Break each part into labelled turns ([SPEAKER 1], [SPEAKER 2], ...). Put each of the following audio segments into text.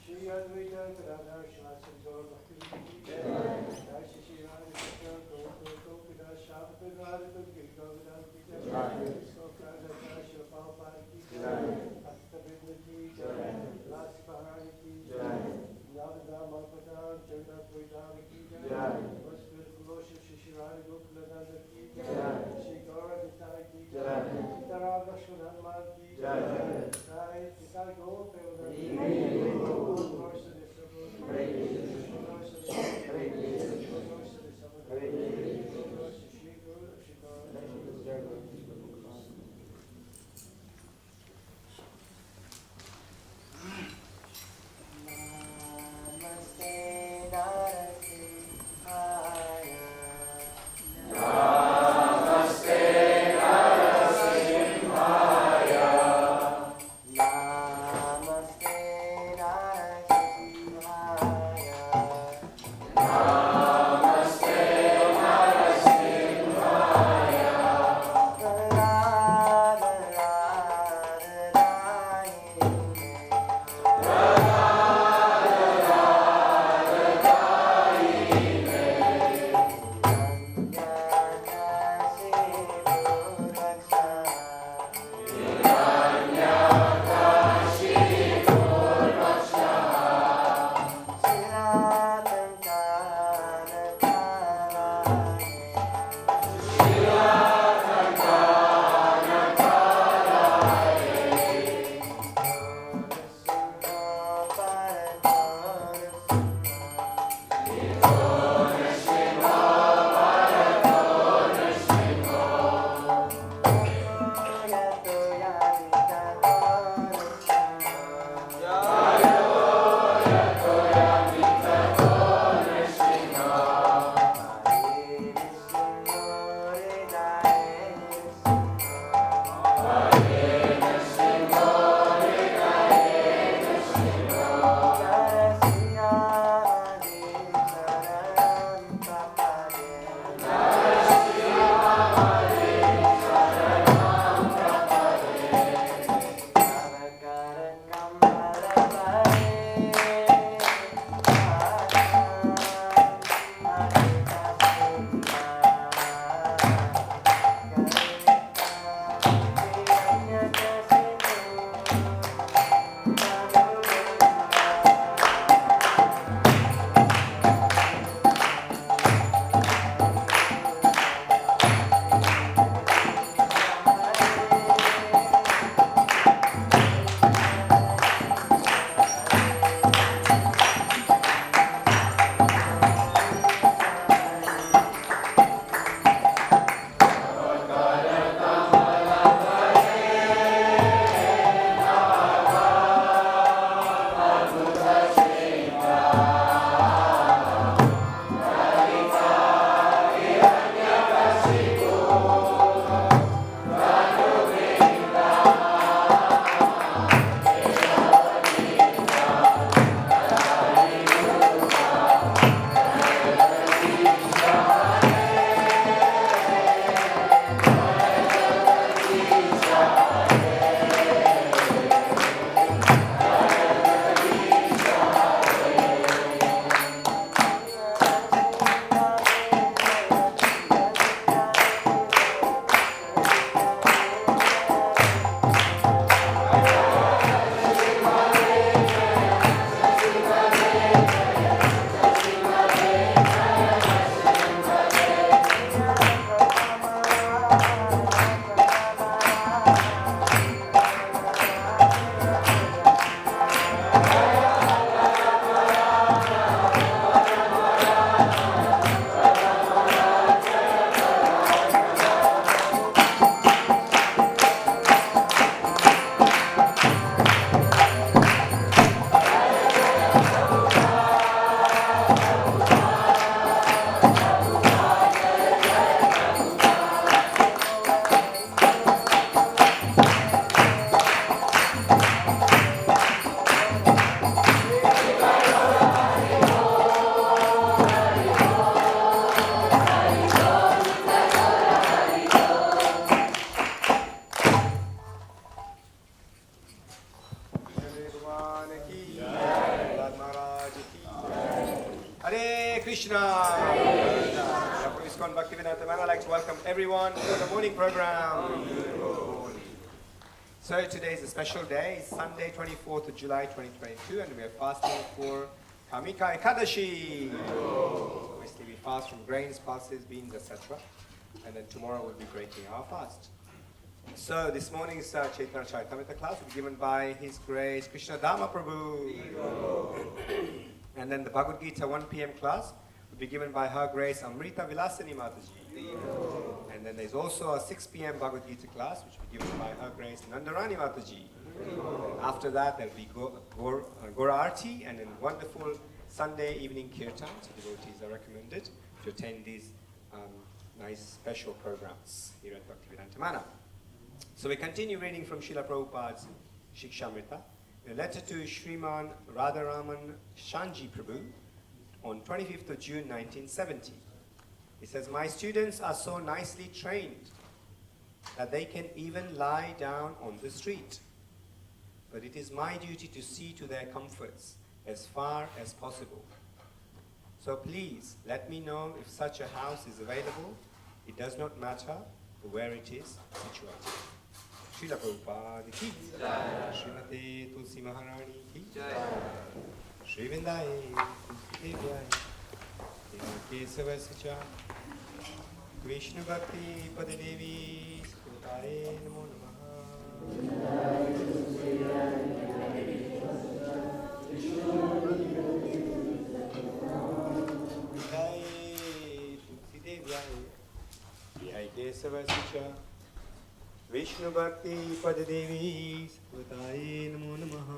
[SPEAKER 1] Shri Advaita Radha Shastra Gaur Bhaktivedanta Jai Shri Radha-Krishna Gopida Shabda Radha Gita Discourse Radha Shri Prabhupada Ki Bhaktivedanta Ki Last Bahari Ki Navada Malpada Jagannath Vaidhana Ki Most Beautiful Worship Shri Radha Gopinadanda Ki Shri Gaura Vitara Ki Sitara Lakshman Hanuman Ki Jai Sitara Gaur
[SPEAKER 2] Radha-Krishna. From ISKCON Bhaktivedanta Manor, I'd like to welcome everyone to the morning program. So today is a special day, Sunday 24th of July 2022, and we are fasting for Kamika Ekadashi. Obviously we fast from grains, pulses, beans, etc. And then tomorrow we'll be breaking our fast. So this morning's Chaitanya Charitamrita class will be given by His Grace Krishna Dhamma Prabhu. And then the Bhagavad Gita 1 p.m. class will be given by Her Grace Amrita Vilasini Mataji. And then there's also a 6 p.m. Bhagavad Gita class which will be given by Her Grace Nandarani Mataji. After that there'll be Gora Arti and then wonderful Sunday evening kirtan. So devotees are recommended to attend these nice special programs here at Bhaktivedanta Manor. So we continue reading from Srila Prabhupada's Shikshamrita, a letter to Sriman Radharaman Shanji Prabhu on 25th of June 1970. He says, "My students are so nicely trained that they can even lie down on the street. But it is my duty to see to their comforts as far as possible. So please let me know if such a house is available. It does not matter where it is situated." Srila Prabhupada ki jai. Srimate Tulsi Maharani ki jai. Shri Vrindaye Tulsi Devyaye Kesava Sacha Vishnu Bhakti Pada Devi Sutaye Namo Namaha. Tulsi Devyaye Jai Kesava Sacha Vishnu Bhakti Pada Devi Sutaye Namo Namaha.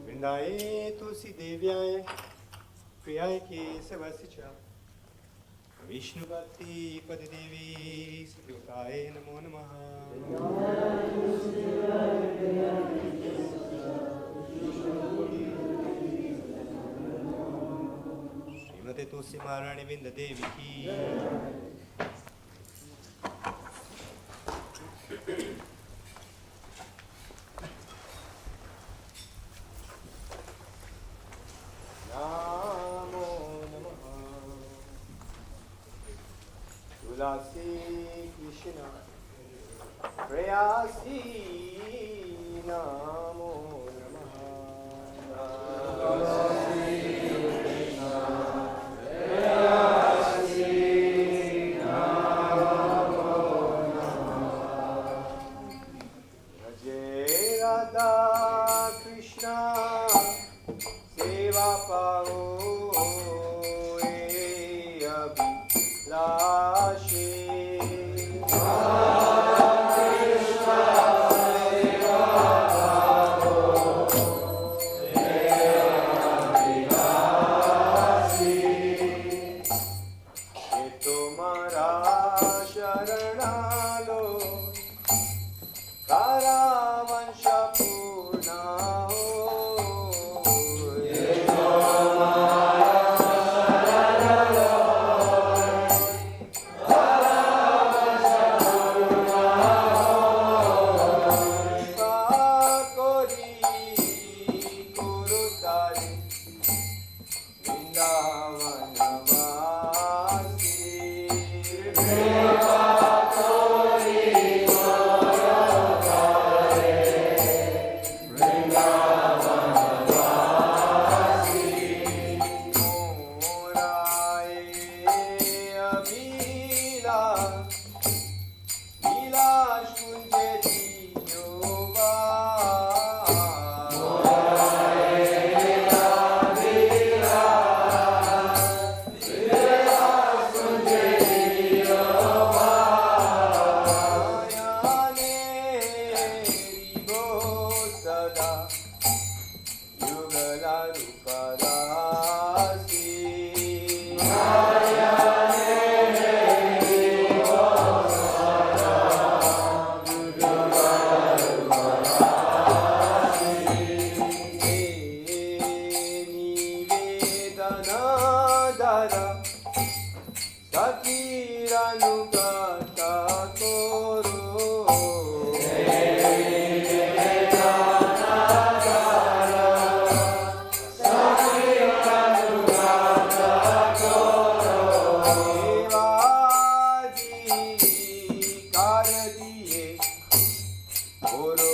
[SPEAKER 2] Vrindaye Tulsi Devyaye Priyaye Kesava Sacha Vishnu Bhakti Pada Devi Sutaye Namo Namaha. Srimate Tulsi Maharani Vrinda Devi ki. Namo Namaha. Tulasi Krishna Prayasi Namo Namaha. Tulasi Radha-Krishna Seva Pao Abhilashi Radha-Krishna Seva Pao
[SPEAKER 1] Hare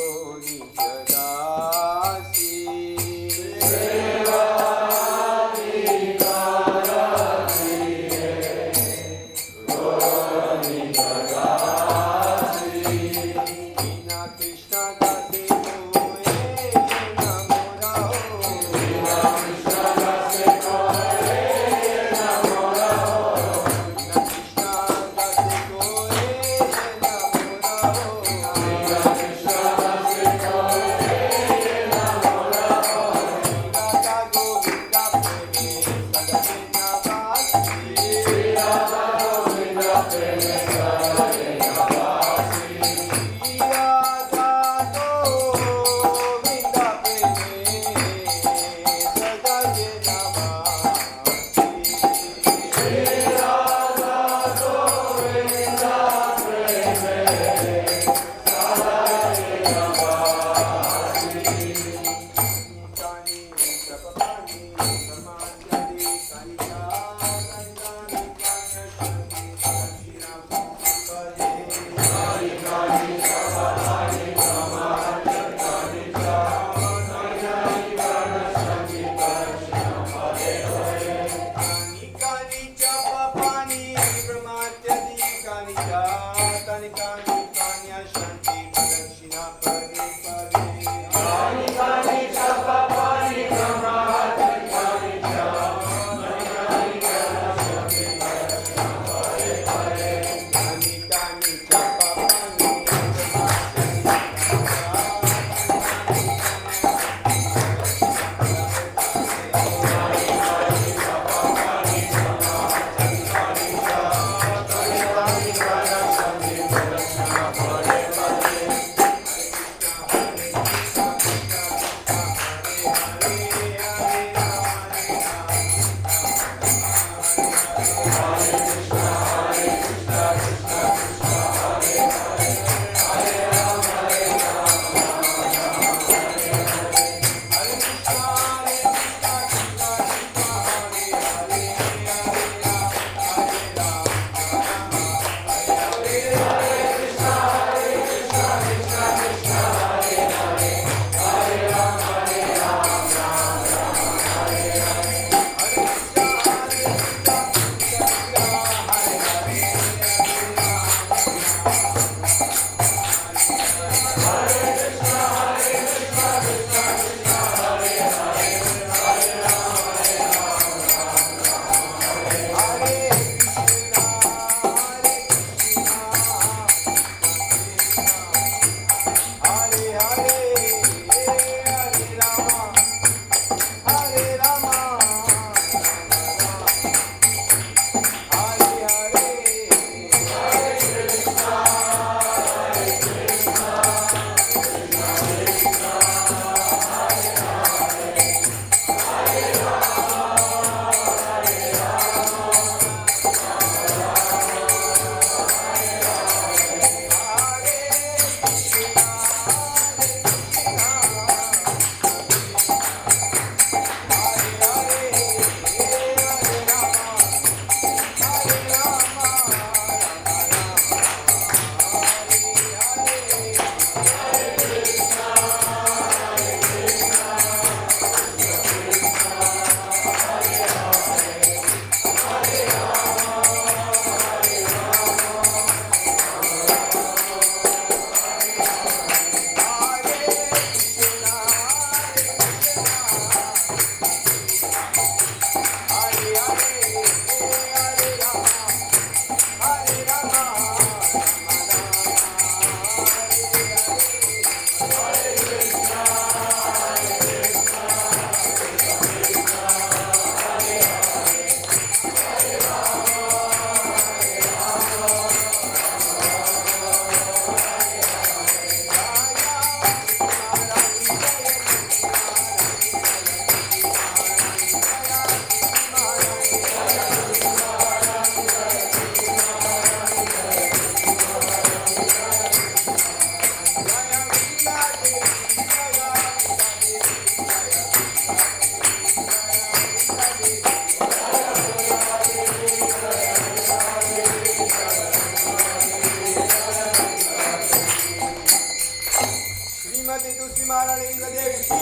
[SPEAKER 2] Govinda Devi ki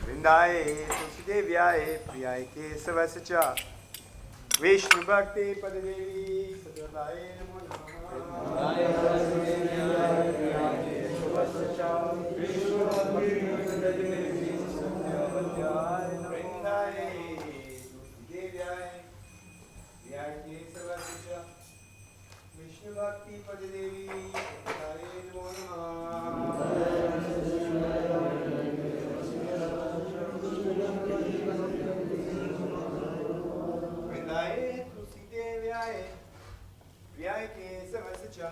[SPEAKER 2] Vrindaye Tulsi Devyaye Priyaye Kesavascha Vishnu Bhakti Padadevi Sadhavaye Namo Namaha Vishnu Bhakti Padadevi Sadhavaye Vrindaye Tulsi Devyaye Priyaye Kesavascha Vishnu Bhakti Padadevi Sadhavaye Namo Namaha Vrindaye Tulsi Devyaye Priyaye Kesavascha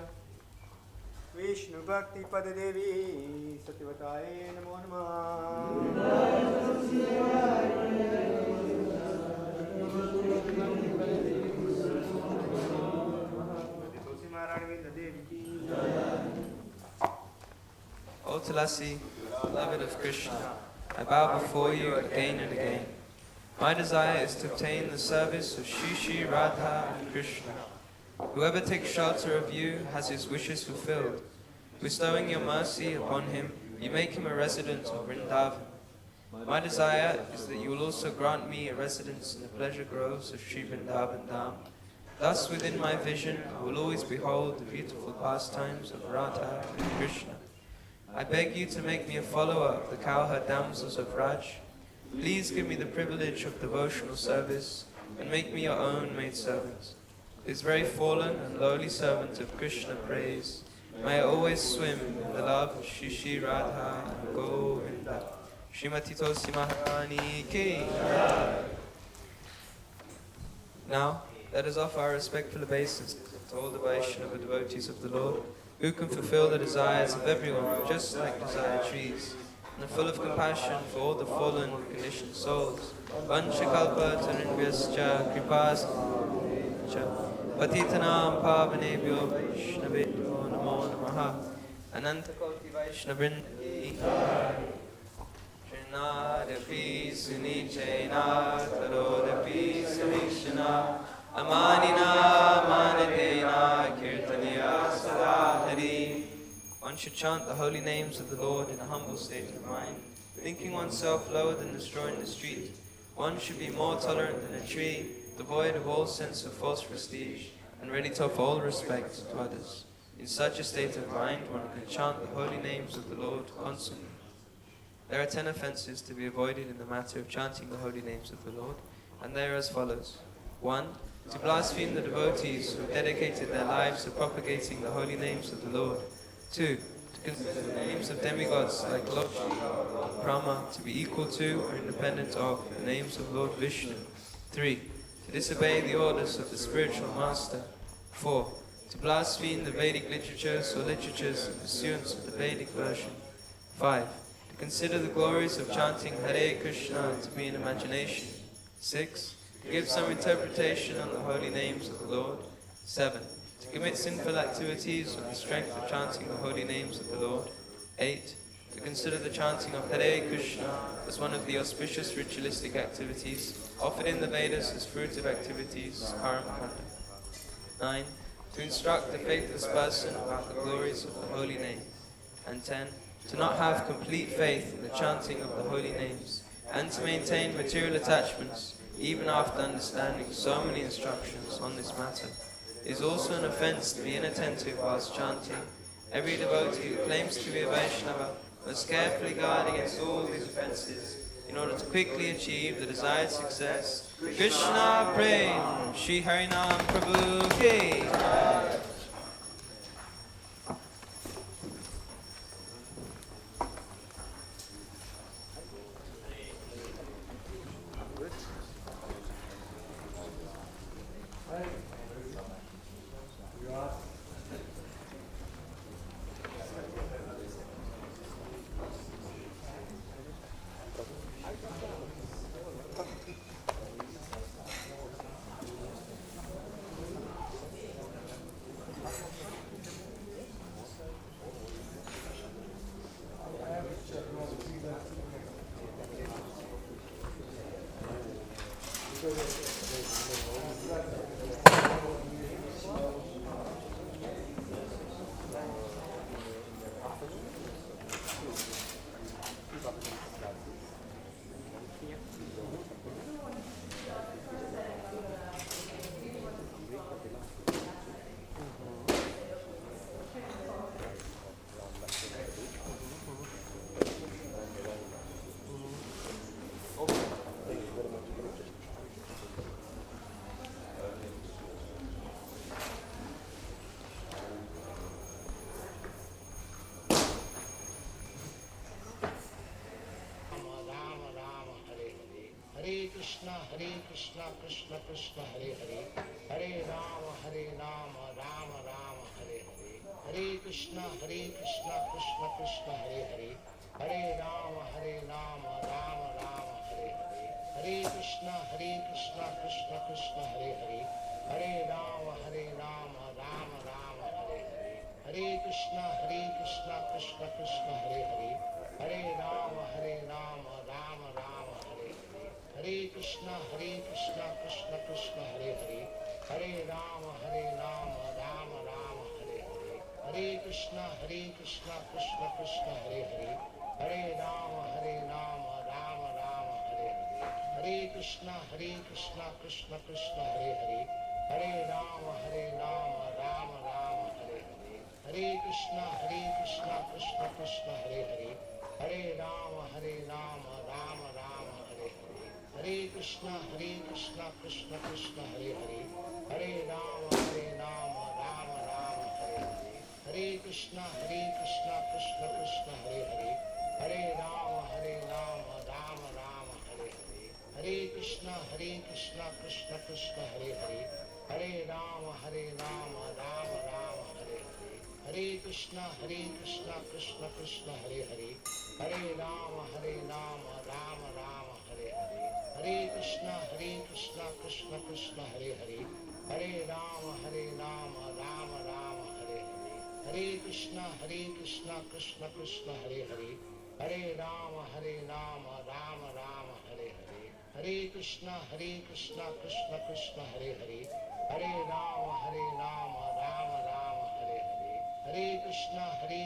[SPEAKER 2] Vishnu Bhakti Padadevi Satyavataye Namo Namaha Tulsi Maharani Govinda Devi ki
[SPEAKER 3] O Tulasi, beloved of Krishna, I bow before you again and again. My desire is to obtain the service of Shri Shri Radha and Krishna. Whoever takes shelter of you has his wishes fulfilled. Bestowing your mercy upon him, you make him a resident of Vrindavan. My desire is that you will also grant me a residence in the pleasure groves of Sri Vrindavan Dham. Thus, within my vision, I will always behold the beautiful pastimes of Radha and Krishna. I beg you to make me a follower of the cowherd damsels of Raj. Please give me the privilege of devotional service and make me your own maidservant. This very fallen and lowly servant of Krishna praise, may I always swim in the love of Shri Shri Radha and Govinda. Srimati Tulsi Maharani ki. Now, let us offer our respectful obeisance to all the Vaishnava devotees of the Lord, who can fulfill the desires of everyone, just like desire trees, and are full of compassion for all the fallen, conditioned souls. Vanchakalpa Tarinvyascha Kripas Patitanam Pavanebhyo Vaishnavebhyo Namo Namaha Anantakoti Vaishnavrindayi Shrinadapi Sunichena Tarodapi Samikshana Amanina Manadena Kirtaniya Sadhari. One should chant the holy names of the Lord in a humble state of mind, thinking oneself lower than the straw in the street. One should be more tolerant than a tree, devoid of all sense of false prestige, and ready to offer all respect to others. In such a state of mind, one can chant the holy names of the Lord constantly. There are 10 offenses to be avoided in the matter of chanting the holy names of the Lord, and they are as follows. 1. To blaspheme the devotees who have dedicated their lives to propagating the holy names of the Lord. 2. To consider the names of demigods like Lakshmi and Brahma to be equal to or independent of the names of Lord Vishnu. 3. To disobey the orders of the spiritual master. 4. To blaspheme the Vedic literatures or literatures in pursuance of the Vedic version. 5. To consider the glories of chanting Hare Krishna to be an imagination. 6. To give some interpretation on the holy names of the Lord. 7. To commit sinful activities with the strength of chanting the holy names of the Lord. 8. To consider the chanting of Hare Krishna as one of the auspicious ritualistic activities offered in the Vedas as fruitive activities, karam kanda. 9. To instruct the faithless person about the glories of the holy name. And 10. To not have complete faith in the chanting of the holy names, and to maintain material attachments even after understanding so many instructions on this matter. It is also an offense to be inattentive whilst chanting. Every devotee who claims to be a Vaishnava must carefully guard against all these offenses in order to quickly achieve the desired success. Krishna Prem, Shri Harinam Prabhu Ki.
[SPEAKER 4] Krishna Krishna Krishna Hare Hare Hare Rama Rama Rama Hare Hare Hare Krishna Krishna Krishna Hare Hare Hare Rama Rama Rama Hare Hare Hare Krishna Krishna Krishna Hare Hare Hare Rama Rama Rama Hare Hare Hare Krishna Krishna Krishna Hare Hare Hare Rama Rama Rama Hare Hare Hare Krishna Krishna Krishna Hare Hare Hare Rama Rama Rama Hare Hare Hare Krishna Krishna Krishna Hare Hare Hare Rama Rama Rama Hare Hare Hare Krishna Krishna Krishna Hare Hare Hare Rama Rama Rama Hare Hare Hare Krishna Krishna Krishna Hare Hare Hare Rama Rama Rama Hare Hare Hare Krishna Krishna Krishna Hare Hare Hare Rama Rama Rama Hare Hare Hare Krishna Krishna Krishna Hare Hare Hare Rama Rama Hare Hare Hare Krishna Krishna Krishna Hare Hare Hare Rama Rama Rama Hare Hare Hare Krishna Krishna Krishna Hare Hare Hare Rama Rama Rama Hare Hare Hare Krishna Krishna Krishna Hare Hare Hare Rama Rama Rama Hare Hare Hare Krishna Krishna Krishna Hare Hare Hare Rama Rama Rama Hare Hare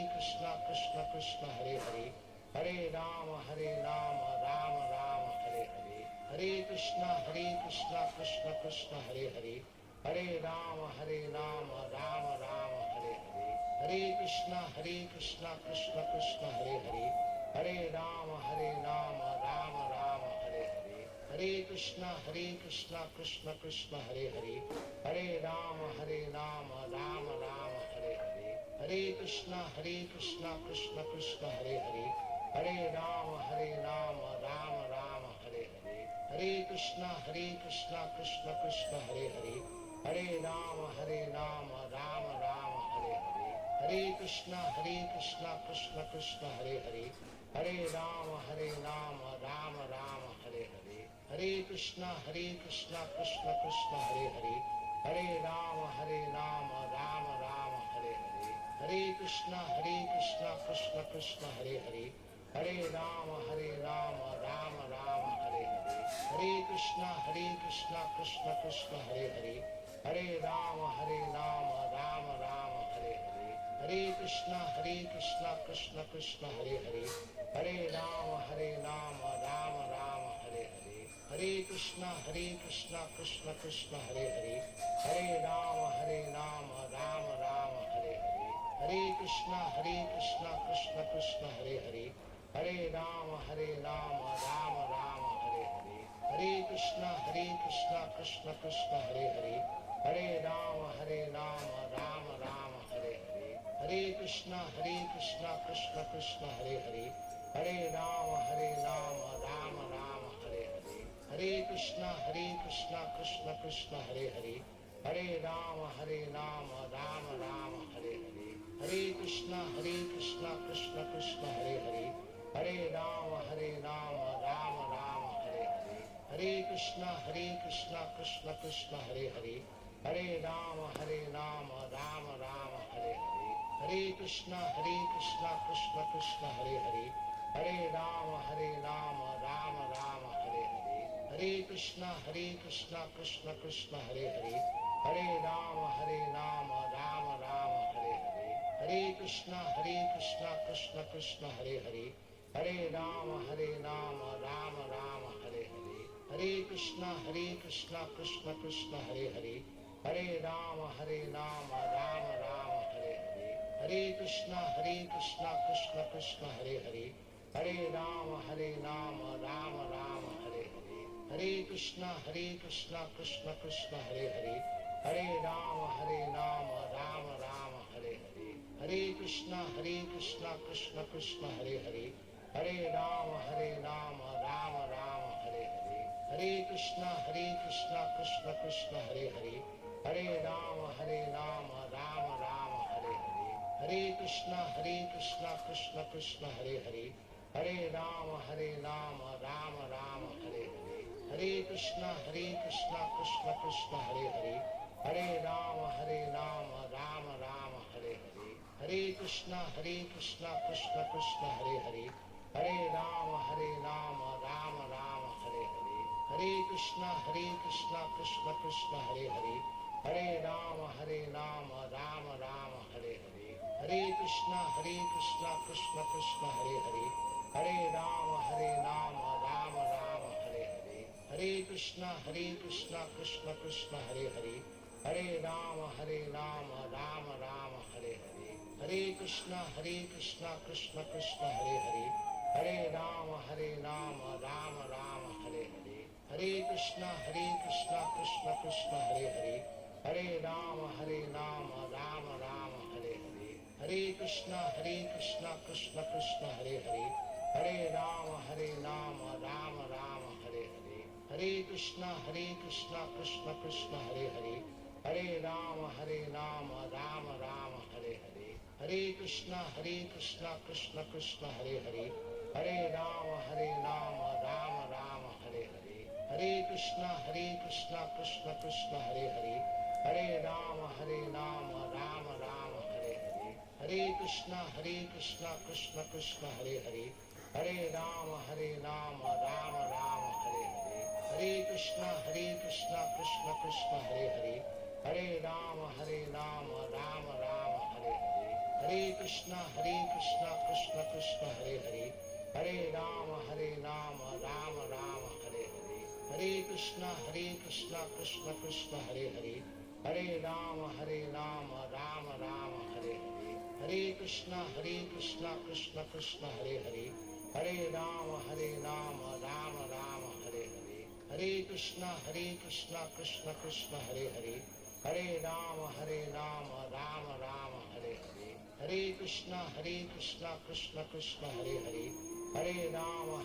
[SPEAKER 4] Hare Krishna Krishna Krishna Hare Hare Hare Rama Rama Rama Hare Hare Hare Krishna Krishna Krishna Hare Hare Hare Rama Rama Rama Hare Hare Hare Krishna Krishna Krishna Hare Hare Hare Rama Rama Rama Hare Hare Hare Krishna Krishna Krishna Hare Hare Hare Rama Rama Rama Hare Hare Hare Krishna Krishna Krishna Hare Hare Hare Rama Rama Rama Hare Hare Hare Krishna Krishna Krishna Hare Hare Hare Rama Rama Rama Hare Hare Hare Krishna Krishna Krishna Hare Hare Hare Rama Rama Rama Hare Hare Hare Krishna Krishna Krishna Hare Hare Hare Rama Rama Rama Hare Hare Hare Krishna Krishna Krishna Hare Hare Hare Rama Rama Rama Hare Hare Hare Krishna Krishna Krishna Hare Hare Hare Rama Rama Rama Hare Hare Hare Krishna Krishna Krishna Hare Hare Hare Rama Rama Rama Hare Hare Hare Krishna Krishna Krishna Hare Hare Hare Rama Rama Rama Hare Hare Hare Krishna Krishna Krishna Hare Hare Hare Rama Rama Rama Hare Hare Hare Krishna Krishna Krishna Hare Hare Hare Rama Rama Rama Hare Hare Hare Krishna Krishna Krishna Hare Hare Hare Rama Rama Rama Hare Hare Hare Krishna Krishna Krishna Hare Hare Hare Rama Rama Rama Hare Hare Hare Krishna Krishna Krishna Hare Hare Hare Rama Rama Rama Hare Hare Hare Krishna Krishna Krishna Hare Hare Hare Rama Rama Rama Hare Hare Hare Krishna Krishna Krishna Hare Hare Hare Rama Rama Rama Hare Hare Hare Krishna Krishna Krishna Hare Hare Hare Rama Rama Rama Hare Hare Hare Krishna Krishna Krishna Hare Hare Hare Rama Rama Rama Hare Hare Hare Krishna Krishna Krishna Hare Hare Hare Rama Rama Rama Hare Hare Hare Krishna Krishna Krishna Hare Hare Hare Rama Rama Rama Hare Hare Hare Krishna Krishna Krishna Hare Hare Hare Rama Rama Rama Hare Hare Hare Krishna Krishna Krishna Hare Hare Hare Rama Rama Rama Hare Hare Hare Krishna Krishna Krishna Hare Hare Hare Rama Rama Rama Hare Hare Hare Krishna Krishna Krishna Hare Hare, Hare Rama Rama Rama Hare Hare, Hare Krishna Krishna Krishna Hare Hare, Hare Rama Rama Rama Hare Hare, Hare Krishna Krishna Krishna Hare Hare, Hare Rama Rama Rama Hare Hare, Hare Krishna Krishna Krishna Hare Hare, Hare Rama Rama Rama Hare Hare, Hare Krishna Krishna Krishna Hare Hare, Hare Rama Rama Rama Hare Hare, Hare Krishna Krishna Krishna Hare Hare, Hare Rama Rama Rama Hare Hare, Hare Krishna Krishna Krishna Hare Hare, Hare Rama Rama Rama Hare Hare, Hare Krishna Krishna Krishna Hare Hare, Hare Rama Rama Rama Hare Hare, Hare Krishna Krishna Krishna Hare Hare, Hare Rama Rama Rama Hare Hare, Hare Krishna Krishna Krishna Hare Hare, Hare Rama Rama Rama Hare Hare, Hare Krishna Krishna Krishna Hare Hare, Hare Rama Rama Rama Hare Hare, Hare Krishna Krishna Krishna Hare Hare, Hare Rama Rama Rama Hare Hare, Hare Krishna Krishna Krishna Hare Hare, Hare Rama Rama Rama Hare Hare, Hare Krishna Krishna Krishna Hare Hare, Hare Rama Rama Rama Hare Hare, Hare Krishna Krishna Krishna Hare Hare, Hare Rama Rama Rama Hare Hare, Hare Krishna Krishna Krishna Hare Hare, Hare Rama Rama Rama Hare Hare, Hare Krishna Krishna Krishna Hare Hare, Hare Rama Rama Rama Hare Hare, Hare Krishna Krishna Krishna Hare Hare, Hare Rama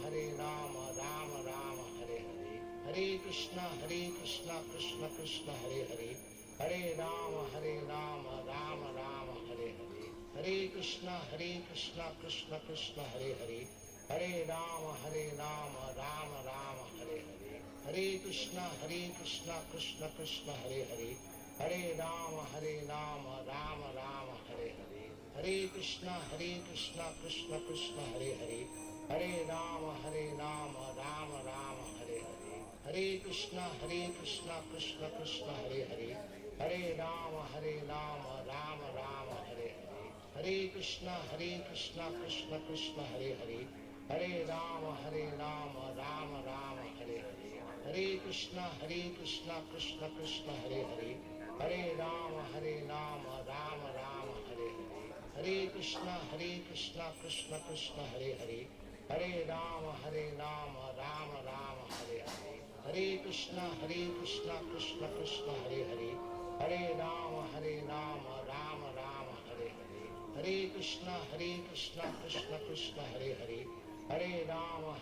[SPEAKER 4] Rama Rama Hare Hare, Hare Krishna Krishna Krishna Hare Hare, Hare Rama Rama Rama Hare Hare, Hare Krishna Krishna Krishna Hare Hare, Hare Rama Rama Rama Hare Hare, Hare Krishna Krishna Krishna Hare Hare, Hare Rama Rama Rama Hare Hare, Hare Krishna Krishna Krishna Hare Hare, Hare Rama Rama Rama Hare Hare, Hare Krishna Krishna Krishna Hare Hare, Hare Rama Rama Rama Hare Hare, Hare Krishna Krishna Krishna Hare Hare, Hare Rama Rama Rama Hare Hare, Hare Krishna Krishna Krishna Hare Hare, Hare Rama Rama Rama Hare Hare, Hare Krishna Krishna Krishna Hare Hare, Hare Rama Rama Rama Hare Hare, Hare Krishna Krishna Krishna Hare Hare, Hare Rama Rama Rama Hare Hare, Hare Krishna Krishna Krishna Hare Hare, Hare Rama Rama Rama Hare Hare, Hare Krishna Krishna Krishna Hare Hare, Hare Rama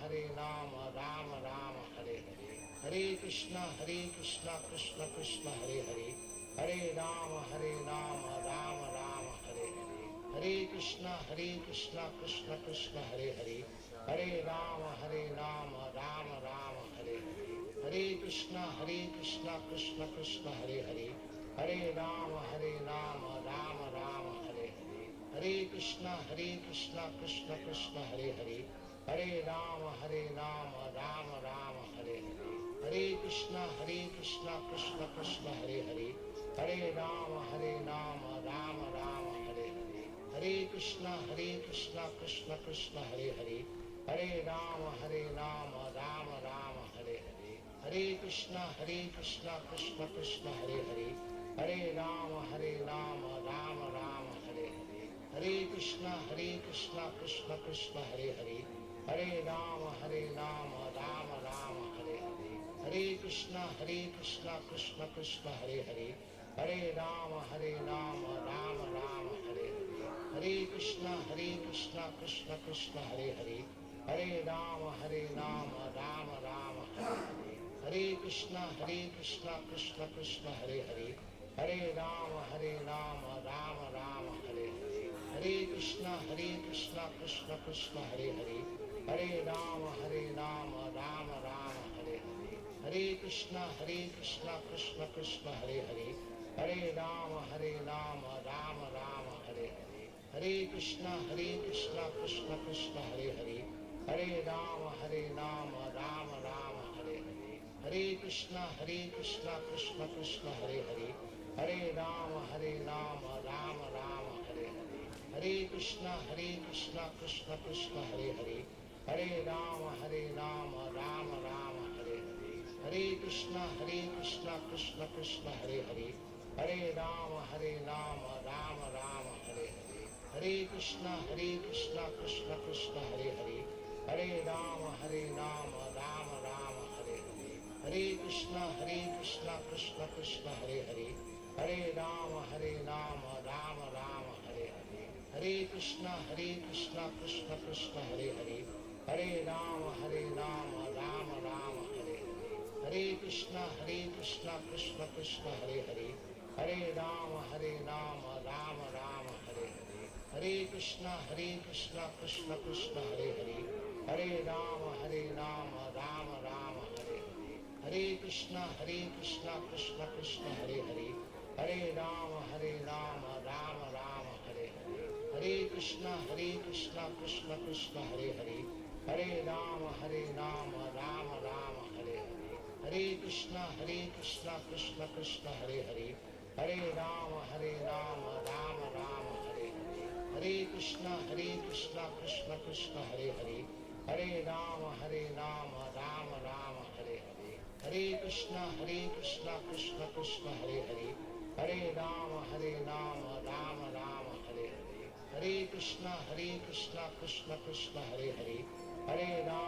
[SPEAKER 4] Rama Rama Hare Hare, Hare Krishna Krishna Krishna Hare Hare, Hare Rama Rama Rama Hare Hare, Hare Krishna Krishna Krishna Hare Hare, Hare Rama Rama Rama Hare Hare, Hare Krishna Krishna Krishna Hare Hare, Hare Rama Rama Rama Hare Hare, Hare Krishna Krishna Krishna Hare Hare, Hare Rama Rama Rama Hare Hare, Hare Krishna Krishna Krishna Hare Hare, Hare Rama Rama Rama Hare Hare, Hare Krishna Krishna Krishna Hare Hare, Hare Rama Rama Rama Hare Hare, Hare Krishna Krishna Krishna Hare Hare, Hare Rama Rama Rama Hare Hare, Hare Krishna Krishna Krishna Hare Hare, Hare Rama Rama Rama Hare Hare, Hare Krishna Krishna Krishna Hare Hare, Hare Rama Rama Rama Hare Hare, Hare Krishna Krishna Krishna Hare Hare, Hare Rama Rama Rama Hare Hare, Hare Krishna Krishna Krishna Hare Hare, Hare Rama Rama Rama Hare Hare, Hare Krishna Krishna Krishna Hare Hare, Hare Rama Rama Rama Hare Hare, Hare Krishna Krishna Krishna Hare Hare, Hare Rama Rama Rama Hare Hare, Hare Krishna Krishna Krishna Hare Hare, Hare Rama Rama Rama Hare Hare, Hare Krishna Krishna Krishna Hare Hare, Hare Rama Rama Rama Hare Hare, Hare Krishna Krishna Krishna Hare Hare, Hare Rama Rama Rama Hare Hare, Hare Krishna Krishna Krishna Hare Hare, Hare Rama Rama Rama Hare Hare, Hare Krishna Krishna Krishna Hare Hare, Hare Rama Rama Rama Hare Hare, Hare Krishna Krishna Krishna Hare Hare, Hare Rama Rama Rama Hare Hare, Hare Krishna Krishna Krishna Hare Hare, Hare Rama Rama Rama Hare Hare, Hare Krishna Krishna Krishna Hare Hare, Hare Rama Rama Rama Hare Hare, Hare Krishna Krishna Krishna Hare Hare, Hare Rama Rama Rama Hare Hare, Hare Krishna Krishna Krishna Hare Hare, Hare Rama Rama Rama Hare Hare, Hare Krishna Krishna Krishna Hare Hare, Hare Rama Rama Rama Hare Hare, Hare Krishna Krishna Krishna Hare Hare, Hare Rama Rama Rama Hare Hare, Hare Krishna Krishna Krishna Hare Hare, Hare Rama Rama Rama Hare Hare, Hare Krishna Krishna Krishna Hare Hare, Hare Rama Rama Rama Hare Hare, Hare Krishna Krishna Krishna Hare Hare, Hare Rama Rama Rama Hare Hare, Hare Krishna Krishna Krishna Hare Hare, Hare Rama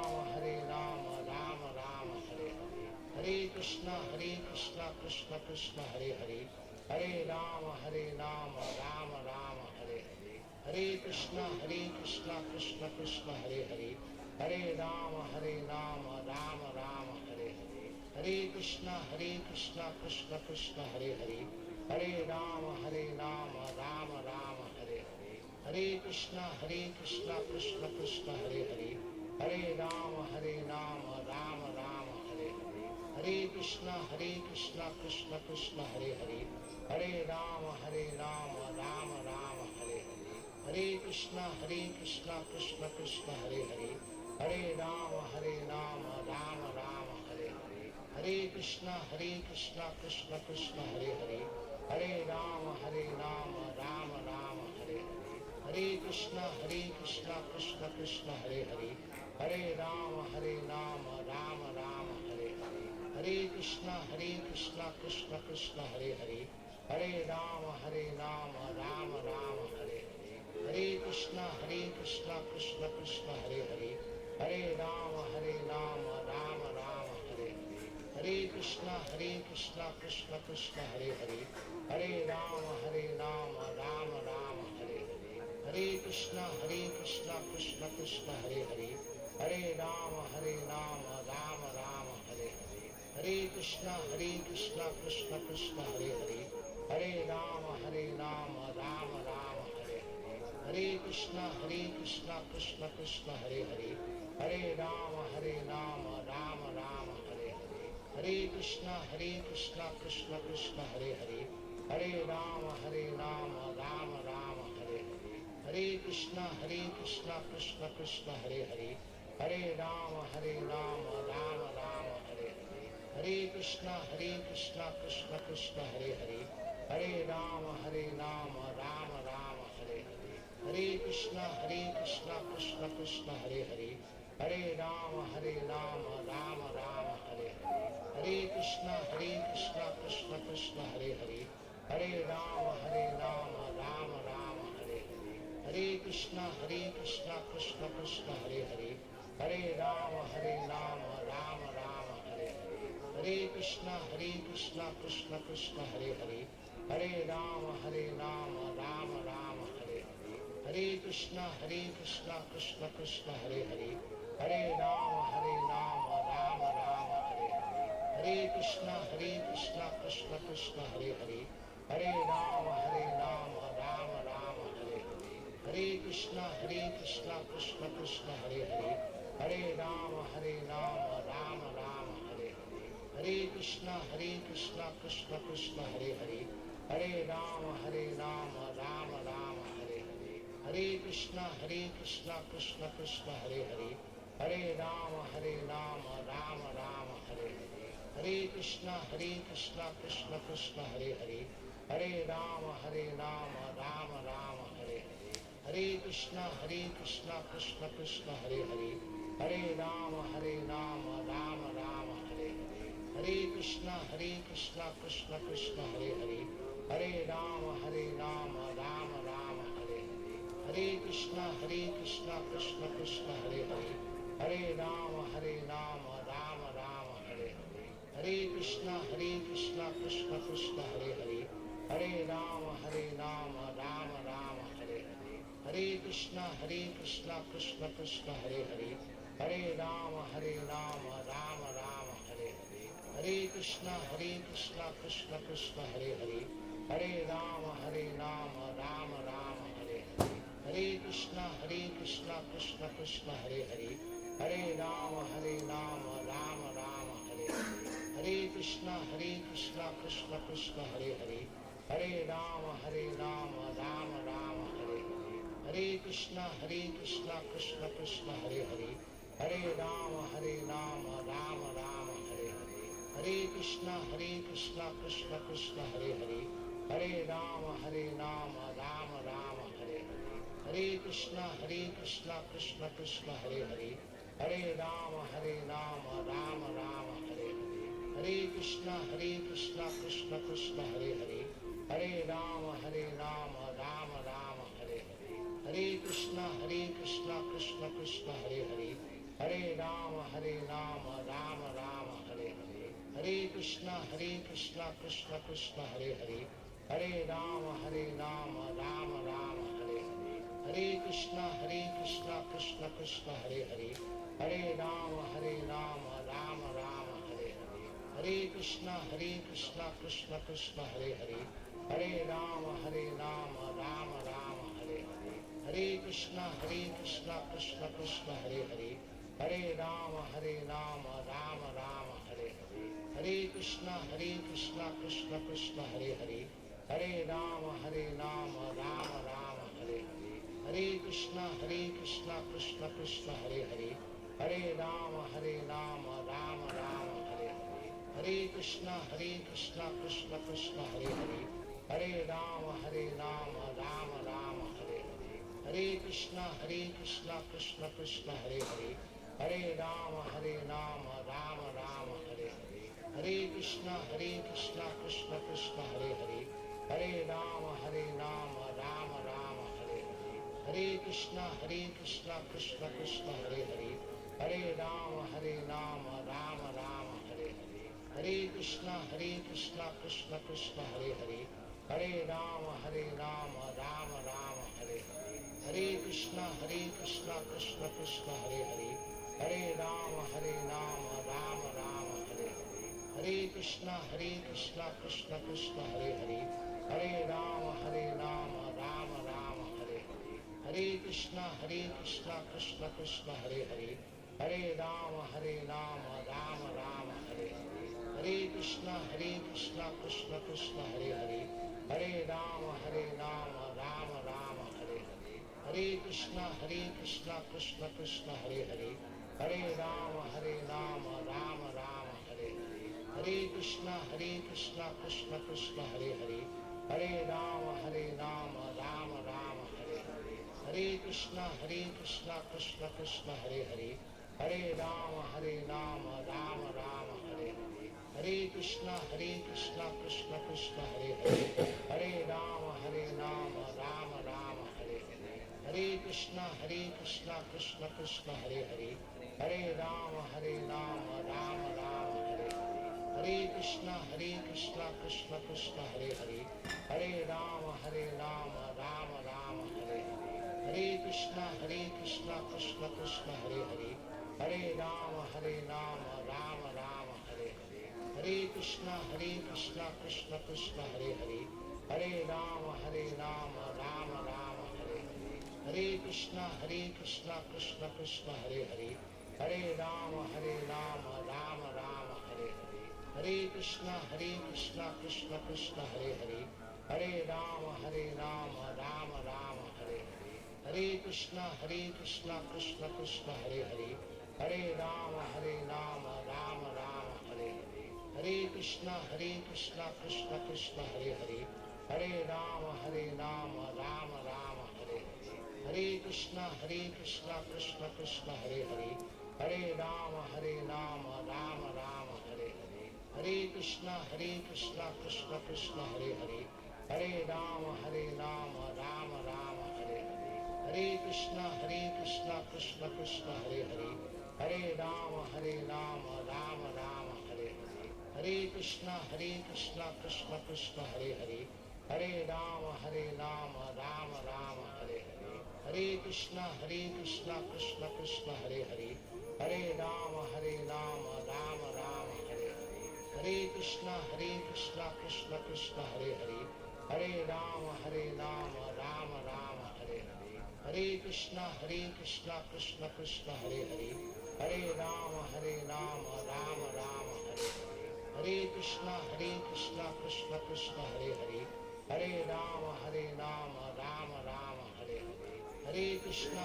[SPEAKER 4] Rama Rama Hare Hare, Hare Krishna Krishna Krishna Hare Hare, Hare Rama Rama Rama Hare Hare, Hare Krishna Krishna Krishna Hare Hare, Hare Rama Rama Rama Hare Hare, Hare Krishna Krishna Krishna Hare Hare, Hare Rama Rama Rama Hare Hare, Hare Krishna Krishna Krishna Hare Hare, Hare Rama Rama Rama Hare Hare, Hare Krishna Krishna Krishna Hare Hare, Hare Rama Rama Rama Hare Hare, Hare Krishna Krishna Krishna Hare Hare, Hare Rama Rama Rama Hare Hare, Hare Krishna Krishna Krishna Hare Hare, Hare Rama Rama Rama Hare Hare, Hare Krishna Krishna Krishna Hare Hare, Hare Rama Rama Rama Hare Hare, Hare Krishna Krishna Krishna Hare Hare, Hare Rama Rama Rama Hare Hare, Hare Krishna Krishna Krishna Hare Hare, Hare Rama Rama Rama Hare Hare, Hare Krishna Krishna Krishna Hare Hare, Hare Rama Rama Rama Hare Hare, Hare Krishna Krishna Krishna Hare Hare, Hare Rama Rama Rama Hare Hare, Hare Krishna Krishna Krishna Hare Hare, Hare Rama Rama Rama Hare Hare, Hare Krishna Krishna Krishna Hare Hare, Hare Rama Rama Rama Hare Hare, Hare Krishna Krishna Krishna Hare Hare, Hare Rama Rama Rama Hare Hare, Hare Krishna Krishna Krishna Hare Hare, Hare Rama Rama Rama Hare Hare, Hare Krishna Krishna Krishna Hare Hare, Hare Rama Rama Rama Hare Hare, Hare Krishna Krishna Krishna Hare Hare, Hare Rama Rama Rama Hare Hare, Hare Krishna Krishna Krishna Hare Hare, Hare Rama Rama Rama Hare Hare, Hare Krishna Krishna Krishna Hare Hare, Hare Rama Rama Rama Hare Hare, Hare Krishna Krishna Krishna Hare Hare, Hare Rama Rama Rama Hare Hare, Hare Krishna Krishna Krishna Hare Hare, Hare Rama Rama Rama Hare Hare, Hare Krishna Krishna Krishna Hare Hare, Hare Rama Rama Rama Hare Hare, Hare Krishna Krishna Krishna Hare Hare, Hare Rama Rama Rama Hare Hare, Hare Krishna Krishna Krishna Hare Hare, Hare Rama Rama Rama Hare Hare, Hare Krishna Krishna Krishna Hare Hare, Hare Rama Rama Rama Hare Hare, Hare Krishna Krishna Krishna Hare Hare, Hare Rama Rama Rama Hare Hare, Hare Krishna Krishna Krishna Hare Hare, Hare Rama Rama Rama Hare Hare, Hare Krishna Krishna Krishna Hare Hare, Hare Rama Rama Rama Hare Hare, Hare Krishna Krishna Krishna Hare Hare, Hare Rama Rama Rama Hare Hare, Hare Krishna Krishna Krishna Hare Hare, Hare Rama Rama Rama Hare Hare, Hare Krishna Krishna Krishna Hare Hare, Hare Rama Rama Rama Hare Hare, Hare Krishna Krishna Krishna Hare Hare, Hare Rama Rama Rama Hare Hare, Hare Krishna Krishna Krishna Hare Hare, Hare Rama Rama Rama Hare Hare, Hare Krishna Krishna Krishna Hare Hare, Hare Rama Rama Rama Hare Hare, Hare Krishna Krishna Krishna Hare Hare, Hare Rama Rama Rama Hare Hare, Hare Krishna Krishna Krishna Hare Hare, Hare Rama Rama Rama Hare Hare, Hare Krishna Krishna Krishna Hare Hare, Hare Rama Rama Rama Hare Hare, Hare Krishna Krishna Krishna Hare Hare, Hare Rama Rama Rama Hare Hare, Hare Krishna Krishna Krishna Hare Hare, Hare Rama Rama Rama Hare Hare, Hare Krishna Krishna Krishna Hare Hare, Hare Rama Rama Rama Hare Hare, Hare Krishna Krishna Krishna Hare Hare, Hare Rama Rama Rama Hare Hare, Hare Krishna Krishna Krishna Hare Hare, Hare Rama Rama Rama Hare Hare, Hare Krishna Krishna Krishna Hare Hare, Hare Rama Rama Rama Hare Hare, Hare Krishna Krishna Krishna Hare Hare, Hare Rama Rama Rama Hare Hare, Hare Krishna Krishna Krishna Hare Hare, Hare Rama Rama Rama Hare Hare, Hare Krishna Krishna Krishna Hare Hare, Hare Rama Rama Rama Hare Hare, Hare Krishna Krishna Krishna Hare Hare, Hare Rama Rama Rama Hare Hare, Hare Krishna Krishna Krishna Hare Hare, Hare Rama Rama Rama Hare Hare, Hare Krishna Krishna Krishna Hare Hare, Hare Rama Rama Rama Hare Hare, Hare Krishna Krishna Krishna Hare Hare, Hare Rama Rama Rama Hare Hare, Hare Krishna Krishna Krishna Hare Hare, Hare Rama Rama Rama Hare Hare, Hare Krishna Krishna Krishna Hare Hare, Hare Rama Rama Rama Hare Hare, Hare Krishna Krishna Krishna Hare Hare, Hare Rama Rama Rama Hare Hare, Hare Krishna Krishna Krishna Hare Hare, Hare Rama Rama Rama Hare Hare, Hare Krishna Krishna Krishna Hare Hare, Hare Rama Rama Rama Hare Hare, Hare Krishna Krishna Krishna Hare Hare, Hare Rama Rama Rama Hare Hare, Hare Krishna Krishna Krishna Hare Hare, Hare Rama Rama Rama Hare Hare, Hare Krishna Krishna Krishna Hare Hare, Hare Rama Rama Rama Hare Hare, Hare Krishna Krishna Krishna Hare Hare, Hare Rama Rama Rama Hare Hare, Hare Krishna Krishna Krishna Hare Hare, Hare Rama Rama Rama Hare Hare, Hare Krishna Krishna Krishna Hare Hare, Hare Rama Rama Rama Hare Hare, Hare Krishna Krishna Krishna Hare Hare, Hare Rama Rama Rama Hare Hare, Hare Krishna Krishna Krishna Hare Hare, Hare Rama Rama Rama Hare Hare, Hare Krishna Krishna Krishna Hare Hare, Hare Rama Rama Rama Hare Hare, Hare Krishna Krishna Krishna Hare Hare, Hare Rama Rama Rama Hare Hare, Hare Krishna Krishna Krishna Hare Hare, Hare Rama Rama Rama Hare Hare, Hare Krishna Krishna Krishna Hare Hare, Hare Rama Rama Rama Hare Hare, Hare Krishna Krishna Krishna Hare Hare, Hare Rama Rama Rama Hare Hare, Hare Krishna Krishna Krishna Hare Hare, Hare Rama Rama Rama Hare Hare, Hare Krishna Krishna Krishna Hare Hare, Hare Rama Rama Rama Hare Hare, Hare Krishna Krishna Krishna Hare Hare, Hare Rama Rama Rama Hare Hare, Hare Krishna Krishna Krishna Hare Hare, Hare Rama Rama Rama Hare Hare, Hare Krishna Krishna Krishna Hare Hare, Hare Rama Rama Rama Hare Hare, Hare Krishna Krishna Krishna Hare Hare, Hare Rama Rama Rama Hare Hare, Hare Krishna Krishna Krishna Hare Hare, Hare Rama Rama Rama Hare Hare, Hare Krishna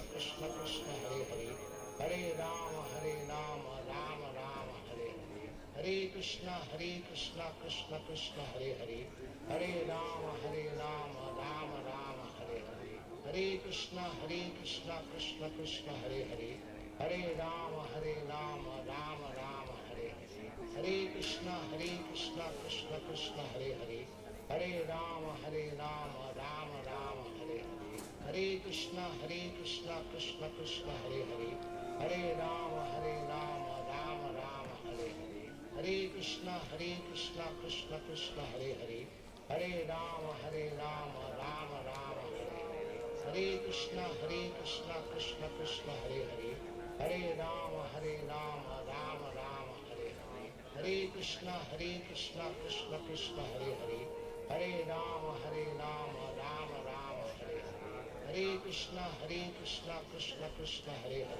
[SPEAKER 4] Krishna Krishna Hare Hare, Hare Rama Rama Rama Hare Hare, Hare Krishna Krishna Krishna Hare Hare, Hare Rama Rama Rama Hare Hare, Hare Krishna Krishna Krishna Hare Hare, Hare Rama Rama Rama Hare Hare, Hare Krishna Krishna Krishna Hare Hare, Hare Rama Rama Rama Hare Hare, Hare Krishna Krishna Krishna Hare Hare, Hare Rama Rama Rama Hare Hare, Hare Krishna Krishna Krishna Hare Hare, Hare Rama Rama Rama Hare Hare, Hare Krishna Krishna Krishna Hare Hare,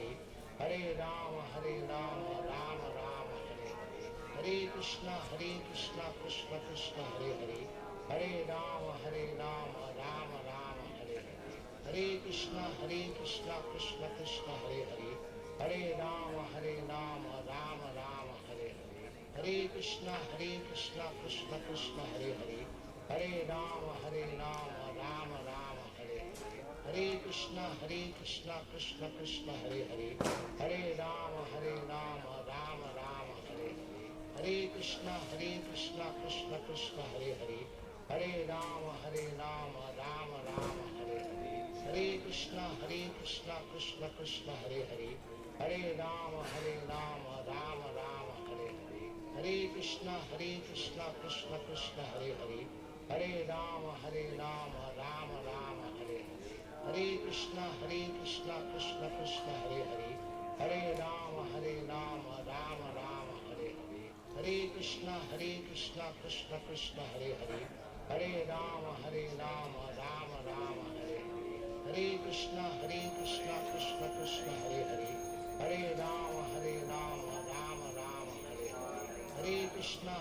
[SPEAKER 4] Hare Rama Rama Rama Hare Hare, Hare Krishna Krishna Krishna Hare Hare, Hare Rama Rama Rama Hare Hare, Hare Krishna Krishna Krishna Hare Hare, Hare Rama Rama Rama Hare Hare, Hare Krishna Krishna Krishna Hare Hare, Hare Rama Rama Rama Hare Hare, Hare Krishna Krishna Krishna Hare Hare, Hare Rama Rama Rama Hare Hare, Hare Krishna Krishna Krishna Hare Hare, Hare Rama Rama Rama Hare Hare, Hare Krishna Krishna Krishna Hare Hare, Hare Rama Rama Rama Hare Hare, Hare Krishna Krishna Krishna Hare Hare, Hare Rama Rama Rama Hare Hare, Hare Krishna Krishna Krishna Hare Hare, Hare Rama Rama Rama Hare Hare, Hare Krishna Krishna Krishna Hare Hare, Hare Rama Rama Rama Hare Hare, Hare Krishna Krishna Krishna Hare Hare, Hare Rama Rama Rama Hare Hare, Hare Krishna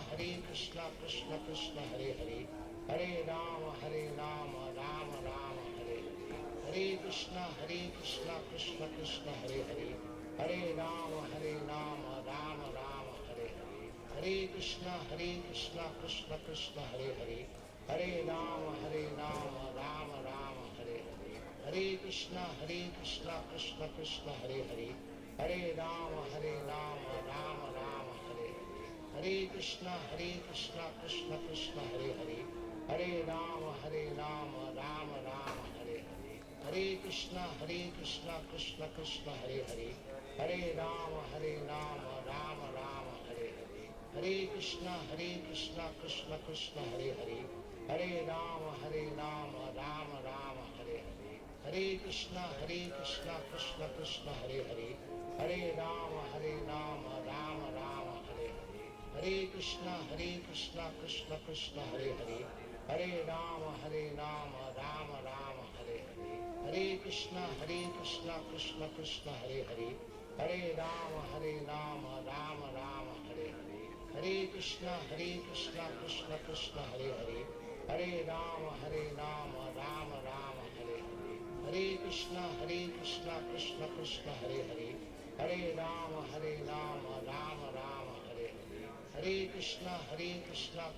[SPEAKER 4] Krishna Krishna Hare Hare, Hare Rama Rama Rama Hare Hare, Hare Krishna Krishna Krishna Hare Hare, Hare Rama Rama Rama Hare Hare, Hare Krishna Krishna Krishna Hare Hare, Hare Rama Rama Rama Hare Hare, Hare Krishna Krishna Krishna Hare Hare, Hare Rama Rama Rama Hare Hare, Hare Krishna Krishna Krishna Hare Hare, Hare Rama Rama Rama Hare Hare, Hare Krishna Krishna Krishna Hare Hare, Hare Rama Rama Rama Hare Hare, Hare Krishna Krishna Krishna Hare Hare, Hare Rama Rama Rama Hare Hare, Hare Krishna Krishna Krishna Hare Hare, Hare Rama Rama Rama Hare Hare, Hare Krishna Krishna Krishna Hare Hare, Hare Rama Rama Rama Hare Hare, Hare Krishna Krishna Krishna Hare Hare, Hare Rama Rama Rama Hare Hare, Hare Krishna Krishna Krishna Hare Hare, Hare Rama Rama Rama Hare Hare, Hare Krishna Krishna Krishna Hare Hare, Hare Rama Rama Rama Hare Hare, Hare Krishna Krishna Krishna Hare Hare, Hare Rama Rama Rama Hare Hare, Hare Krishna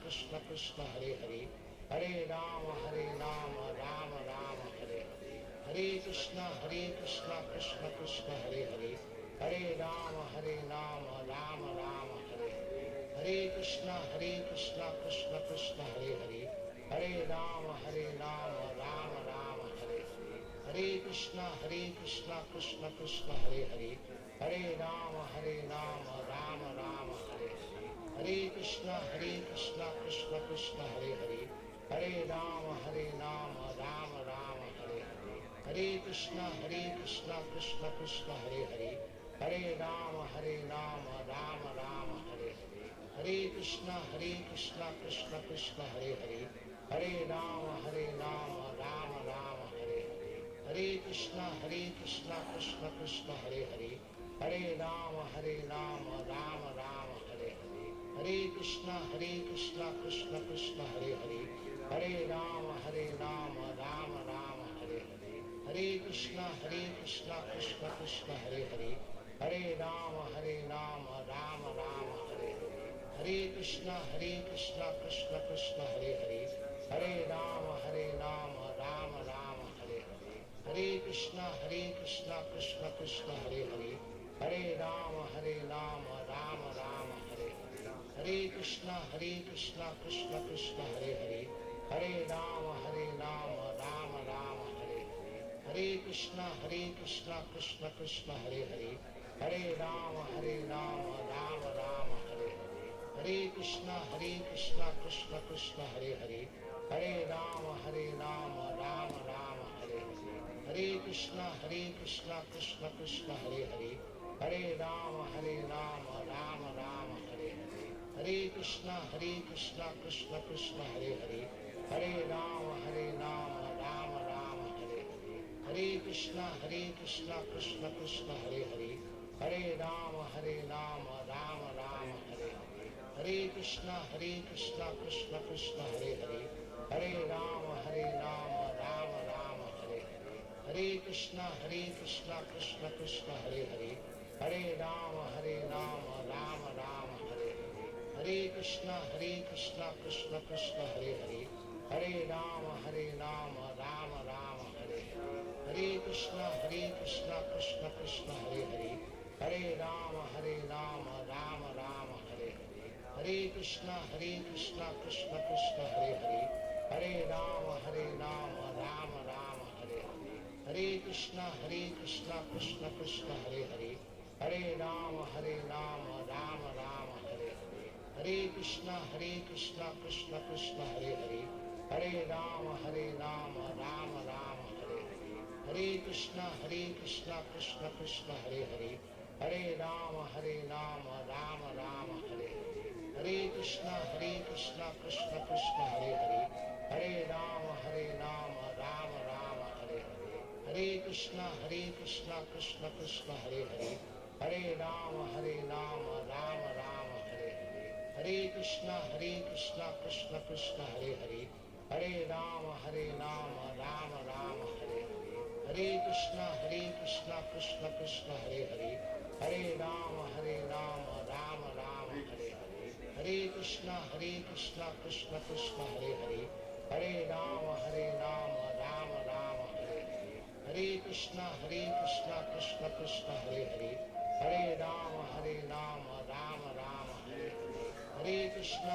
[SPEAKER 4] Krishna Krishna Hare Hare, Hare Rama Rama Rama Hare Hare, Hare Krishna Krishna Krishna Hare Hare, Hare Rama Rama Rama Hare Hare, Hare Krishna Krishna Krishna Hare Hare, Hare Rama Rama Rama Hare Hare, Hare Krishna Krishna Krishna Hare Hare, Hare Rama Rama Rama Hare Hare, Hare Krishna Krishna Krishna Hare Hare, Hare Rama Rama Rama Hare Hare, Hare Krishna Krishna Krishna Hare Hare, Hare Rama Rama Rama Hare Hare, Hare Krishna Krishna Krishna Hare Hare, Hare Rama Rama Rama Hare Hare, Hare Krishna Krishna Krishna Hare Hare, Hare Rama Rama Rama Hare Hare, Hare Krishna Krishna Krishna Hare Hare, Hare Rama Rama Rama Hare Hare, Hare Krishna Krishna Krishna Hare Hare, Hare Rama Rama Rama Hare Hare, Hare Krishna Krishna Krishna Hare Hare, Hare Rama Rama Rama Hare Hare, Hare Krishna Krishna Krishna Hare Hare, Hare Rama Rama Rama Hare Hare, Hare Krishna Krishna Krishna Hare Hare, Hare Rama Rama Rama Hare Hare, Hare Krishna Krishna Krishna Hare Hare, Hare Rama Rama Rama Hare Hare, Hare Krishna Krishna Krishna Hare Hare, Hare Rama Rama Rama Hare Hare, Hare Krishna Krishna Krishna Hare Hare, Hare Rama Rama Rama Hare Hare, Hare Krishna Krishna Krishna Hare Hare, Hare Rama Rama Rama Hare Hare, Hare Krishna Krishna Krishna Hare Hare, Hare Rama Rama Rama Hare Hare, Hare Krishna Krishna Krishna Hare Hare, Hare Rama Rama Rama Hare Hare, Hare Krishna Krishna Krishna Hare Hare, Hare Rama Rama Rama Hare Hare, Hare Krishna Krishna Krishna Hare Hare, Hare Rama Rama Rama Hare Hare, Hare Krishna Krishna Krishna Hare Hare, Hare Rama Rama Rama Hare Hare, Hare Krishna Krishna Krishna Hare Hare, Hare Rama Rama Rama Hare Hare, Hare Krishna Krishna Krishna Hare Hare, Hare Rama Rama Rama Hare Hare, Hare Krishna Krishna Krishna Hare Hare, Hare Rama Rama Rama Hare Hare, Hare Krishna Krishna Krishna Hare Hare, Hare Rama Rama Rama Hare Hare, Hare Krishna Krishna Krishna Hare Hare, Hare Rama Rama Rama Hare Hare, Hare Krishna Krishna Krishna Hare Hare, Hare Rama Rama Rama Hare Hare, Hare Krishna Krishna Krishna Hare Hare, Hare Rama Rama Rama Hare Hare, Hare Krishna Krishna Krishna Hare Hare, Hare Rama Rama Rama Hare Hare, Hare Krishna Krishna Krishna Hare Hare, Hare Rama Rama Rama Hare Hare, Hare Krishna Krishna Krishna Hare Hare, Hare Rama Rama Rama Hare Hare, Hare Krishna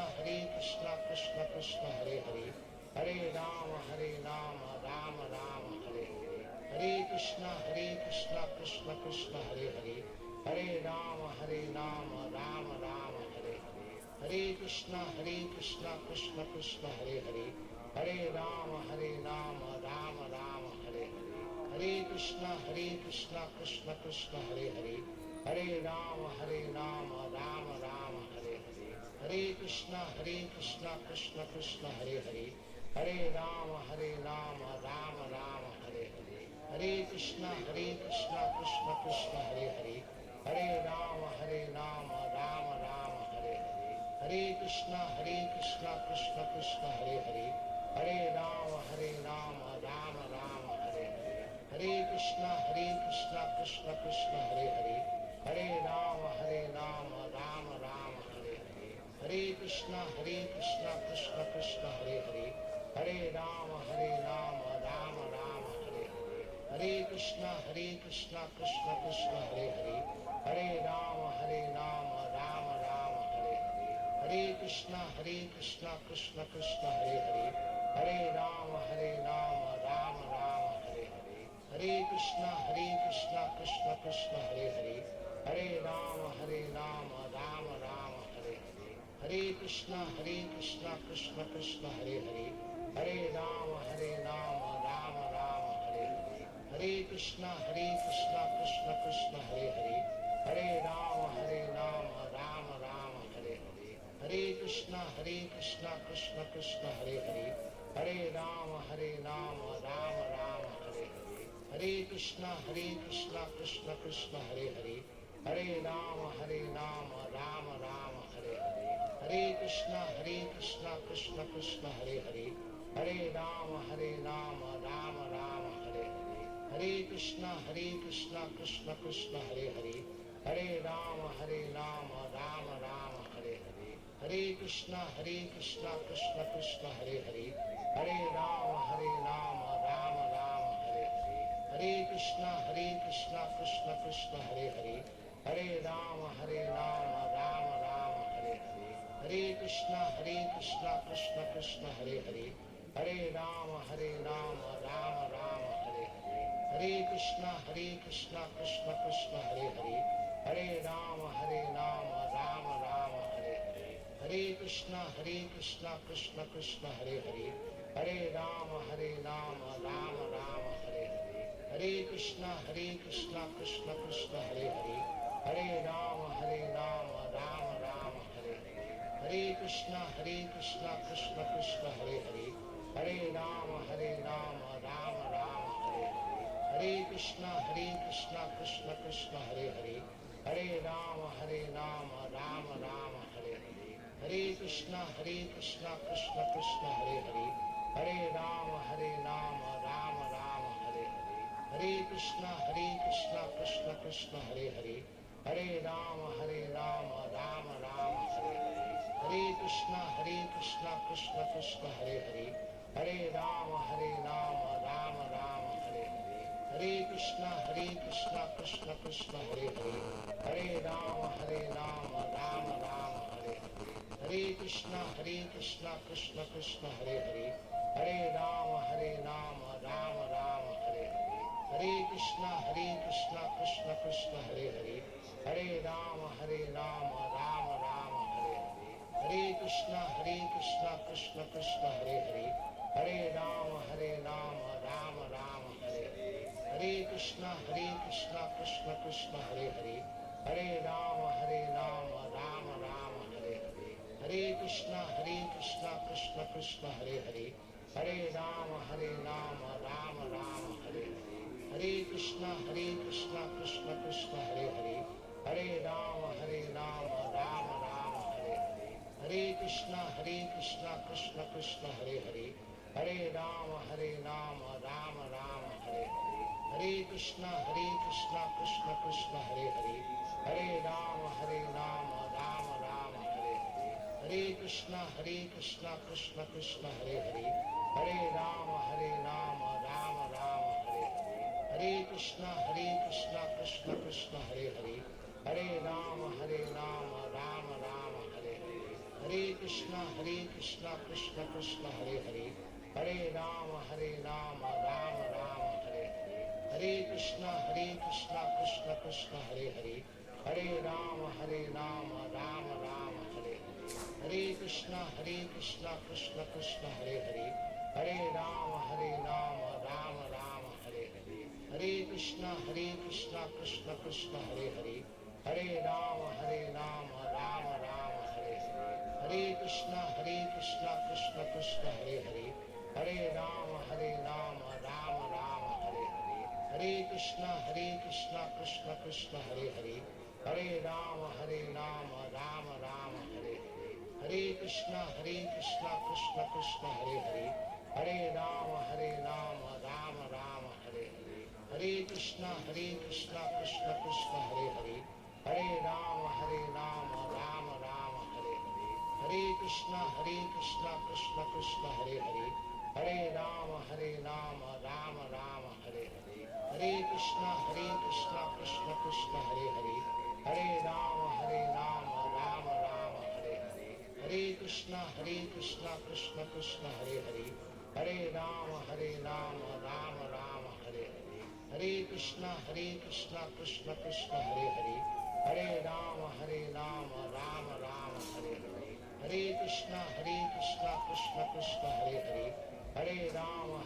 [SPEAKER 4] Krishna Krishna Hare Hare, Hare Rama Rama Rama Hare Hare, Hare Krishna Krishna Krishna Hare Hare, Hare Rama Rama Rama Hare Hare, Hare Krishna Krishna Krishna Hare Hare, Hare Rama Rama Rama Hare Hare, Hare Krishna Krishna Krishna Hare Hare, Hare Rama Rama Rama Hare Hare, Hare Krishna Krishna Krishna Hare Hare, Hare Rama Rama Rama Hare Hare, Hare Krishna Krishna Krishna Hare Hare, Hare Rama Rama Rama Hare Hare, Hare Krishna Krishna Krishna Hare Hare, Hare Rama Rama Rama Hare Hare, Hare Krishna Krishna Krishna Hare Hare, Hare Rama Rama Rama Hare Hare, Hare Krishna Krishna Krishna Hare Hare, Hare Rama Rama Rama Hare Hare, Hare Krishna Krishna Krishna Hare Hare, Hare Rama Rama Rama Hare Hare, Hare Krishna Krishna Krishna Hare Hare, Hare Rama Rama Rama Hare Hare, Hare Krishna Krishna Krishna Hare Hare, Hare Rama Rama Rama Hare Hare, Hare Krishna Krishna Krishna Hare Hare, Hare Rama Rama Rama Hare Hare, Hare Krishna Krishna Krishna Hare Hare, Hare Rama Rama Rama Hare Hare, Hare Krishna Krishna Krishna Hare Hare, Hare Rama Rama Rama Hare Hare, Hare Krishna Krishna Krishna Hare Hare, Hare Rama Rama Rama Hare Hare, Hare Krishna Krishna Krishna Hare Hare, Hare Rama Rama Rama Hare Hare, Hare Krishna Krishna Krishna Hare Hare, Hare Rama Rama Rama Hare Hare, Hare Krishna Krishna Krishna Hare Hare, Hare Rama Rama Rama Hare Hare, Hare Krishna Krishna Krishna Hare Hare, Hare Rama Rama Rama Hare Hare, Hare Krishna Krishna Krishna Hare Hare, Hare Rama Rama Rama Hare Hare, Hare Krishna Krishna Krishna Hare Hare, Hare Rama Rama Rama Hare Hare, Hare Krishna Krishna Krishna Hare Hare, Hare Rama Rama Rama Hare Hare, Hare Krishna Krishna Krishna Hare Hare, Hare Rama Rama Rama Hare Hare, Hare Krishna Krishna Krishna Hare Hare, Hare Rama Rama Rama Hare Hare, Hare Krishna Krishna Krishna Hare Hare, Hare Rama Rama Rama Hare Hare, Hare Krishna Krishna Krishna Hare Hare, Hare Rama Rama Rama Hare Hare, Hare Krishna Krishna Krishna Hare Hare, Hare Rama Rama Rama Hare Hare, Hare Krishna Krishna Krishna Hare Hare, Hare Rama Rama Rama Hare Hare, Hare Krishna Krishna Krishna Hare Hare, Hare Rama Rama Rama Hare Hare, Hare Krishna Krishna Krishna Hare Hare, Hare Rama Rama Rama Hare Hare, Hare Krishna Krishna Krishna Hare Hare, Hare Rama Rama Rama Hare Hare, Hare Krishna Krishna Krishna Hare Hare, Hare Rama Rama Rama Hare Hare, Hare Krishna Krishna Krishna Hare Hare, Hare Rama Rama Rama Hare Hare, Hare Krishna Krishna Krishna Hare Hare, Hare Rama Rama Rama Hare Hare, Hare Krishna Krishna Krishna Hare Hare, Hare Rama Rama Rama Hare Hare, Hare Krishna Krishna Krishna Hare Hare, Hare Rama Rama Rama Hare Hare, Hare Krishna Krishna Krishna Hare Hare, Hare Rama Rama Rama Hare Hare, Hare Krishna Krishna Krishna Hare Hare, Hare Rama Rama Rama Hare Hare, Hare Krishna Krishna Krishna Hare Hare, Hare Rama Rama Rama Hare Hare, Hare Krishna Krishna Krishna Hare Hare, Hare Rama Rama Rama Hare Hare, Hare Krishna Krishna Krishna Hare Hare, Hare Rama Rama Rama Hare Hare, Hare Krishna Krishna Krishna Hare Hare, Hare Rama Rama Rama Hare Hare, Hare Krishna Krishna Krishna Hare Hare, Hare Rama Rama Rama Hare Hare, Hare Krishna Krishna Krishna Hare Hare, Hare Rama Rama Rama Hare Hare, Hare Krishna Krishna Krishna Hare Hare, Hare Rama Rama Rama Hare Hare, Hare Krishna Krishna Krishna Hare Hare, Hare Rama Rama Rama Hare Hare, Hare Krishna Krishna Krishna Hare Hare, Hare Rama Rama Rama Hare Hare, Hare Krishna Krishna Krishna Hare Hare, Hare Rama Rama Rama Hare Hare, Hare Krishna Krishna Krishna Hare Hare, Hare Rama Rama Rama Hare Hare, Hare Krishna Krishna Krishna Hare Hare, Hare Rama Rama Rama Hare Hare, Hare Krishna Krishna Krishna Hare Hare, Hare Rama Rama Rama Hare Hare, Hare Krishna Krishna Krishna Hare Hare, Hare Rama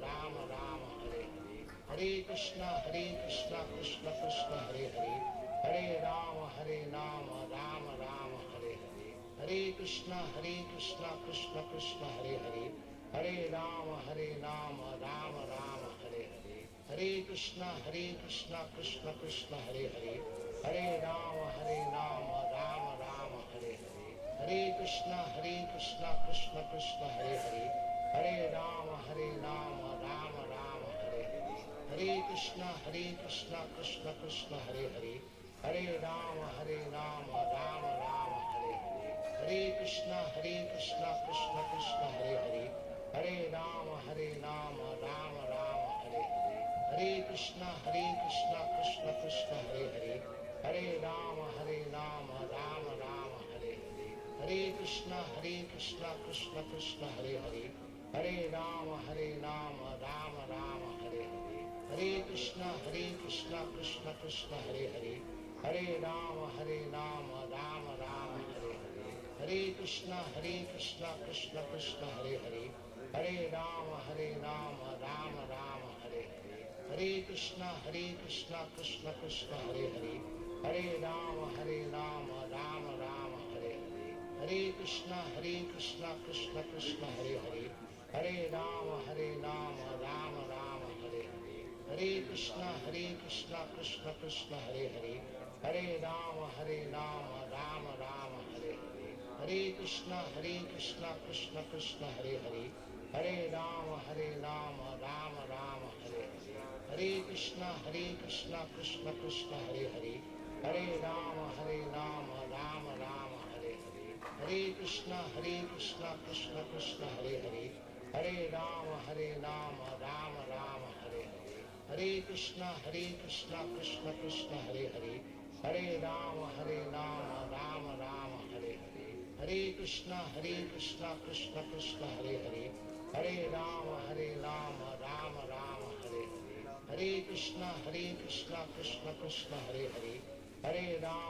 [SPEAKER 4] Rama Rama Hare Hare, Hare Krishna Krishna Krishna Hare Hare, Hare Rama Rama Rama Hare Hare, Hare Krishna Krishna Krishna Hare Hare, Hare Rama Rama Rama Hare Hare, Hare Krishna Krishna Krishna Hare Hare, Hare Rama Rama Rama Hare Hare, Hare Krishna Krishna Krishna Hare Hare, Hare Rama Rama Rama Hare Hare, Hare Krishna Krishna Krishna Hare Hare, Hare Rama Rama Rama Hare Hare, Hare Krishna Krishna Krishna Hare Hare, Hare Rama Rama Rama Hare Hare, Hare Krishna Krishna Krishna Hare Hare, Hare Rama Rama Rama Hare Hare, Hare Krishna Krishna Krishna Hare Hare, Hare Rama Rama Rama Hare Hare, Hare Krishna Krishna Krishna Hare Hare, Hare Rama Rama Rama Hare Hare, Hare Krishna Krishna Krishna Hare Hare, Hare Rama Rama Rama Hare Hare, Hare Krishna Krishna Krishna Hare Hare, Hare Rama Rama Rama Hare Hare, Hare Krishna Krishna Krishna Hare Hare, Hare Rama Rama Rama Hare Hare, Hare Krishna Krishna Krishna Hare Hare, Hare Rama Rama Rama Hare Hare, Hare Krishna Krishna Krishna Hare Hare, Hare Rama Rama Rama Hare Hare, Hare Krishna Krishna Krishna Hare Hare, Hare Rama Rama Rama Hare Hare, Hare Krishna Krishna Krishna Hare Hare, Hare Rama Rama Rama Hare Hare, Hare Krishna Krishna Krishna Hare Hare, Hare Rama Rama Rama Hare Hare, Hare Krishna Krishna Krishna Hare Hare, Hare Rama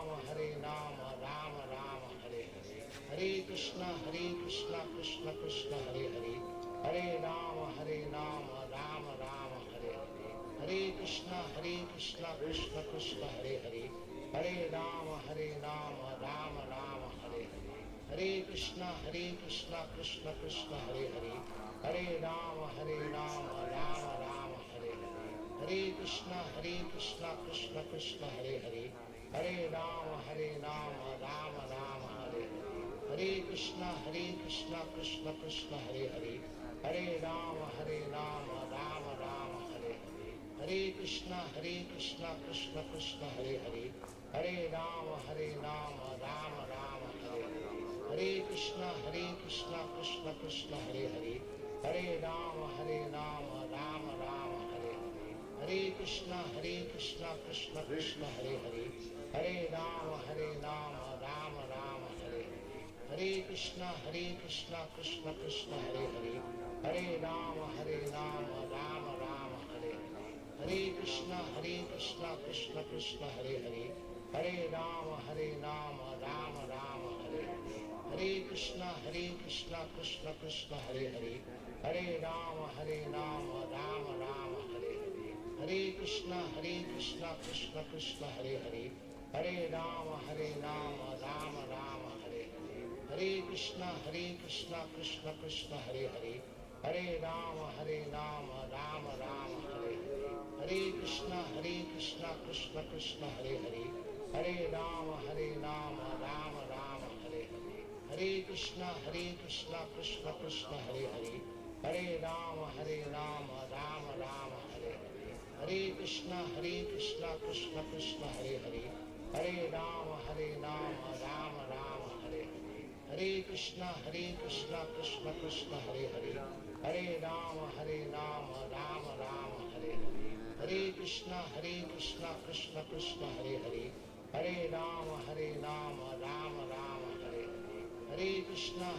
[SPEAKER 4] Rama Rama Hare Hare, Hare Krishna Krishna Krishna Hare Hare, Hare Rama Rama Rama Hare Hare, Hare Krishna Krishna Krishna Hare Hare, Hare Rama Rama Rama Hare Hare, Hare Krishna Krishna Krishna Hare Hare, Hare Rama Rama Rama Hare Hare, Hare Krishna Krishna Krishna Hare Hare, Hare Rama Rama Rama Hare Hare, Hare Krishna Krishna Krishna Hare Hare, Hare Rama Rama Rama Hare Hare, Hare Krishna Krishna Krishna Hare Hare, Hare Rama Rama Rama Hare Hare, Hare Krishna Krishna Krishna Hare Hare, Hare Rama Rama Rama Hare Hare, Hare Krishna Krishna Krishna Hare Hare, Hare Rama Rama Rama Hare Hare, Hare Krishna Krishna Krishna Hare Hare, Hare Rama Rama Rama Hare Hare, Hare Krishna Krishna Krishna Hare Hare, Hare Rama Rama Rama Hare Hare, Hare Krishna Krishna Krishna Hare Hare, Hare Rama Rama Rama Hare Hare, Hare Krishna Krishna Krishna Hare Hare, Hare Rama Rama Rama Hare Hare, Hare Krishna Krishna Krishna Hare Hare, Hare Rama Rama Rama Hare Hare, Hare Krishna Krishna Krishna Hare Hare, Hare Rama Rama Rama Hare Hare, Hare Krishna Krishna Krishna Hare Hare, Hare Rama Rama Rama Hare Hare, Hare Krishna Krishna Krishna Hare Hare, Hare Rama Rama Rama Hare Hare, Hare Krishna Krishna Krishna Hare Hare, Hare Rama Rama Rama Hare Hare, Hare Krishna Krishna Krishna Hare Hare, Hare Rama Rama Rama Hare Hare, Hare Krishna Krishna Krishna Hare Hare, Hare Rama Rama Rama Hare Hare, Hare Krishna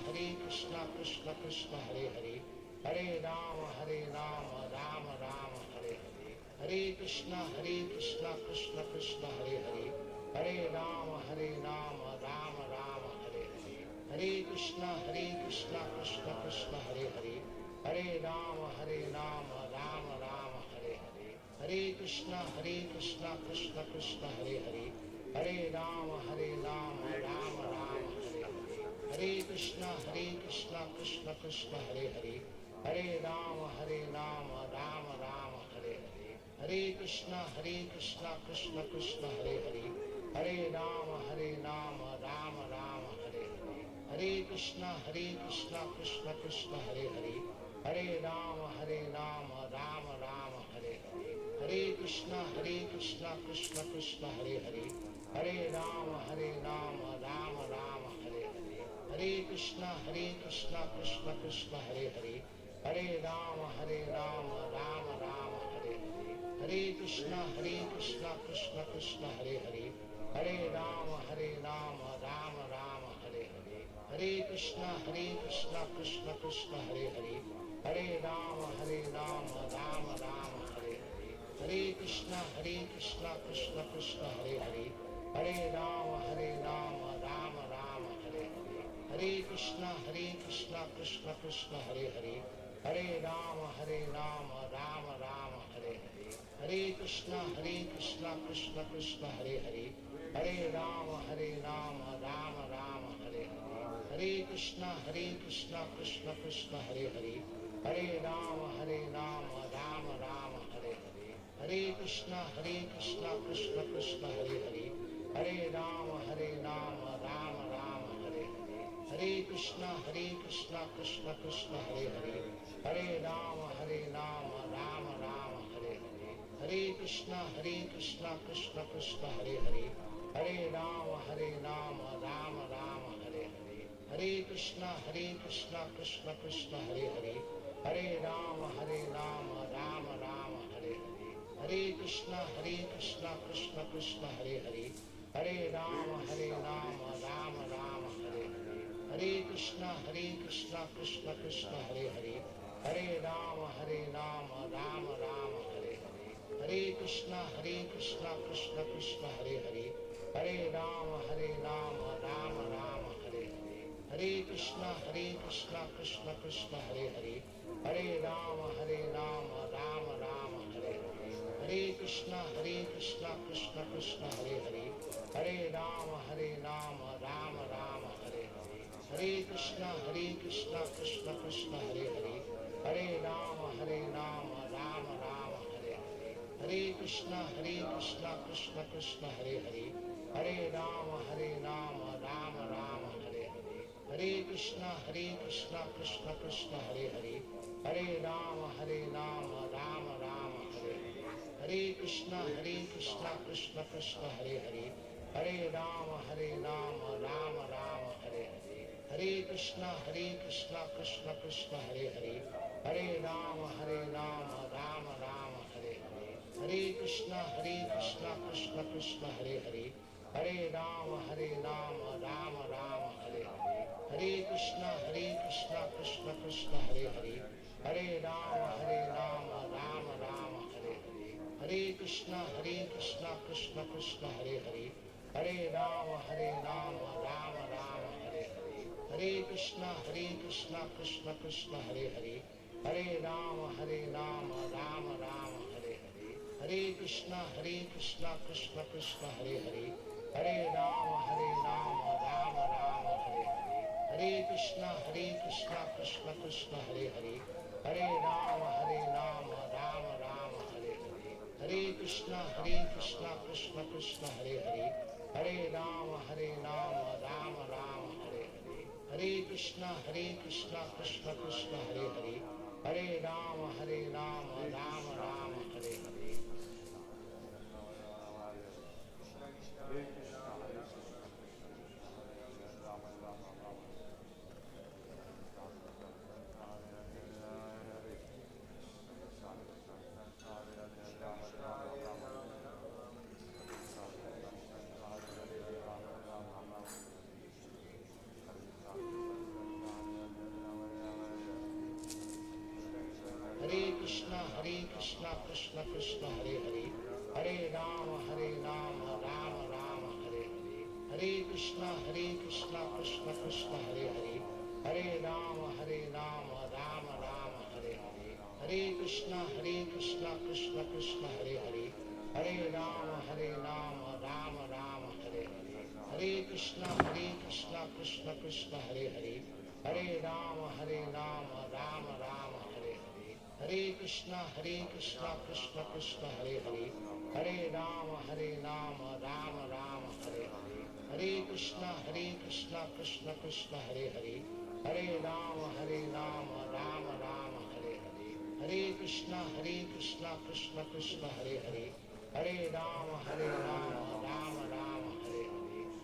[SPEAKER 4] Krishna Krishna Hare Hare, Hare Rama Rama Rama Hare Hare, Hare Krishna Krishna Krishna Hare Hare, Hare Rama Rama Rama Hare Hare, Hare Krishna Krishna Krishna Hare Hare, Hare Rama Rama Rama Hare Hare, Hare Krishna Krishna Krishna Hare Hare, Hare Rama Rama Rama Hare Hare, Hare Krishna Krishna Krishna Hare Hare, Hare Rama Rama Rama Hare Hare, Hare Krishna Krishna Krishna Hare Hare, Hare Rama Rama Rama Hare Hare, Hare Krishna Krishna Krishna Hare Hare, Hare Rama Rama Rama Hare Hare, Hare Krishna Krishna Krishna Hare Hare, Hare Rama Rama Rama Hare Hare, Hare Krishna Krishna Krishna Hare Hare, Hare Rama Rama Rama Hare Hare, Hare Krishna Krishna Krishna Hare Hare, Hare Rama Rama Rama Hare Hare, Hare Krishna Krishna Krishna Hare Hare, Hare Rama Rama Rama Hare Hare, Hare Krishna Krishna Krishna Hare Hare, Hare Rama Rama Rama Hare Hare, Hare Krishna Krishna Krishna Hare Hare, Hare Rama Rama Rama Hare Hare, Hare Krishna Krishna Krishna Hare Hare, Hare Rama Rama Rama Hare Hare, Hare Krishna Krishna Krishna Hare Hare, Hare Rama Rama Rama Hare Hare, Hare Krishna Krishna Krishna Hare Hare, Hare Rama Rama Rama Hare Hare, Hare Krishna Krishna Krishna Hare Hare, Hare Rama Rama Rama Hare Hare, Hare Krishna Krishna Krishna Hare Hare, Hare Rama Rama Rama Hare Hare, Hare Krishna Krishna Krishna Hare Hare, Hare Rama Rama Rama Hare Hare, Hare Krishna Krishna Krishna Hare Hare, Hare Rama Rama Rama Hare Hare, Hare Krishna Krishna Krishna Hare Hare, Hare Rama Rama Rama Hare Hare, Hare Krishna Krishna Krishna Hare Hare, Hare Rama Rama Rama Hare Hare, Hare Krishna Krishna Krishna Hare Hare, Hare Rama Rama Rama Hare Hare, Hare Krishna Krishna Krishna Hare Hare, Hare Rama Rama Rama Hare Hare, Hare Krishna Krishna Krishna Hare Hare, Hare Rama Rama Rama Hare Hare, Hare Krishna Krishna Krishna Hare Hare, Hare Rama Rama Rama Hare Hare, Hare Krishna Krishna Krishna Hare Hare, Hare Rama Rama Rama Hare Hare, Hare Krishna Krishna Krishna Hare Hare, Hare Rama Rama Rama Hare Hare, Hare Krishna Krishna Krishna Hare Hare, Hare Rama Rama Rama Hare Hare, Hare Krishna Krishna Krishna Hare Hare, Hare Rama Rama Rama Hare Hare, Hare Krishna Krishna Krishna Hare Hare, Hare Rama Rama Rama Hare Hare, Hare Krishna Krishna Krishna Hare Hare, Hare Rama Rama Rama Hare Hare, Hare Krishna Krishna Krishna Hare Hare, Hare Rama Rama Rama Hare Hare, Hare Krishna Krishna Krishna Hare Hare, Hare Rama Rama Rama Hare Hare, Hare Krishna Krishna Krishna Hare Hare, Hare Rama Rama Rama Hare Hare, Hare Krishna Krishna Krishna Hare Hare, Hare Rama Rama Rama Hare Hare, Hare Krishna Krishna Krishna Hare Hare, Hare Rama Rama Rama Hare Hare. Krishna Krishna Krishna Hare Hare, Hare Rama Rama Rama Hare Hare, Hare Krishna Krishna Krishna Hare Hare, Hare Rama Rama Rama Hare Hare, Hare Krishna Krishna Krishna Hare Hare, Hare Rama Rama Hare Hare, Hare Krishna Krishna Krishna Hare Hare, Hare Rama Rama Hare Hare, Hare Krishna Krishna Krishna Hare Hare, Hare Rama Rama Hare Hare, Hare Krishna Krishna Krishna Hare Hare, Hare Rama Rama Hare Hare, Hare Krishna Krishna Krishna Hare Hare, Hare Rama Rama Hare Hare,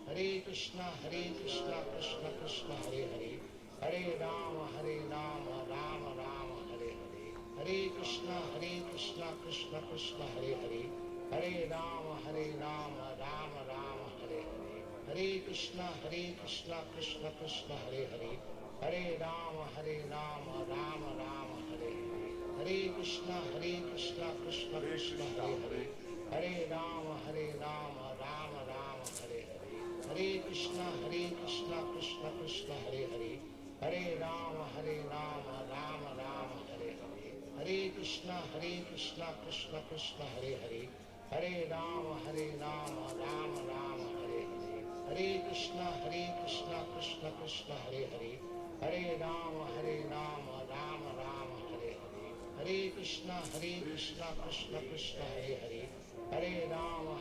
[SPEAKER 4] Hare Krishna Krishna Krishna Hare Hare, Hare Rama Rama Hare Hare, Hare Krishna Krishna Krishna Hare Hare, Hare Rama Rama Hare Hare, Hare Krishna Krishna Krishna Hare Hare, Hare Rama Rama Hare Hare, Hare Krishna Krishna Krishna Hare Hare, Hare Rama Rama Hare Hare, Hare Krishna Krishna Krishna Hare Hare, Hare Rama Rama Hare Hare, Hare Krishna Krishna Krishna Hare Hare, Hare Rama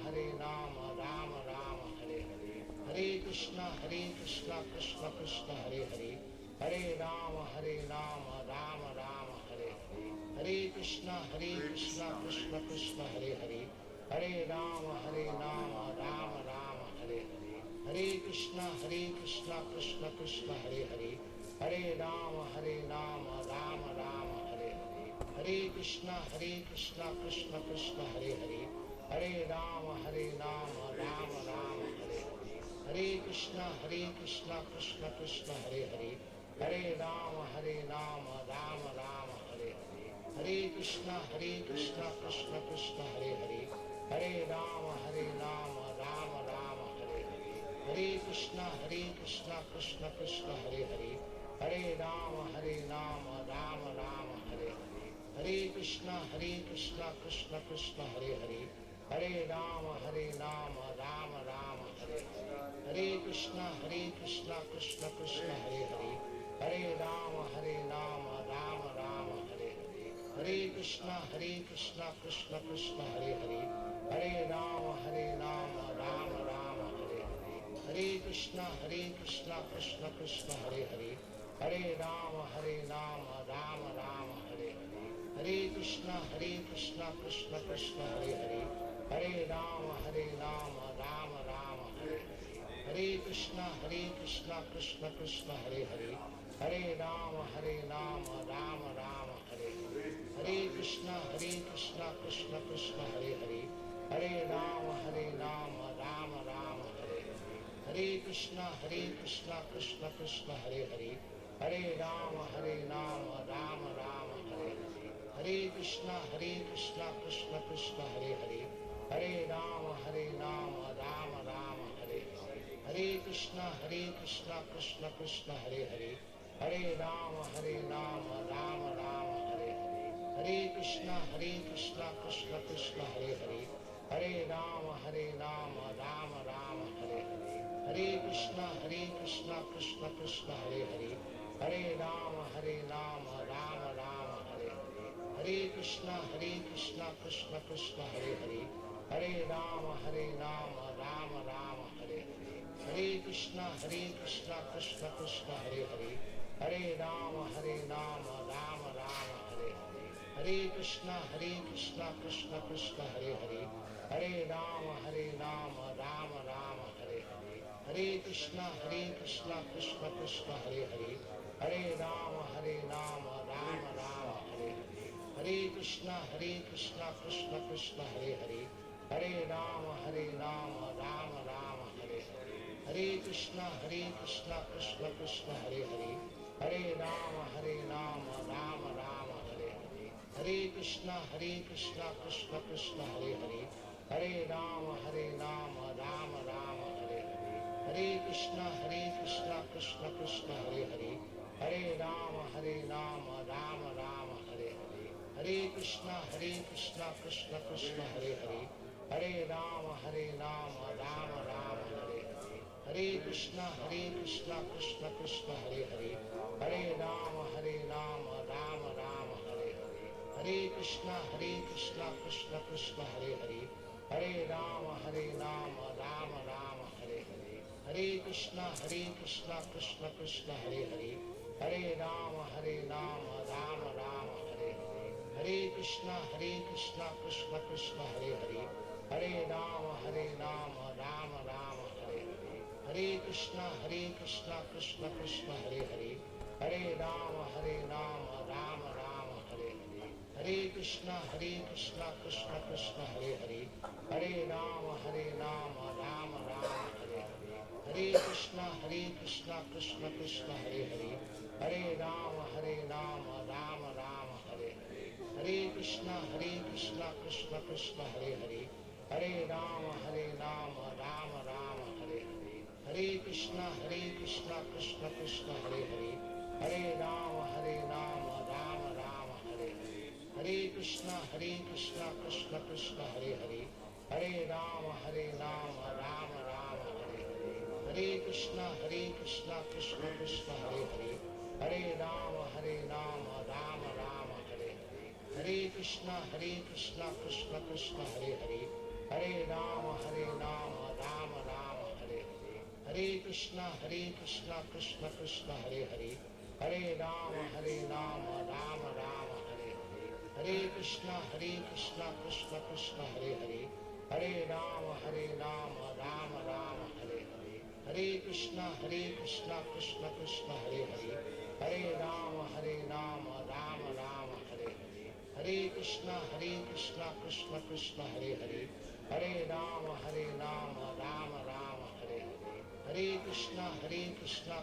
[SPEAKER 4] Rama Hare Hare, Hare Krishna Krishna Krishna Hare Hare, Hare Rama Rama Hare Hare, Hare Krishna Krishna Krishna Hare Hare, Hare Rama Rama Hare Hare, Hare Krishna Krishna Krishna Hare Hare, Hare Rama Rama Hare Hare, Hare Krishna Krishna Krishna Hare Hare, Hare Rama Rama Hare Hare, Hare Krishna Krishna Krishna Hare Hare, Hare Rama Rama Hare Hare, Hare Krishna Krishna Krishna Hare Hare, Hare Rama Rama Hare Hare, Hare Krishna Krishna Krishna Hare Hare, Hare Rama Rama Hare Hare, Hare Krishna Krishna Krishna Hare Hare, Hare Rama Rama Hare Hare, Hare Krishna Krishna Krishna Hare Hare, Hare Rama Rama Hare Hare, Hare Krishna Krishna Krishna Hare Hare, Hare Rama Rama Hare Hare, Hare Krishna Krishna Krishna Hare Hare, Hare Rama Rama Hare Hare, Hare Krishna Krishna Krishna Hare Hare, Hare Rama Rama Hare Hare, Hare Krishna Krishna Krishna Hare Hare, Hare Rama Rama Hare Hare, Hare Krishna Krishna Krishna Hare Hare, Hare Rama Rama Hare Hare, Hare Krishna Krishna Krishna Hare Hare, Hare Rama Rama Hare Hare, Hare Krishna Krishna Krishna Hare Hare, Hare Rama Rama Hare Hare, Hare Krishna Krishna Krishna Hare Hare, Hare Rama Rama Hare Hare, Hare Krishna Krishna Krishna Hare Hare, Hare Rama Rama Hare Hare, Hare Krishna Krishna Krishna Hare Hare, Hare Rama Rama Hare Hare, Hare Krishna Krishna Krishna Hare Hare, Hare Rama Rama Hare Hare, Hare Krishna Krishna Krishna Hare Hare, Hare Rama Rama Rama Hare Hare, Hare Krishna Krishna Krishna Hare Hare, Hare Rama Rama Rama Hare Hare, Hare Krishna Krishna Krishna Hare Hare, Hare Rama Rama Rama Hare Hare, Hare Krishna Krishna Krishna Hare Hare, Hare Rama Rama Rama Hare Hare, Hare Krishna Krishna Krishna Hare Hare, Hare Rama Rama Rama Hare Hare, Hare Krishna Krishna Krishna Hare Hare, Hare Rama Rama Rama Hare Hare, Hare Krishna Krishna Krishna Hare Hare, Hare Rama Rama Rama Hare Hare, Hare Krishna Krishna Krishna Hare Hare, Hare Rama Rama Rama Hare Hare, Hare Krishna Krishna Krishna Hare Hare, Hare Rama Rama Rama Hare Hare, Hare Krishna Krishna Krishna Hare Hare, Hare Rama Rama Rama Hare Hare, Hare Krishna Krishna Krishna Hare Hare, Hare Rama Rama Rama Hare Hare, Hare Krishna Krishna Krishna Hare Hare, Hare Rama Rama Rama Hare Hare, Hare Krishna Krishna Krishna Hare Hare, Hare Rama Rama Rama Hare Hare, Hare Krishna Krishna Krishna Hare Hare, Hare Rama Rama Rama Hare Hare, Hare Krishna Krishna Krishna Hare Hare, Hare Rama Rama Rama Hare Hare, Hare Krishna Krishna Krishna Hare Hare, Hare Rama Rama Rama Hare Hare, Hare Krishna Krishna Krishna Hare Hare, Hare Rama Rama Rama Hare Hare, Hare Krishna Krishna Krishna Hare Hare, Hare Rama Rama Rama Hare Hare, Hare Krishna Krishna Krishna Hare Hare, Hare Rama Rama Rama Hare Hare, Hare Krishna Krishna Krishna Hare Hare, Hare Rama Rama Rama Hare Hare, Hare Krishna Krishna Krishna Hare Hare, Hare Rama Rama Rama Hare Hare, Hare Krishna Krishna Krishna Hare Hare, Hare Rama Rama Rama Hare Hare, Hare Krishna Krishna Krishna Hare Hare, Hare Rama Rama Rama Hare Hare, Hare Krishna Krishna Krishna Hare Hare, Hare Rama Rama Rama Hare Hare, Hare Krishna Krishna Krishna Hare Hare, Hare Rama Rama Rama Hare Hare, Hare Krishna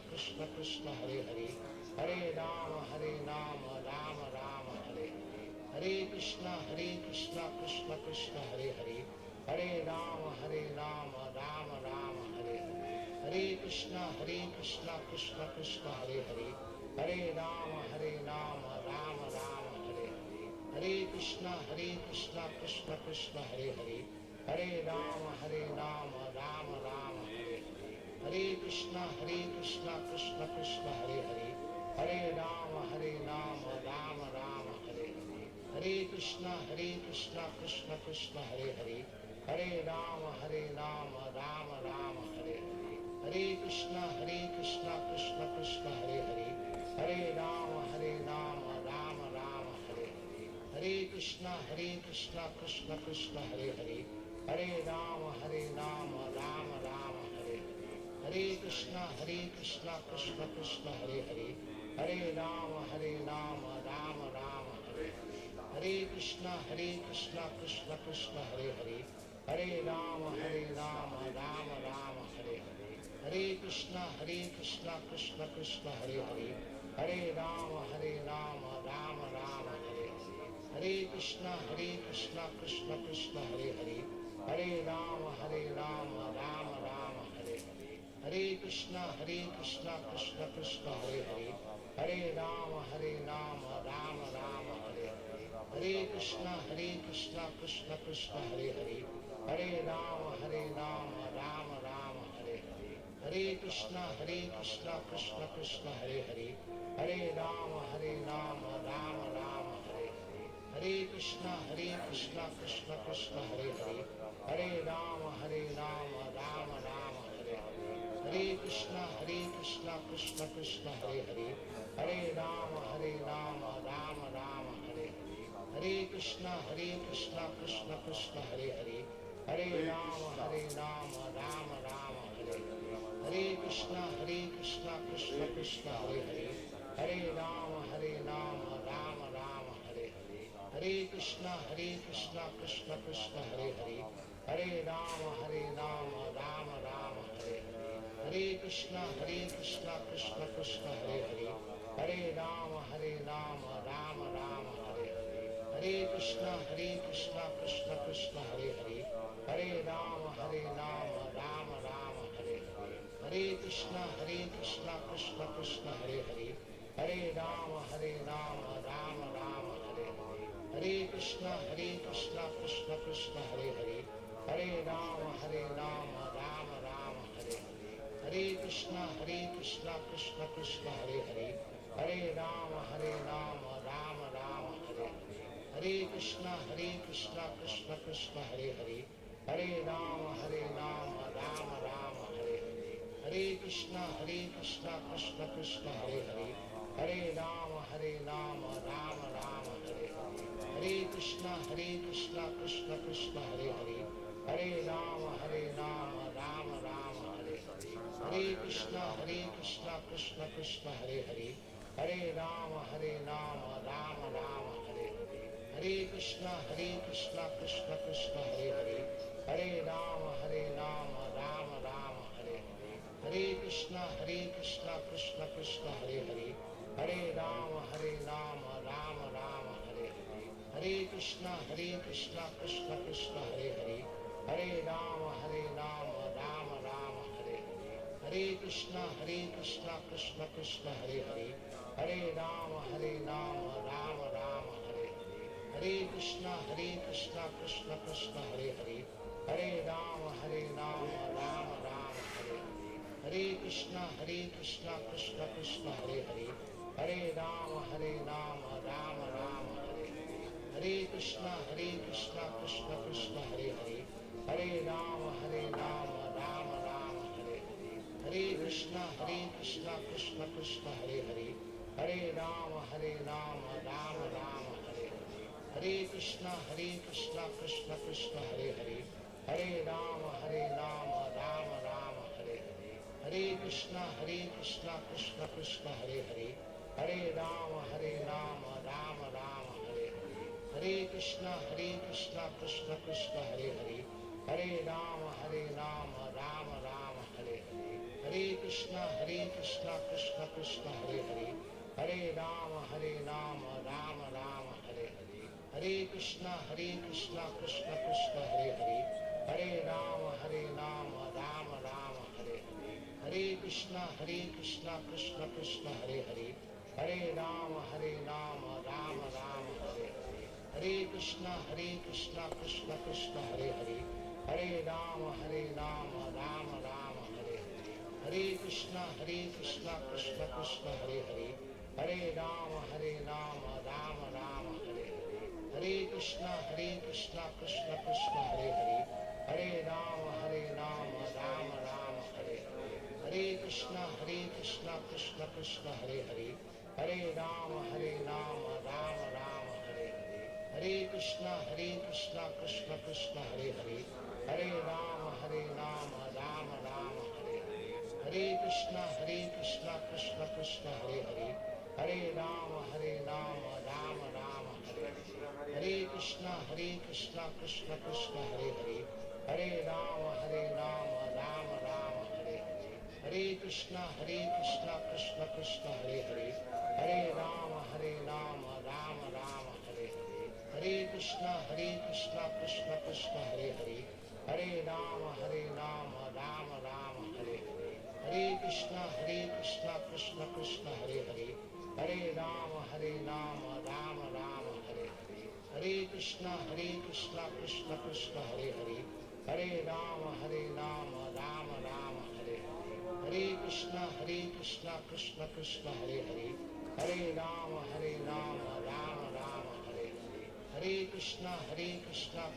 [SPEAKER 4] Krishna Krishna Hare Hare, Hare Rama Rama Rama Hare Hare, Hare Krishna Krishna Krishna Hare Hare, Hare Rama Rama Rama Hare Hare, Hare Krishna Krishna Krishna Hare Hare, Hare Rama Rama Rama Hare Hare, Hare Krishna Krishna Krishna Hare Hare, Hare Rama Rama Rama Hare Hare, Hare Krishna Krishna Krishna Hare Hare, Hare Rama Rama Rama Hare Hare, Hare Krishna Krishna Krishna Hare Hare, Hare Rama Rama Rama Hare Hare, Hare Krishna Krishna Krishna Hare Hare, Hare Rama Rama Rama Hare Hare, Hare Krishna Krishna Krishna Hare Hare, Hare Rama Rama Rama Hare Hare, Hare Krishna Krishna Krishna Hare Hare, Hare Rama Rama Rama Hare Hare, Hare Krishna Krishna Krishna Hare Hare, Hare Rama Rama Rama Hare Hare, Hare Krishna Krishna Krishna Hare Hare, Hare Rama Rama Rama Hare Hare, Hare Krishna Krishna Krishna Hare Hare, Hare Rama Rama Rama Hare Hare, Hare Krishna Krishna Krishna Hare Hare, Hare Rama Rama Rama Hare Hare, Hare Krishna Krishna Krishna Hare Hare, Hare Rama Rama Rama Hare Hare, Hare Krishna Krishna Krishna Hare Hare, Hare Rama Rama Rama Hare Hare, Hare Krishna Krishna Krishna Hare Hare, Hare Rama Rama Rama Hare Hare, Hare Krishna Krishna Krishna Hare Hare, Hare Rama Rama Rama Hare Hare, Hare Krishna Krishna Krishna Hare Hare, Hare Rama Rama Rama Hare Hare, Hare Krishna Krishna Krishna Hare Hare, Hare Rama Rama Rama Hare Hare, Hare Krishna Krishna Krishna Hare Hare, Hare Rama Rama Hare Hare, Hare Krishna Krishna Krishna Hare Hare, Hare Rama Rama Hare Hare, Hare Krishna Krishna Krishna Hare Hare, Hare Rama Rama Hare Hare, Hare Krishna Krishna Krishna Hare Hare, Hare Rama Rama Hare Hare, Hare Krishna Krishna Krishna Hare Hare, Hare Rama Rama Hare Hare, Hare Krishna Krishna Krishna Hare Hare, Hare Rama Rama Hare Hare, Hare Krishna Krishna Krishna Hare Hare, Hare Rama Rama Hare Hare, Hare Krishna Krishna Krishna Hare Hare, Hare Rama Rama Hare Hare, Hare Krishna Krishna Krishna Hare Hare, Hare Rama Rama Hare Hare, Hare Krishna Krishna Krishna Hare Hare, Hare Rama Rama Hare Hare, Hare Krishna Krishna Krishna Hare Hare, Hare Rama Rama Hare Hare, Hare Krishna Krishna Krishna Hare Hare, Hare Rama Rama Hare Hare, Hare Krishna Krishna Krishna Hare Hare, Hare Rama Rama Hare Hare, Hare Krishna Krishna Krishna Hare Hare, Hare Rama Rama Hare Hare, Hare Krishna Krishna Krishna Hare Hare, Hare Rama Rama Hare Hare, Hare Krishna Krishna Krishna Hare Hare, Hare Rama Rama Hare Hare, Hare Krishna Krishna Krishna Hare Hare, Hare Rama Rama Hare Hare, Hare Krishna Krishna Krishna Hare Hare, Hare Rama Rama Hare Hare, Hare Krishna Krishna Krishna Hare Hare, Hare Rama Rama Hare Hare, Hare Krishna Krishna Krishna Hare Hare, Hare Rama Rama Hare Hare, Hare Krishna Krishna Krishna Hare Hare, Hare Rama Rama Hare Hare, Hare Krishna Krishna Krishna Hare Hare, Hare Rama Rama Hare Hare, Hare Krishna Krishna Krishna Hare Hare, Hare Rama Rama Hare Hare, Hare Krishna Krishna Krishna Hare Hare, Hare Rama Rama Hare Hare, Hare Krishna Krishna Krishna Hare Hare, Hare Rama Rama Hare Hare, Hare Krishna Krishna Krishna Hare Hare, Hare Rama Rama Hare Hare, Hare Krishna Krishna Krishna Hare Hare, Hare Rama Rama Hare Hare, Hare Krishna Krishna Krishna Hare Hare, Hare Rama Rama Hare Hare, Hare Krishna Krishna Krishna Hare Hare, Hare Rama Rama Hare Hare, Hare Krishna Krishna Krishna Hare Hare, Hare Rama Rama Hare Hare, Hare Krishna Krishna Krishna Hare Hare, Hare Rama Rama Hare Hare, Hare Krishna Krishna Krishna Hare Hare, Hare Rama Rama Hare Hare, Hare Krishna Krishna Krishna Hare Hare, Hare Rama Rama Hare Hare, Hare Krishna Krishna Krishna Hare Hare, Hare Rama Rama Hare Hare, Hare Krishna Krishna Krishna Hare Hare, Hare Rama Rama Hare Hare, Hare Krishna Krishna Krishna Hare Hare, Hare Rama Rama Hare Hare, Hare Krishna Krishna Krishna Hare Hare, Hare Rama Rama Rama Hare Hare, Hare Krishna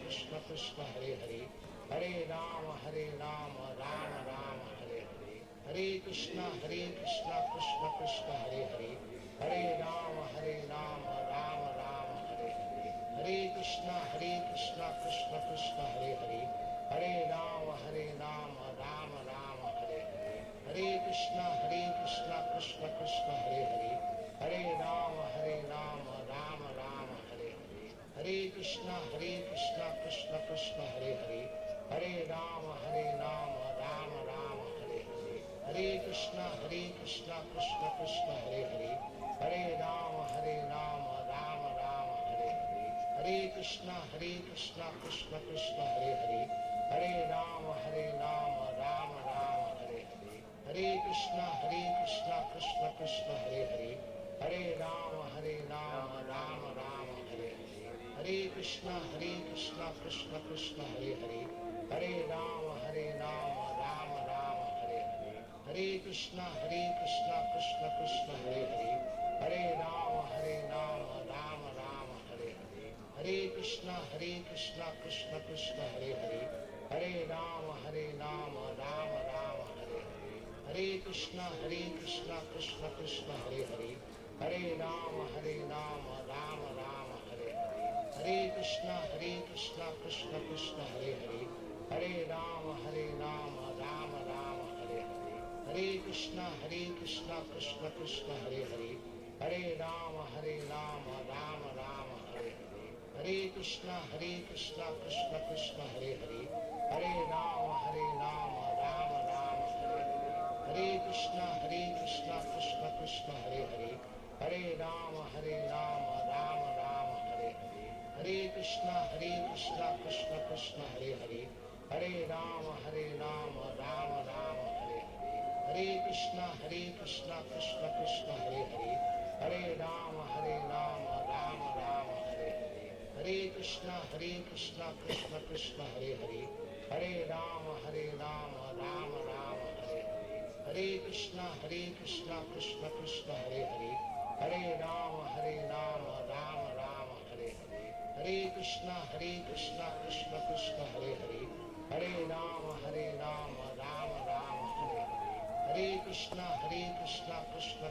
[SPEAKER 4] Krishna Krishna Hare Hare, Hare Rama Rama Rama Hare Hare, Hare Krishna Krishna Krishna Hare Hare, Hare Rama Rama Rama Hare Hare, Hare Krishna Krishna Krishna Hare Hare, Hare Rama Rama Rama Hare Hare, Hare Krishna Krishna Krishna Hare Hare, Hare Rama Rama Rama Hare Hare, Hare Krishna Krishna Krishna Hare Hare, Hare Rama Rama Rama Hare Hare, Hare Krishna Krishna Krishna Hare Hare, Hare Rama Rama Rama Hare Hare, Hare Krishna Krishna Krishna Hare Hare, Hare Rama Rama Rama Hare Hare, Hare Krishna Krishna Krishna Hare Hare, Hare Rama Rama Rama Hare Hare, Hare Krishna Krishna Krishna Hare Hare, Hare Rama Rama Rama Hare Hare, Hare Krishna Krishna Krishna Hare Hare, Hare Rama Rama Hare Hare, Hare Krishna Krishna Krishna Hare Hare, Hare Rama Rama Rama Hare Hare, Hare Krishna Krishna Krishna Hare Hare, Hare Rama Rama Rama Hare Hare, Hare Krishna Krishna Krishna Hare Hare, Hare Rama Rama Rama Hare Hare, Hare Krishna Krishna Krishna Hare Hare, Hare Rama Rama Rama Hare Hare, Hare Krishna Krishna Krishna Hare Hare, Hare Rama Rama Rama Hare Hare, Hare Krishna Krishna Krishna Hare Hare, Hare Rama Rama Rama Hare Hare, Hare Krishna Krishna Krishna Hare Hare, Hare Rama Rama Rama Hare Hare, Hare Krishna Krishna Krishna Hare Hare, Hare Rama Rama Rama Hare Hare, Hare Krishna Krishna Krishna Hare Hare, Hare Rama Rama Rama Hare Hare, Hare Krishna Krishna Krishna Hare Hare, Hare Rama Rama Rama Hare Hare, Hare Krishna Krishna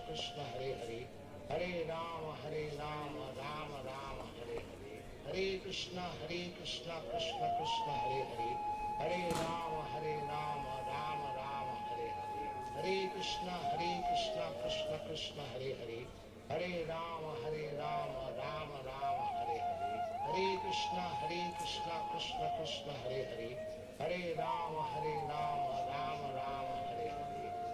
[SPEAKER 4] Krishna Hare Hare, Hare Rama Rama Rama Hare Hare, Hare Krishna Krishna Krishna Hare Hare, Hare Rama Rama Rama Hare Hare, Hare Krishna Krishna Krishna Hare Hare, Hare Rama Rama Rama Hare Hare, Hare Krishna Krishna Krishna Hare Hare, Hare Rama Rama Rama Hare Hare,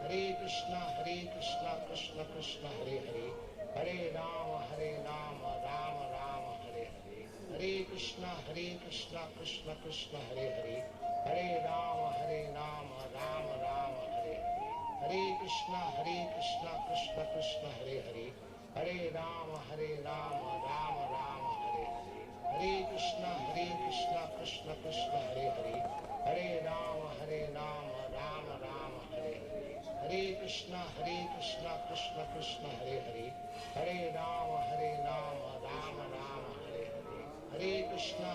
[SPEAKER 4] Hare Krishna Krishna Krishna Hare Hare, Hare Rama Rama Rama Hare Hare, Hare Krishna Krishna Krishna Hare Hare, Hare Rama Rama Rama Hare Hare, Hare Krishna Krishna Krishna Hare Hare, Hare Rama Rama Rama Hare Hare, Hare Krishna Krishna Krishna Hare Hare, Hare Rama Rama Rama Hare Hare, Hare Krishna Krishna Krishna Hare Hare, Hare Rama Rama Rama Hare Hare, Hare Krishna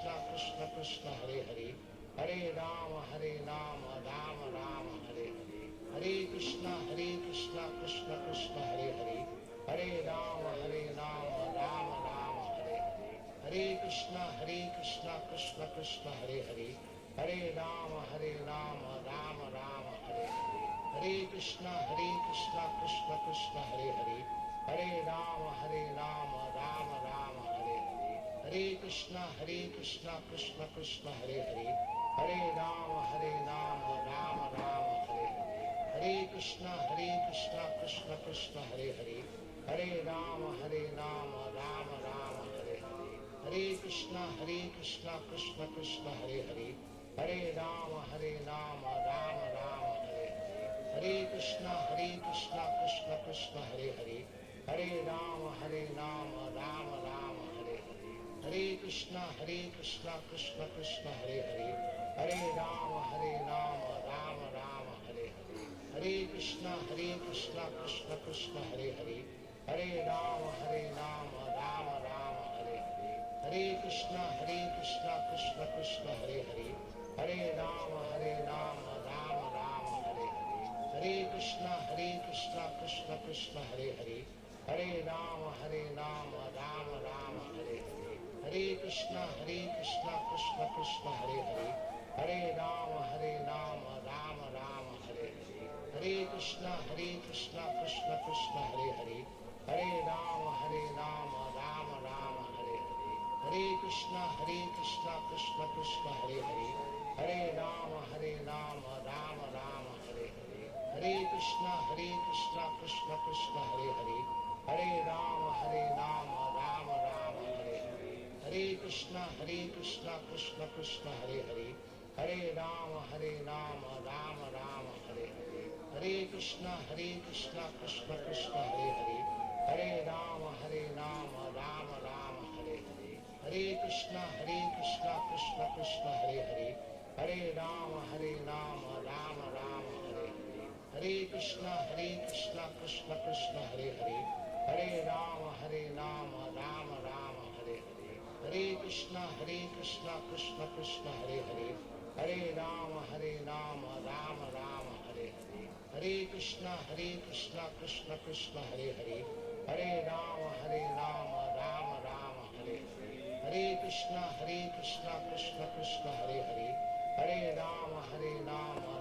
[SPEAKER 4] Krishna Krishna Hare Hare, Hare Rama Rama Rama Hare Hare, Hare Krishna Krishna Krishna Hare Hare, Hare Rama Rama Rama Hare Hare, Hare Krishna Krishna Krishna Hare Hare, Hare Rama Rama Rama Hare Hare, Hare Krishna Krishna Krishna Hare Hare, Hare Rama Rama Rama Hare Hare, Hare Krishna Krishna Krishna Hare Hare, Hare Rama Rama Rama Hare Hare, Hare Krishna Krishna Krishna Hare Hare, Hare Rama Rama Rama Hare Hare, Hare Krishna Krishna Krishna Hare Hare, Hare Rama Rama Rama Hare Hare, Hare Krishna Krishna Krishna Hare Hare, Hare Rama Rama Rama Hare Hare, Hare Krishna Krishna Krishna Hare Hare, Hare Rama Rama Rama Hare Hare, Hare Krishna Krishna Krishna Hare Hare, Hare Rama Rama Rama Hare Hare, Hare Krishna Krishna Krishna Hare Hare, Hare Rama Rama Rama Hare Hare, Hare Krishna Krishna Krishna Hare Hare, Hare Rama Rama Rama Hare Hare, Hare Krishna Krishna Krishna Hare Hare, Hare Rama Rama Rama Hare Hare, Hare Krishna Krishna Krishna Hare Hare, Hare Rama Rama Rama Hare Hare, Hare Krishna Krishna Krishna Hare Hare, Hare Rama Rama Rama Hare Hare, Hare Krishna Krishna Krishna Hare Hare, Hare Rama Rama Rama Hare Hare, Hare Krishna Krishna Krishna Hare Hare, Hare Rama Rama Rama Hare Hare, Hare Krishna Krishna Krishna Hare Hare, Hare Rama Rama Rama Hare Hare, Hare Krishna Krishna Krishna Hare Hare, Hare Rama Rama Rama Hare Hare, Hare Krishna Krishna Krishna Hare Hare, Hare Rama Rama Rama Hare Hare, Hare Krishna Krishna Krishna Hare Hare, Hare Rama Rama Rama Hare Hare, Hare Krishna Krishna Krishna Hare Hare, Hare Rama Rama Rama Hare Hare, Hare Krishna Krishna Krishna Hare Hare, Hare Rama Rama Rama Hare Hare, Hare Krishna Krishna Krishna Hare Hare, Hare Rama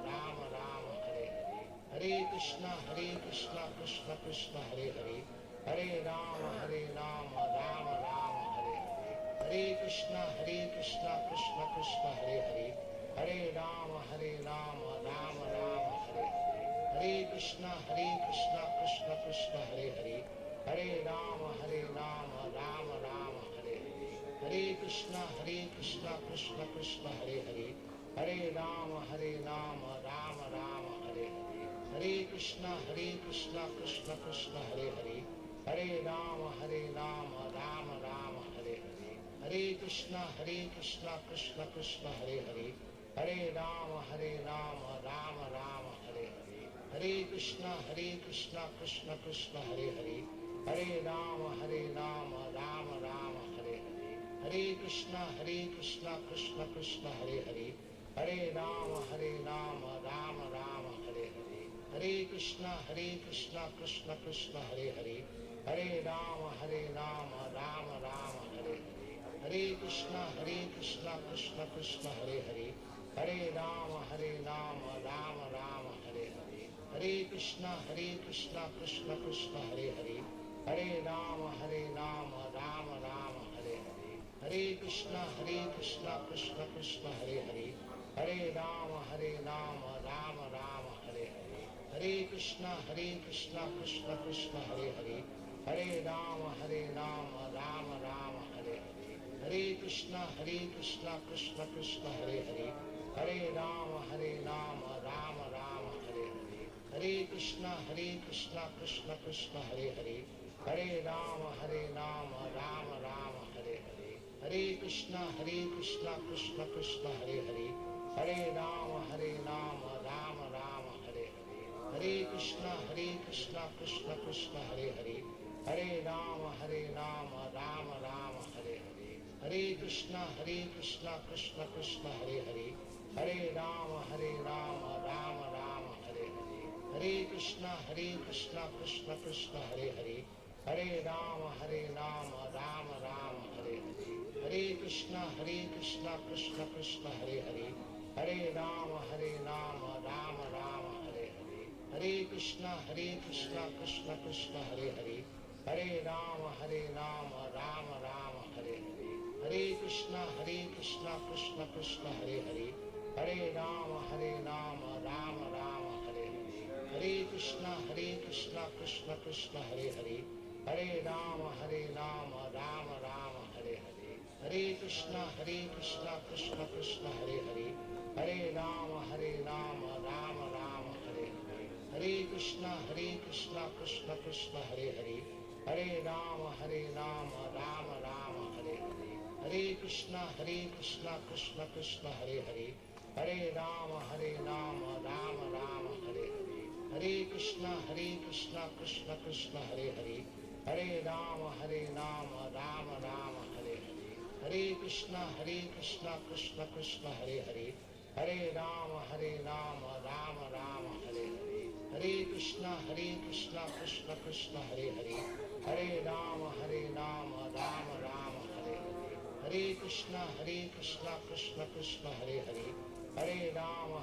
[SPEAKER 4] Rama Rama Hare Hare, Hare Krishna Krishna Krishna Hare Hare, Hare Rama Rama Rama Hare Hare, Hare Krishna Krishna Krishna Hare Hare, Hare Rama Rama Rama Hare Hare, Hare Krishna Krishna Krishna Hare Hare, Hare Rama Rama Rama Hare Hare, Hare Krishna Krishna Krishna Hare Hare, Hare Rama Rama Rama Hare Hare, Hare Krishna Krishna Krishna Hare Hare, Hare Rama Rama Rama Hare Hare, Hare Krishna Krishna Krishna Hare Hare, Hare Rama Rama Rama Hare Hare, Hare Krishna Krishna Krishna Hare Hare, Hare Rama Rama Rama Hare Hare, Hare Krishna Krishna Krishna Hare Hare, Hare Rama Rama Rama Hare Hare, Hare Krishna Krishna Krishna Hare Hare, Hare Rama Rama Rama Hare Hare, Hare Krishna Krishna Krishna Hare Hare, Hare Rama Rama Rama Hare Hare, Hare Krishna Krishna Krishna Hare Hare, Hare Rama Rama Rama Hare Hare, Hare Krishna Krishna Krishna Hare Hare, Hare Rama Rama Rama Hare Hare, Hare Krishna Krishna Krishna Hare Hare, Hare Rama Rama Rama Hare Hare, Hare Krishna Krishna Krishna Hare Hare, Hare Rama Rama Rama Hare Hare, Hare Krishna Krishna Krishna Hare Hare, Hare Rama Rama Rama Hare Hare, Hare Krishna Krishna Krishna Hare Hare, Hare Rama Rama Rama Hare Hare, Hare Krishna Krishna Krishna Hare Hare, Hare Rama Rama Rama Hare Hare, Hare Krishna Krishna Krishna Hare Hare, Hare Rama Rama Rama Hare Hare, Hare Krishna Krishna Krishna Hare Hare, Hare Rama Rama Rama Hare Hare, Hare Krishna Krishna Krishna Hare Hare, Hare Rama Rama Rama Hare Hare, Hare Krishna Krishna Krishna Hare Hare, Hare Rama Rama Rama Hare Hare, Hare Krishna Krishna Krishna Hare Hare, Hare Rama Rama Rama Hare Hare, Hare Krishna Krishna Krishna Hare Hare, Hare Rama Rama Rama Hare Hare, Hare Krishna Krishna Krishna Hare Hare, Hare Rama Rama Rama Hare Hare, Hare Krishna Krishna Krishna Hare Hare, Hare Rama Rama Rama Hare Hare, Hare Krishna Krishna Krishna Hare Hare, Hare Rama Rama Rama Hare Hare, Hare Krishna Krishna Krishna Hare Hare, Hare Rama Rama Rama Hare Hare, Hare Krishna Krishna Krishna Hare Hare, Hare Rama Rama Rama Hare Hare, Hare Krishna Krishna Krishna Hare Hare, Hare Rama Rama Rama Hare Hare, Hare Krishna Krishna Krishna Hare Hare, Hare Rama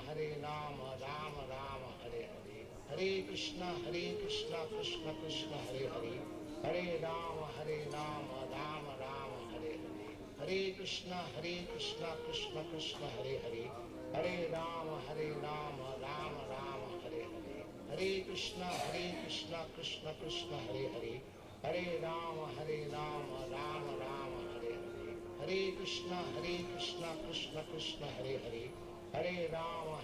[SPEAKER 4] Rama Rama Hare Hare, Hare Krishna Krishna Krishna Hare Hare, Hare Rama Rama Rama Hare Hare, Hare Krishna Krishna Krishna Hare Hare, Hare Rama Rama Rama Hare Hare, Hare Krishna Krishna Krishna Hare Hare, Hare Rama Rama Rama Hare Hare, Hare Krishna Krishna Krishna Hare Hare, Hare Rama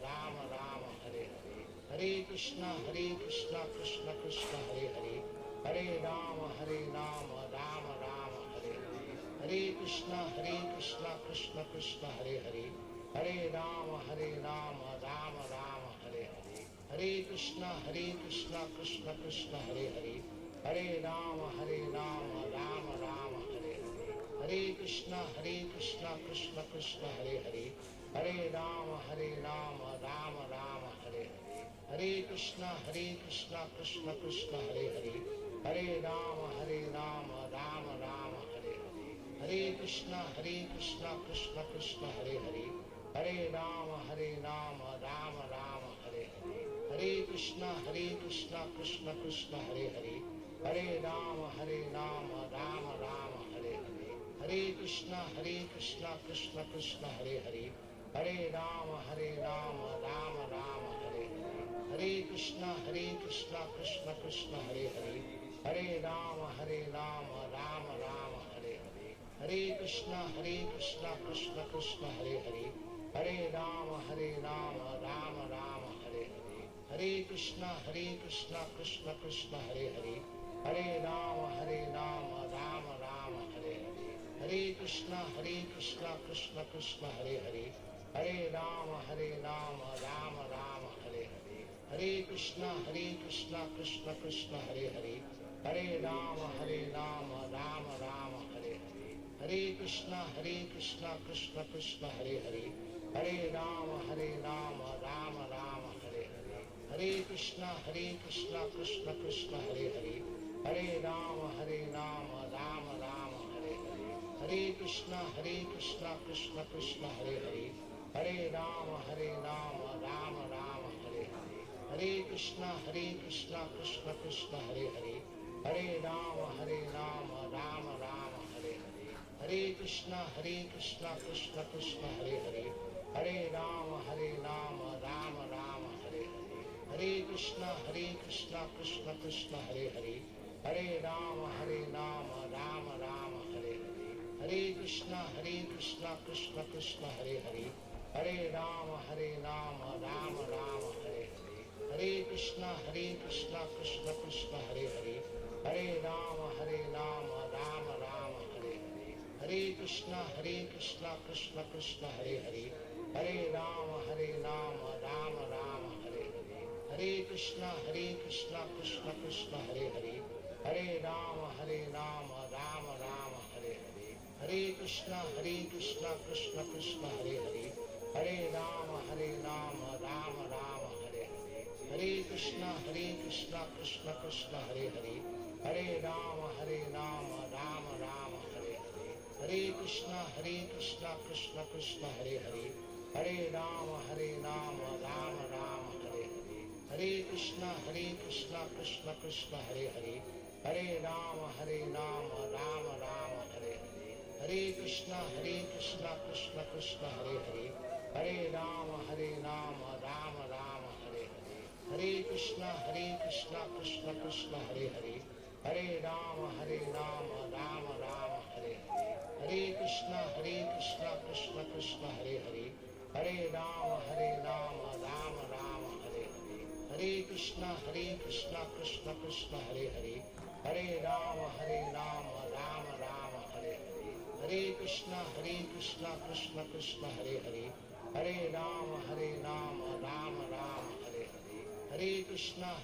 [SPEAKER 4] Rama Rama Hare Hare, Hare Krishna Krishna Krishna Hare Hare, Hare Rama Rama Rama Hare Hare, Hare Krishna Krishna Krishna Hare Hare, Hare Rama Rama Rama Hare Hare, Hare Krishna Krishna Krishna Hare Hare, Hare Rama Rama Rama Hare Hare, Hare Krishna Krishna Krishna Hare Hare, Hare Rama Rama Rama Hare Hare, Hare Krishna Krishna Krishna Hare Hare, Hare Rama Rama Rama Hare Hare, Hare Krishna Krishna Krishna Hare Hare, Hare Rama Rama Rama Hare Hare, Hare Krishna Krishna Krishna Hare Hare, Hare Rama Rama Rama Hare Hare, Hare Krishna Krishna Krishna Hare Hare, Hare Rama Rama Rama Hare Hare, Hare Krishna Krishna Krishna Hare Hare, Hare Rama Rama Rama Hare Hare, Hare Krishna Krishna Krishna Hare Hare, Hare Rama Rama Rama Hare Hare, Hare Krishna Krishna Krishna Hare Hare, Hare Rama Rama Rama Hare Hare, Hare Krishna Krishna Krishna Hare Hare, Hare Rama Rama Rama Hare Hare, Hare Krishna Krishna Krishna Hare Hare, Hare Rama Rama Rama Hare Hare, Hare Krishna Krishna Krishna Hare Hare, Hare Rama Rama Rama Hare Hare, Hare Krishna Krishna Krishna Hare Hare, Hare Rama Rama Rama Hare Hare, Hare Krishna Krishna Krishna Hare Hare, Hare Rama Rama Rama Hare Hare, Hare Krishna Krishna Krishna Hare Hare, Hare Rama Rama Rama Hare Hare, Hare Krishna Krishna Krishna Hare Hare, Hare Rama Rama Rama Hare Hare, Hare Krishna Krishna Krishna Hare Hare, Hare Rama Rama Rama Hare Hare, Hare Krishna Krishna Krishna Hare Hare, Hare Rama Rama Rama Hare Hare, Hare Krishna Krishna Krishna Hare Hare, Hare Rama Rama Rama Hare Hare, Hare Krishna Krishna Krishna Hare Hare, Hare Rama Rama Rama Hare Hare, Hare Krishna Krishna Krishna Hare Hare, Hare Rama Rama Rama Hare Hare, Hare Krishna Krishna Krishna Hare Hare, Hare Rama Rama Rama Hare Hare, Hare Krishna Krishna Krishna Hare Hare, Hare Rama Rama Rama Hare Hare, Hare Krishna Krishna Krishna Hare Hare, Hare Rama Rama Rama Hare Hare, Hare Krishna Krishna Krishna Hare Hare, Hare Rama Rama Rama Hare Hare, Hare Krishna Krishna Krishna Hare Hare, Hare Rama Rama Rama Hare Hare, Hare Krishna Krishna Krishna Hare Hare, Hare Rama Rama Rama Hare Hare, Hare Krishna Krishna Krishna Hare Hare, Hare Rama Rama Rama Hare Hare, Hare Krishna Krishna Krishna Hare Hare, Hare Rama Rama Rama Hare Hare, Hare Krishna Krishna Krishna Hare Hare, Hare Rama Rama Rama Hare Hare, Hare Krishna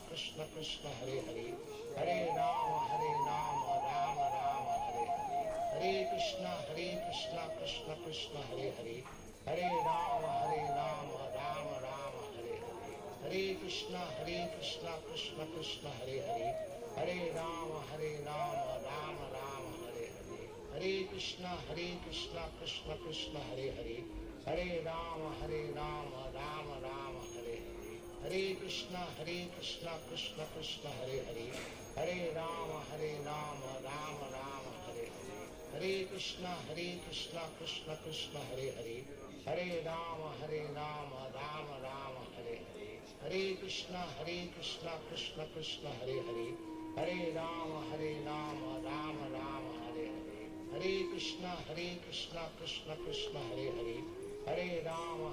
[SPEAKER 4] Krishna Krishna Hare Hare, Hare Rama Rama Rama Hare Hare, Hare Krishna Krishna Krishna Hare Hare, Hare Rama Rama Rama Hare Hare, Hare Krishna Krishna Krishna Hare Hare, Hare Rama Rama Rama Hare Hare, Hare Krishna Krishna Krishna Hare Hare, Hare Rama Rama Rama Hare Hare, Hare Krishna Krishna Krishna Hare Hare, Hare Rama Rama Rama Hare Hare, Hare Krishna Krishna Krishna Hare Hare, Hare Rama Rama Rama Hare Hare, Hare Krishna Krishna Krishna Hare Hare, Hare Rama Rama Rama Hare Hare, Hare Krishna Krishna Krishna Hare Hare, Hare Rama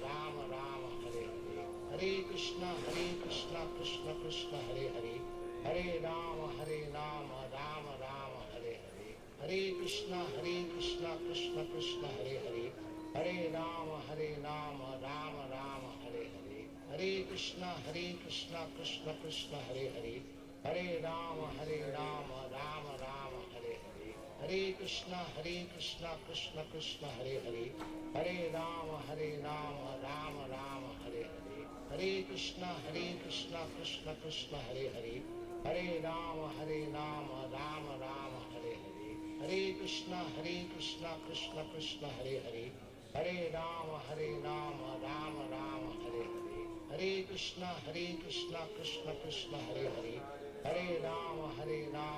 [SPEAKER 4] Rama Rama Hare Hare, Hare Krishna Krishna Krishna Hare Hare, Hare Rama Rama Rama Hare Hare, Hare Krishna Krishna Krishna Hare Hare, Hare Rama Rama Rama Hare Hare, Hare Krishna Krishna Krishna Hare Hare, Hare Rama Rama Rama Hare Hare, Hare Krishna Krishna Krishna Hare Hare, Hare Rama Rama Rama Hare Hare, Hare Krishna Krishna Krishna Hare Hare, Hare Rama Rama Rama Hare Hare, Hare Krishna Krishna Krishna Hare Hare, Hare Rama Rama Rama Hare Hare, Hare Krishna Krishna Krishna Hare Hare, Hare Rama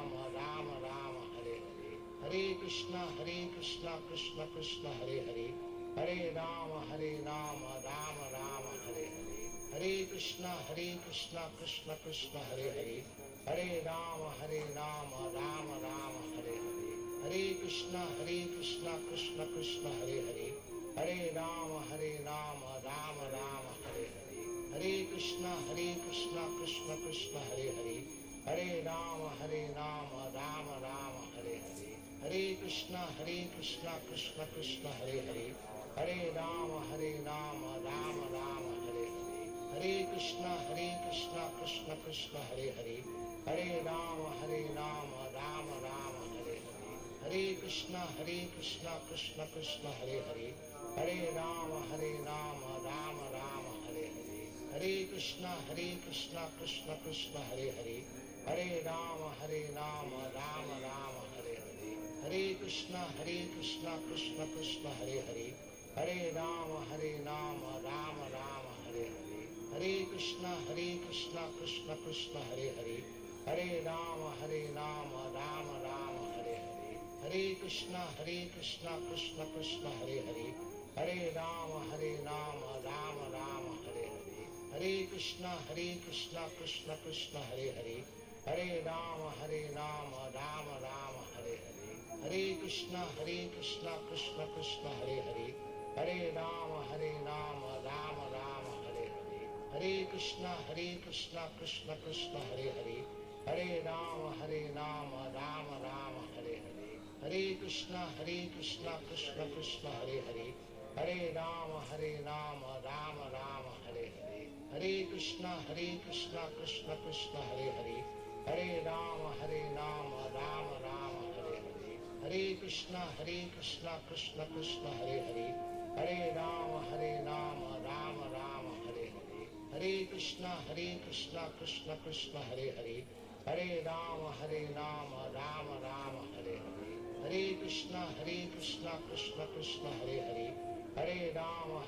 [SPEAKER 4] Rama Rama Hare Hare, Hare Krishna Krishna Krishna Hare Hare, Hare Rama Rama Rama Hare Hare, Hare Krishna Krishna Krishna Hare Hare, Hare Rama Rama Rama Hare Hare, Hare Krishna Krishna Krishna Hare Hare, Hare Rama Rama Rama Hare Hare, Hare Krishna Krishna Krishna Hare Hare, Hare Rama Rama Rama Hare Hare, Hare Krishna Krishna Krishna Hare Hare, Hare Rama Rama Rama Hare Hare, Hare Krishna Krishna Krishna Hare Hare, Hare Rama Rama Rama Hare Hare, Hare Krishna Krishna Krishna Hare Hare, Hare Rama Rama Rama Hare Hare, Hare Krishna Krishna Krishna Hare Hare, Hare Rama Rama Rama Hare Hare, Hare Krishna Krishna Krishna Hare Hare, Hare Rama Rama Rama Hare Hare, Hare Krishna Krishna Krishna Hare Hare, Hare Rama Rama Rama Hare Hare, Hare Krishna Krishna Krishna Hare Hare, Hare Rama Rama Rama Hare Hare, Hare Krishna Krishna Krishna Hare Hare, Hare Rama Rama Rama Hare Hare, Hare Krishna Krishna Krishna Hare Hare, Hare Rama Rama Rama Hare Hare, Hare Krishna Krishna Krishna Hare Hare, Hare Rama Rama Rama Hare Hare, Hare Krishna Krishna Krishna Hare Hare, Hare Rama Rama Rama Hare Hare, Hare Krishna Krishna Krishna Hare Hare, Hare Rama Rama Rama Hare Hare, Hare Krishna Krishna Krishna Hare Hare, Hare Rama Rama Rama Hare Hare, Hare Krishna Krishna Krishna Hare Hare, Hare Rama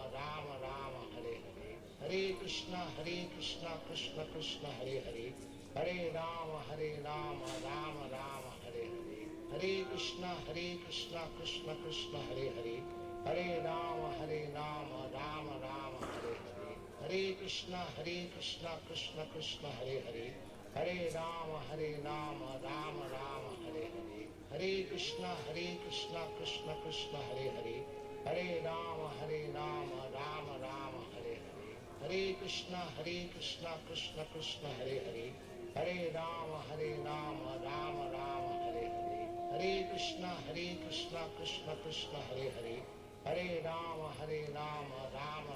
[SPEAKER 4] Rama Rama Hare Hare, Hare Krishna Krishna Krishna Hare Hare, Hare Rama Rama Rama Hare Hare, Hare Krishna Krishna Krishna Hare Hare, Hare Rama Rama Rama Hare Hare, Hare Krishna Krishna Krishna Hare Hare, Hare Rama Rama Rama Hare Hare, Hare Krishna Krishna Krishna Hare Hare, Hare Rama Rama Rama Hare Hare, Hare Krishna Krishna Krishna Hare Hare, Hare Rama Rama Rama Hare Hare, Hare Krishna Krishna Krishna Hare Hare, Hare Rama Rama Rama Hare Hare, Hare Krishna Krishna Krishna Hare Hare, Hare Rama Rama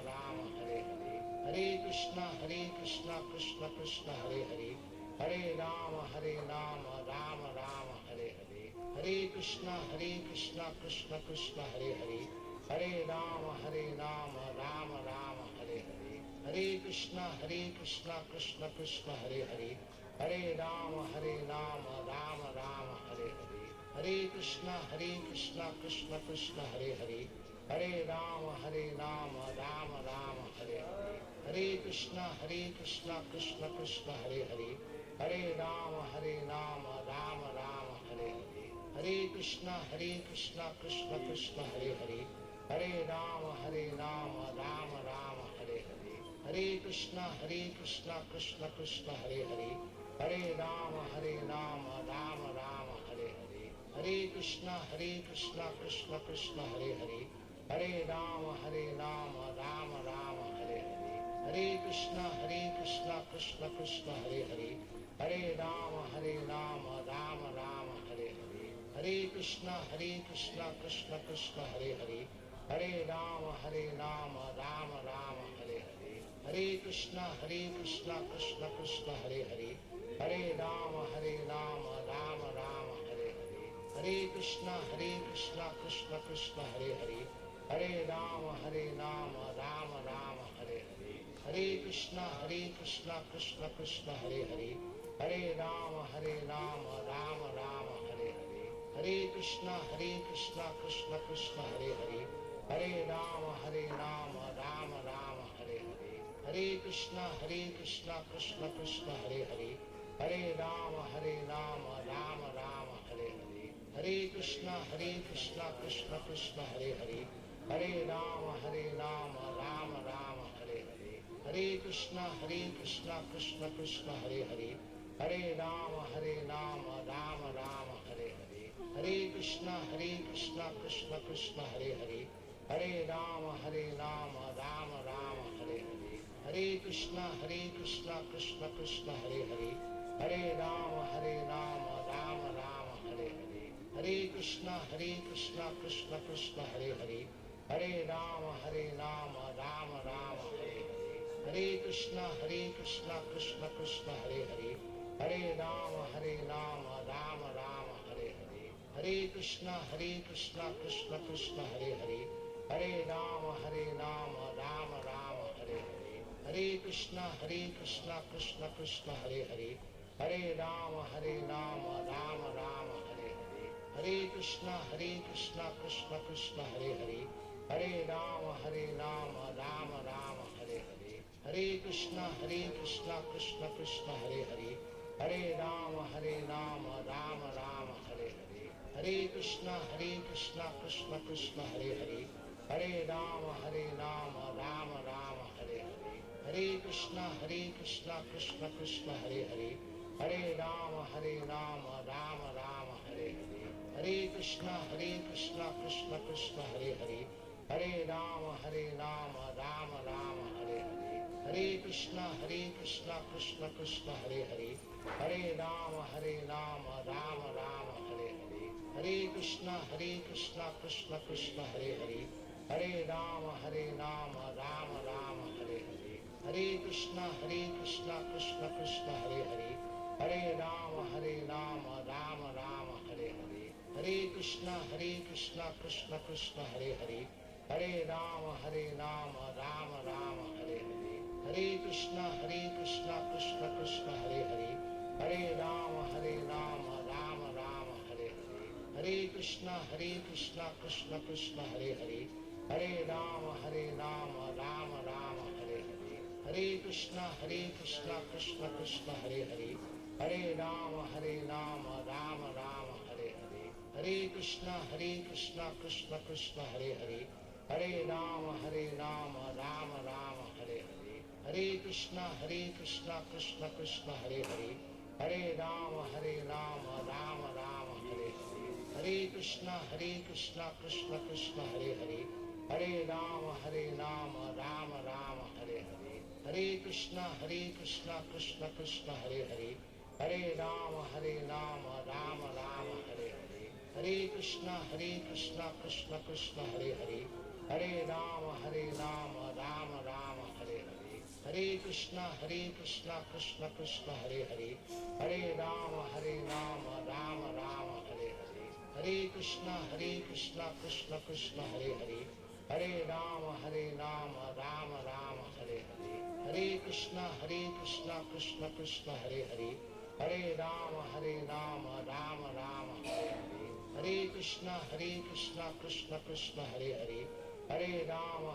[SPEAKER 4] Rama Hare Hare, Hare Krishna Krishna Krishna Hare Hare, Hare Rama Rama Rama Hare Hare, Hare Krishna Krishna Krishna Hare Hare, Hare Rama Rama Rama Hare Hare, Hare Krishna Krishna Krishna Hare Hare, Hare Rama Rama Rama Hare Hare, Hare Krishna Krishna Krishna Hare Hare, Hare Rama Rama Rama Hare Hare, Hare Krishna Krishna Krishna Hare Hare, Hare Rama Rama Rama Hare Hare, Hare Krishna Krishna Krishna Hare Hare, Hare Rama Rama Rama Hare Hare, Hare Krishna Krishna Krishna Hare Hare, Hare Rama Rama Rama Hare Hare, Hare Krishna Krishna Krishna Hare Hare, Hare Rama Rama Rama Hare Hare, Hare Krishna Krishna Krishna Hare Hare, Hare Rama Rama Rama Hare Hare, Hare Krishna Krishna Krishna Hare Hare, Hare Rama Rama Rama Hare Hare, Hare Krishna Krishna Krishna Hare Hare, Hare Rama Rama Rama Hare Hare, Hare Krishna Krishna Krishna Hare Hare, Hare Rama Rama Rama Hare Hare, Hare Krishna Krishna Krishna Hare Hare, Hare Rama Rama Rama Hare Hare, Hare Krishna Krishna Krishna Hare Hare, Hare Rama Rama Rama Hare Hare, Hare Krishna Krishna Krishna Hare Hare, Hare Rama Rama Rama Hare Hare, Hare Krishna Krishna Krishna Hare Hare, Hare Rama Rama Rama Hare Hare, Hare Krishna Krishna Krishna Hare Hare, Hare Rama Rama Rama Hare Hare, Hare Krishna Krishna Krishna Hare Hare, Hare Rama Rama Rama Hare Hare, Hare Krishna Krishna Krishna Hare Hare, Hare Rama Rama Rama Hare Hare, Hare Krishna Krishna Krishna Hare Hare, Hare Rama Rama Rama Hare Hare, Hare Krishna Krishna Krishna Hare Hare, Hare Rama Rama Rama Hare Hare, Hare Krishna Krishna Krishna Hare Hare, Hare Rama Rama Rama Hare Hare, Hare Krishna Krishna Krishna Hare Hare, Hare Rama Rama Rama Hare Hare, Hare Krishna Krishna Krishna Hare Hare, Hare Rama Rama Rama Hare Hare, Hare Krishna Krishna Krishna Hare Hare, Hare Rama Rama Rama Hare Hare, Hare Krishna Krishna Krishna Hare Hare, Hare Rama Rama Rama Hare Hare, Hare Krishna Krishna Krishna Hare Hare, Hare Rama Rama Rama Hare Hare, Hare Krishna Krishna Krishna Hare Hare, Hare Rama Rama Rama Hare Hare, Hare Krishna Krishna Krishna Hare Hare, Hare Rama Rama Rama Hare Hare, Hare Krishna Krishna Krishna Hare Hare, Hare Rama Rama Rama Hare Hare, Hare Krishna Krishna Krishna Hare Hare, Hare Rama Rama Rama Hare Hare, Hare Krishna Krishna Krishna Hare Hare, Hare Rama Rama Rama Hare Hare, Hare Krishna Krishna Krishna Hare Hare, Hare Rama Rama Rama Hare Hare, Hare Krishna Krishna Krishna Hare Hare, Hare Rama Rama Rama Hare Hare, Hare Krishna Krishna Krishna Hare Hare, Hare Rama Rama Rama Hare Hare, Hare Krishna Krishna Krishna Hare Hare, Hare Rama Rama Rama Hare Hare, Hare Krishna Krishna Krishna Hare Hare, Hare Rama Rama Rama Hare Hare, Hare Krishna Krishna Krishna Hare Hare, Hare Rama Rama Rama Hare Hare, Hare Krishna Krishna Krishna Hare Hare, Hare Rama Rama Rama Hare Hare, Hare Krishna Krishna Krishna Hare Hare, Hare Rama Rama Rama Hare Hare, Hare Krishna Krishna Krishna Hare Hare, Hare Rama Rama Rama Hare Hare, Hare Krishna Krishna Krishna Hare Hare, Hare Rama Rama Rama Hare Hare, Hare Krishna Krishna Krishna Hare Hare, Hare Rama Rama Rama Hare Hare, Hare Krishna Krishna Krishna Hare Hare, Hare Rama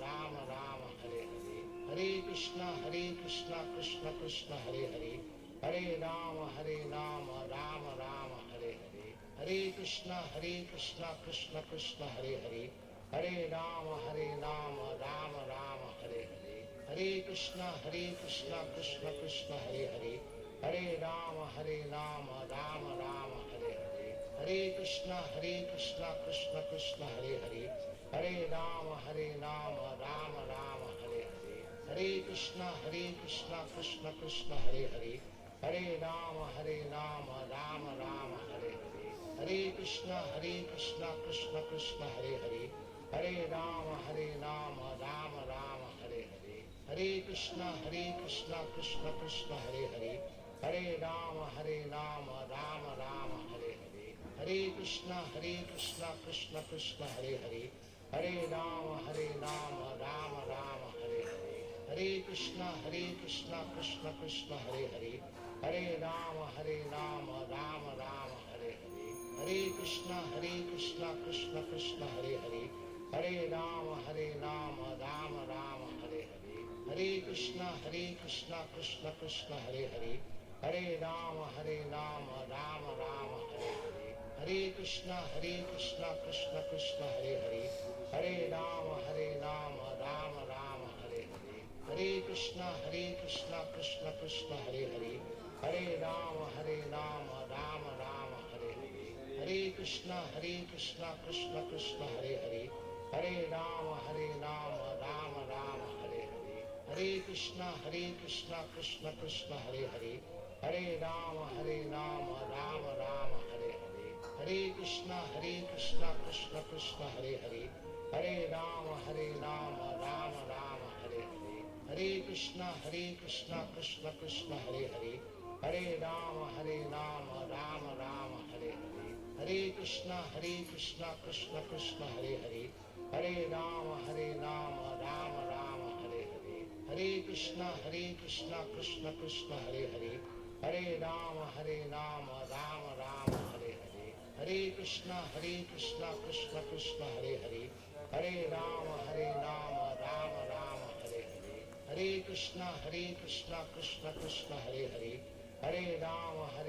[SPEAKER 4] Rama Rama Hare Hare, Hare Krishna Krishna Krishna Hare Hare, Hare Rama Rama Rama Hare Hare, Hare Krishna Krishna Krishna Hare Hare, Hare Rama Rama Rama Hare Hare, Hare Krishna Krishna Krishna Hare Hare, Hare Rama Rama Rama Hare Hare, Hare Krishna Krishna Krishna Hare Hare, Hare Rama Rama Rama Hare Hare, Hare Krishna Krishna Krishna Hare Hare, Hare Rama Rama Rama Hare Hare, Hare Krishna Krishna Krishna Hare Hare, Hare Rama Rama Rama Hare Hare, Hare Krishna Krishna Krishna Hare Hare, Hare Rama Rama Rama Hare Hare, Hare Krishna Krishna Krishna Hare Hare, Hare Rama Rama Rama Hare Hare, Hare Krishna Krishna Krishna Hare Hare, Hare Rama Rama Rama Hare Hare, Hare Krishna Krishna Krishna Hare Hare, Hare Rama Rama Rama Hare Hare, Hare Krishna Krishna Krishna Hare Hare, Hare Rama Rama Rama Hare Hare, Hare Krishna Krishna Krishna Hare Hare, Hare Rama Rama Rama Hare Hare, Hare Krishna Krishna Krishna Hare Hare, Hare Rama Rama Rama Hare Hare, Hare Krishna Krishna Krishna Hare Hare, Hare Rama Rama Rama Hare Hare, Hare Krishna Krishna Krishna Hare Hare, Hare Rama Rama Rama Hare Hare, Hare Krishna Krishna Krishna Hare Hare, Hare Rama Rama Rama Hare Hare, Hare Krishna Krishna Krishna Hare Hare, Hare Rama Rama Rama Hare Hare, Hare Krishna Krishna Krishna Hare Hare, Hare Rama Rama Rama Hare Hare, Hare Krishna Krishna Krishna Hare Hare, Hare Rama Rama Rama Hare Hare, Hare Krishna Krishna Krishna Hare Hare, Hare Rama Rama Rama Hare Hare, Hare Krishna Krishna Krishna Hare Hare, Hare Rama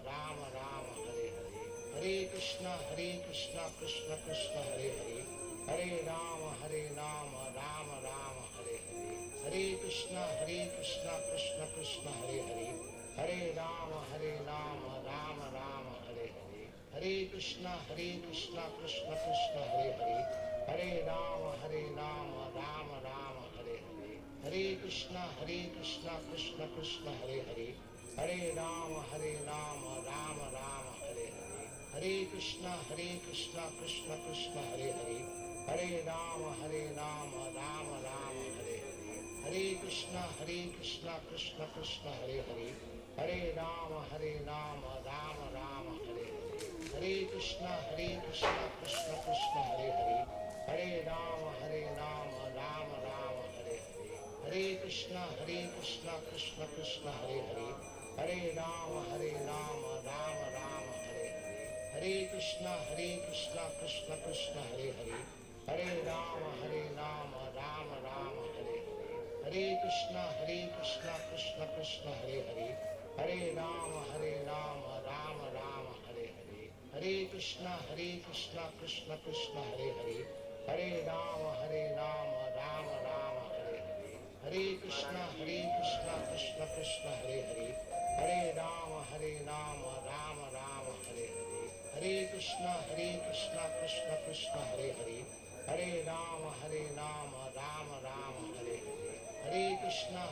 [SPEAKER 4] Rama Rama Hare Hare, Hare Krishna Krishna Krishna Hare Hare, Hare Rama Rama Rama Hare Hare, Hare Krishna Krishna Krishna Hare Hare, Hare Rama Rama Rama Hare Hare, Hare Krishna Krishna Krishna Hare Hare, Hare Rama Rama Rama Hare Hare, Hare Krishna Krishna Krishna Hare Hare, Hare Rama Rama Rama Hare Hare, Hare Krishna Krishna Krishna Hare Hare, Hare Rama Rama Rama Hare Hare, Hare Krishna Krishna Krishna Hare Hare, Hare Rama Rama Rama Hare Hare, Hare Krishna Krishna Krishna Hare Hare, Hare Rama Rama Rama Hare Hare, Hare Krishna Krishna Krishna Hare Hare, Hare Rama Rama Rama Hare Hare, Hare Krishna Krishna Krishna Hare Hare, Hare Rama Rama Rama Hare Hare, Hare Krishna Krishna Krishna Hare Hare, Hare Rama Rama Rama Hare Hare, Hare Krishna Krishna Krishna Hare Hare, Hare Rama Rama Rama Hare Hare, Hare Krishna Krishna Krishna Hare Hare, Hare Rama Rama Rama Hare Hare, Hare Krishna Krishna Krishna Hare Hare, Hare Rama Rama Rama Hare Hare, Hare Krishna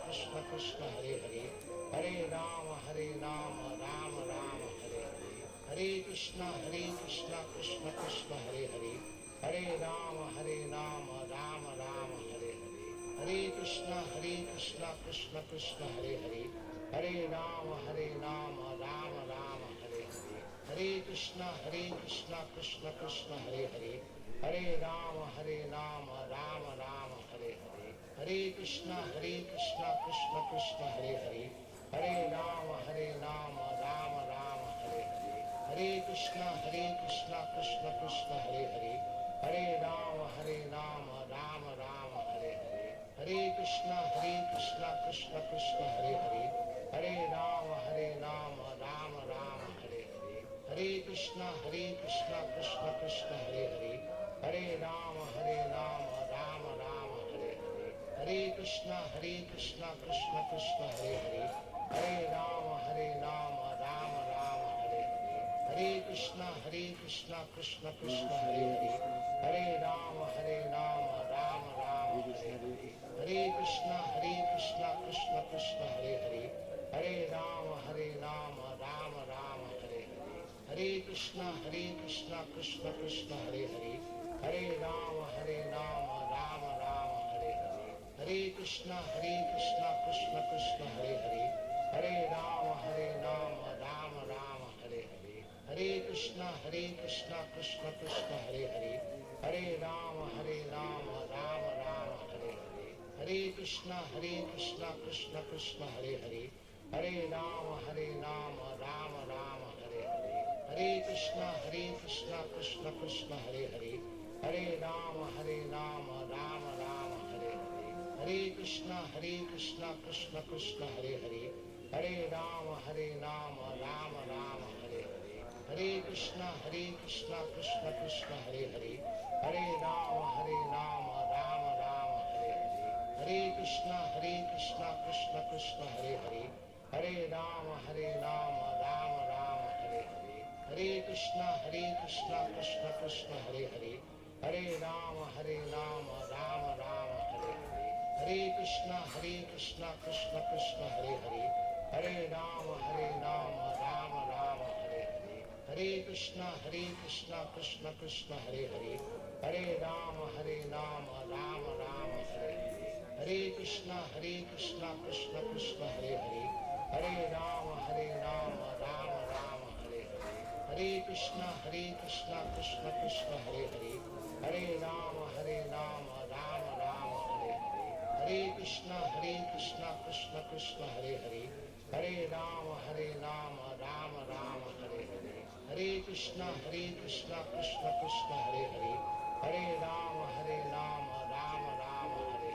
[SPEAKER 4] Krishna Krishna Hare Hare, Hare Rama Rama Rama Hare Hare, Hare Krishna Krishna Krishna Hare Hare, Hare Rama Rama Rama Hare Hare, Hare Krishna Krishna Krishna Hare Hare, Hare Rama Rama Rama Hare Hare, Hare Krishna Krishna Krishna Hare Hare, Hare Rama Rama Rama Hare Hare, Hare Krishna Krishna Krishna Hare Hare, Hare Rama Rama Rama Hare Hare, Hare Krishna Krishna Krishna Hare Hare, Hare Rama Rama Rama Hare Hare, Hare Krishna Krishna Krishna Hare Hare, Hare Rama Rama Rama Hare Hare, Hare Krishna Krishna Krishna Hare Hare, Hare Rama Rama Rama Hare Hare, Hare Krishna Krishna Krishna Hare Hare, Hare Rama Rama Rama Hare Hare, Hare Krishna Krishna Krishna Hare Hare, Hare Rama Rama Rama Hare Hare, Hare Krishna Krishna Krishna Hare Hare, Hare Rama Rama Rama Hare Hare, Hare Krishna Krishna Krishna Hare Hare, Hare Rama Rama Hare Hare, Hare Krishna Krishna Krishna Hare Hare, Hare Rama Rama Hare Hare, Hare Krishna Krishna Krishna Hare Hare, Hare Rama Rama Hare Hare, Hare Krishna Krishna Krishna Hare Hare, Hare Rama Rama Hare Hare, Hare Krishna Krishna Krishna Hare Hare, Hare Rama Rama Hare Hare, Hare Krishna Krishna Krishna Hare Hare, Hare Rama Rama Hare Hare, Hare Krishna Krishna Krishna Hare Hare, Hare Rama Rama Hare Hare, Hare Krishna Krishna Krishna Hare Hare, Hare Rama Rama Hare Hare, Hare Krishna Krishna Krishna Hare Hare, Hare Rama Rama Hare Hare, Hare Krishna Krishna Krishna Hare Hare, Hare Rama Rama Hare Hare, Hare Krishna Krishna Krishna Hare Hare, Hare Rama Rama Hare Hare, Hare Krishna Krishna Krishna Hare Hare, Hare Rama Rama Hare Hare, Hare Krishna Krishna Krishna Hare Hare, Hare Rama Rama Hare Hare, Hare Krishna Krishna Krishna Hare Hare, Hare Rama Rama Hare Hare,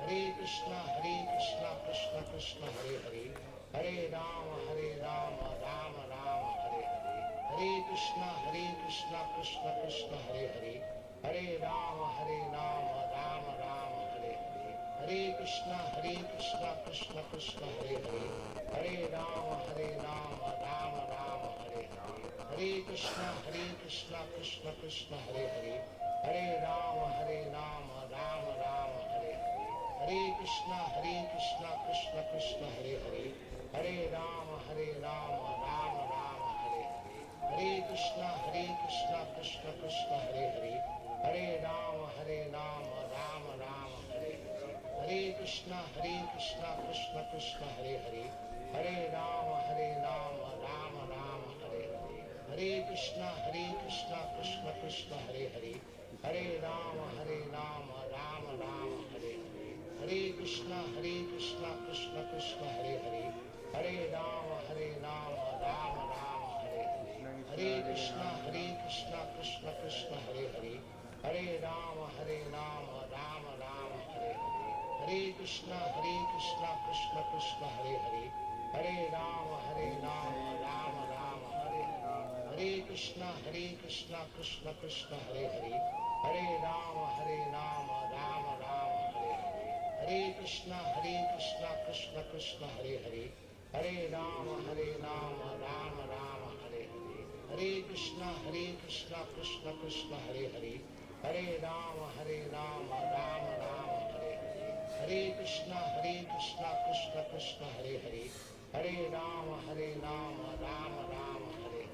[SPEAKER 4] Hare Krishna Krishna Krishna Hare Hare, Hare Rama Rama Hare Hare, Hare Krishna Krishna Krishna Hare Hare, Hare Rama Rama Hare Hare, Hare Krishna Krishna Krishna Hare Hare, Hare Rama Rama Hare Hare, Hare Krishna Krishna Krishna Hare Hare, Hare Rama Rama Hare Hare, Hare Krishna Krishna Krishna Hare Hare, Hare Rama Rama Hare Hare, Hare Krishna Krishna Krishna Hare Hare, Hare Rama Rama Hare Hare, Hare Krishna Krishna Krishna Hare Hare, Hare Rama Rama Hare Hare, Hare Krishna Krishna Krishna Hare Hare, Hare Rama Rama Hare Hare, Hare Krishna Krishna Krishna Hare Hare, Hare Rama Rama Hare Hare, Hare Krishna Krishna Krishna Hare Hare, Hare Rama Rama Hare Hare, Hare Krishna Krishna Krishna Hare Hare, Hare Rama Rama Hare Hare, Hare Krishna Krishna Krishna Hare Hare, Hare Rama Rama Hare Hare, Hare Krishna Krishna Krishna Hare Hare, Hare Rama Rama Hare Hare, Hare Krishna Krishna Krishna Hare Hare, Hare Rama Rama Hare Hare, Hare Krishna Krishna Krishna Hare Hare, Hare Rama Rama Hare Hare, Hare Krishna Krishna Krishna Hare Hare, Hare Rama Rama Hare Hare,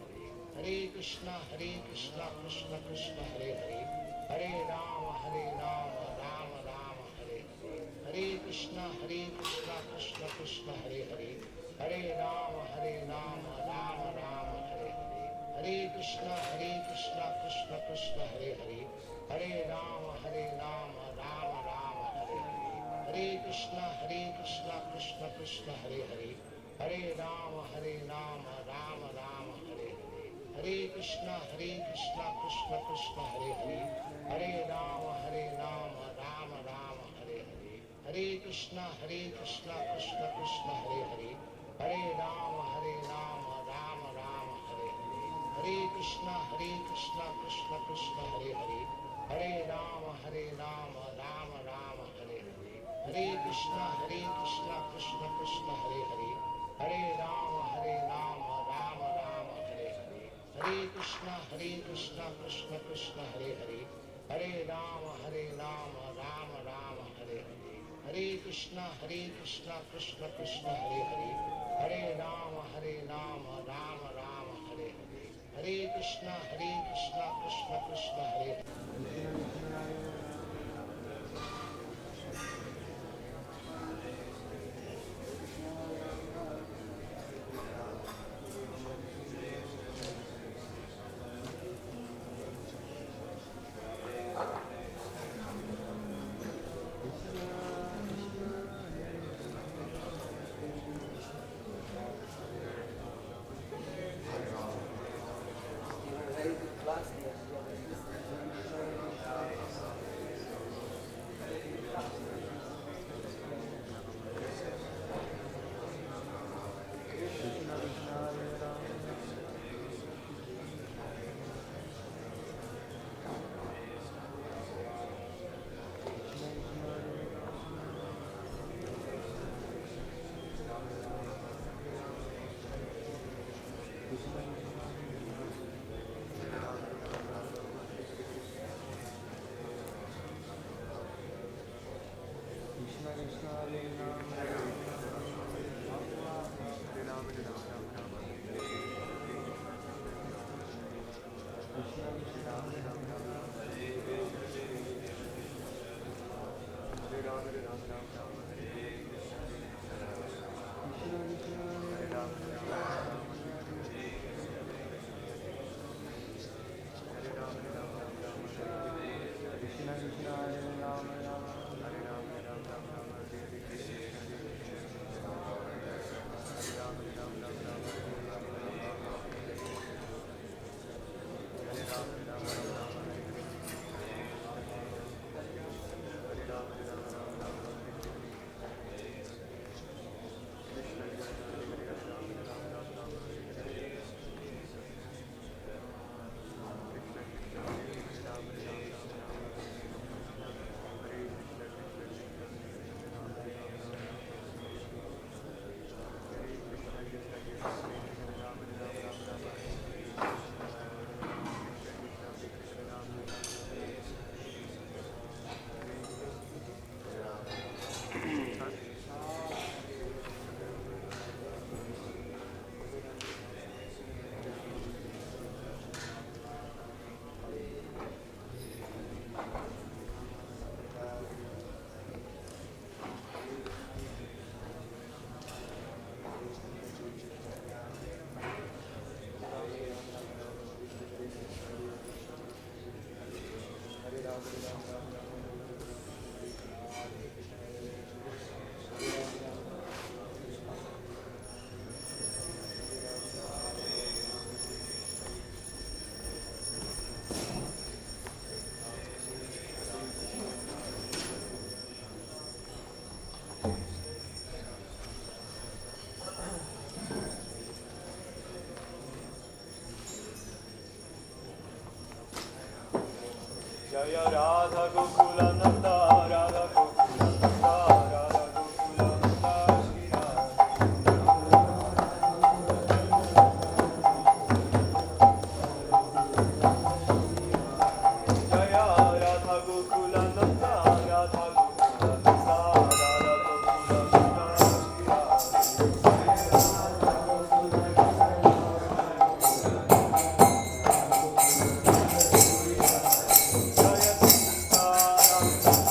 [SPEAKER 4] Hare Krishna Krishna Krishna Hare Hare, Hare Rama Rama Hare Hare, Krishna Krishna Krishna Hare Hare Hare Rama Rama Rama Hare Hare Hare Krishna Krishna Krishna Hare Hare Hare Rama Rama Rama Hare Hare Hare Krishna Krishna Krishna Hare Hare Hare Rama Rama Rama Hare Hare Hare Krishna Krishna Krishna Hare Hare Hare Rama Rama Rama Hare Hare Hare Krishna Krishna Krishna Hare Hare Hare Rama Rama Rama Hare Hare Hare Krishna Krishna Krishna Hare Hare Hare Rama Rama Rama Hare Hare Hare Krishna Krishna Krishna Hare Hare Hare Rama Rama Rama Hare Hare Hare Krishna Krishna Krishna Hare Hare Hare Rama Rama Rama Hare Hare Hare Krishna Krishna Krishna Hare Hare Hare Rama Rama Rama Hare Hare Hare Krishna Krishna Krishna Hare Hare
[SPEAKER 1] Jaya Radha Gokula Nanda Radha Gokula Nanda Radha Gokula Nanda Shri Jaya Radha Gokula Nanda Radha Gokula Nanda Radha Gokula Nanda Shri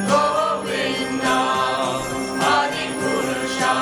[SPEAKER 5] Govinda, Hari Purusha.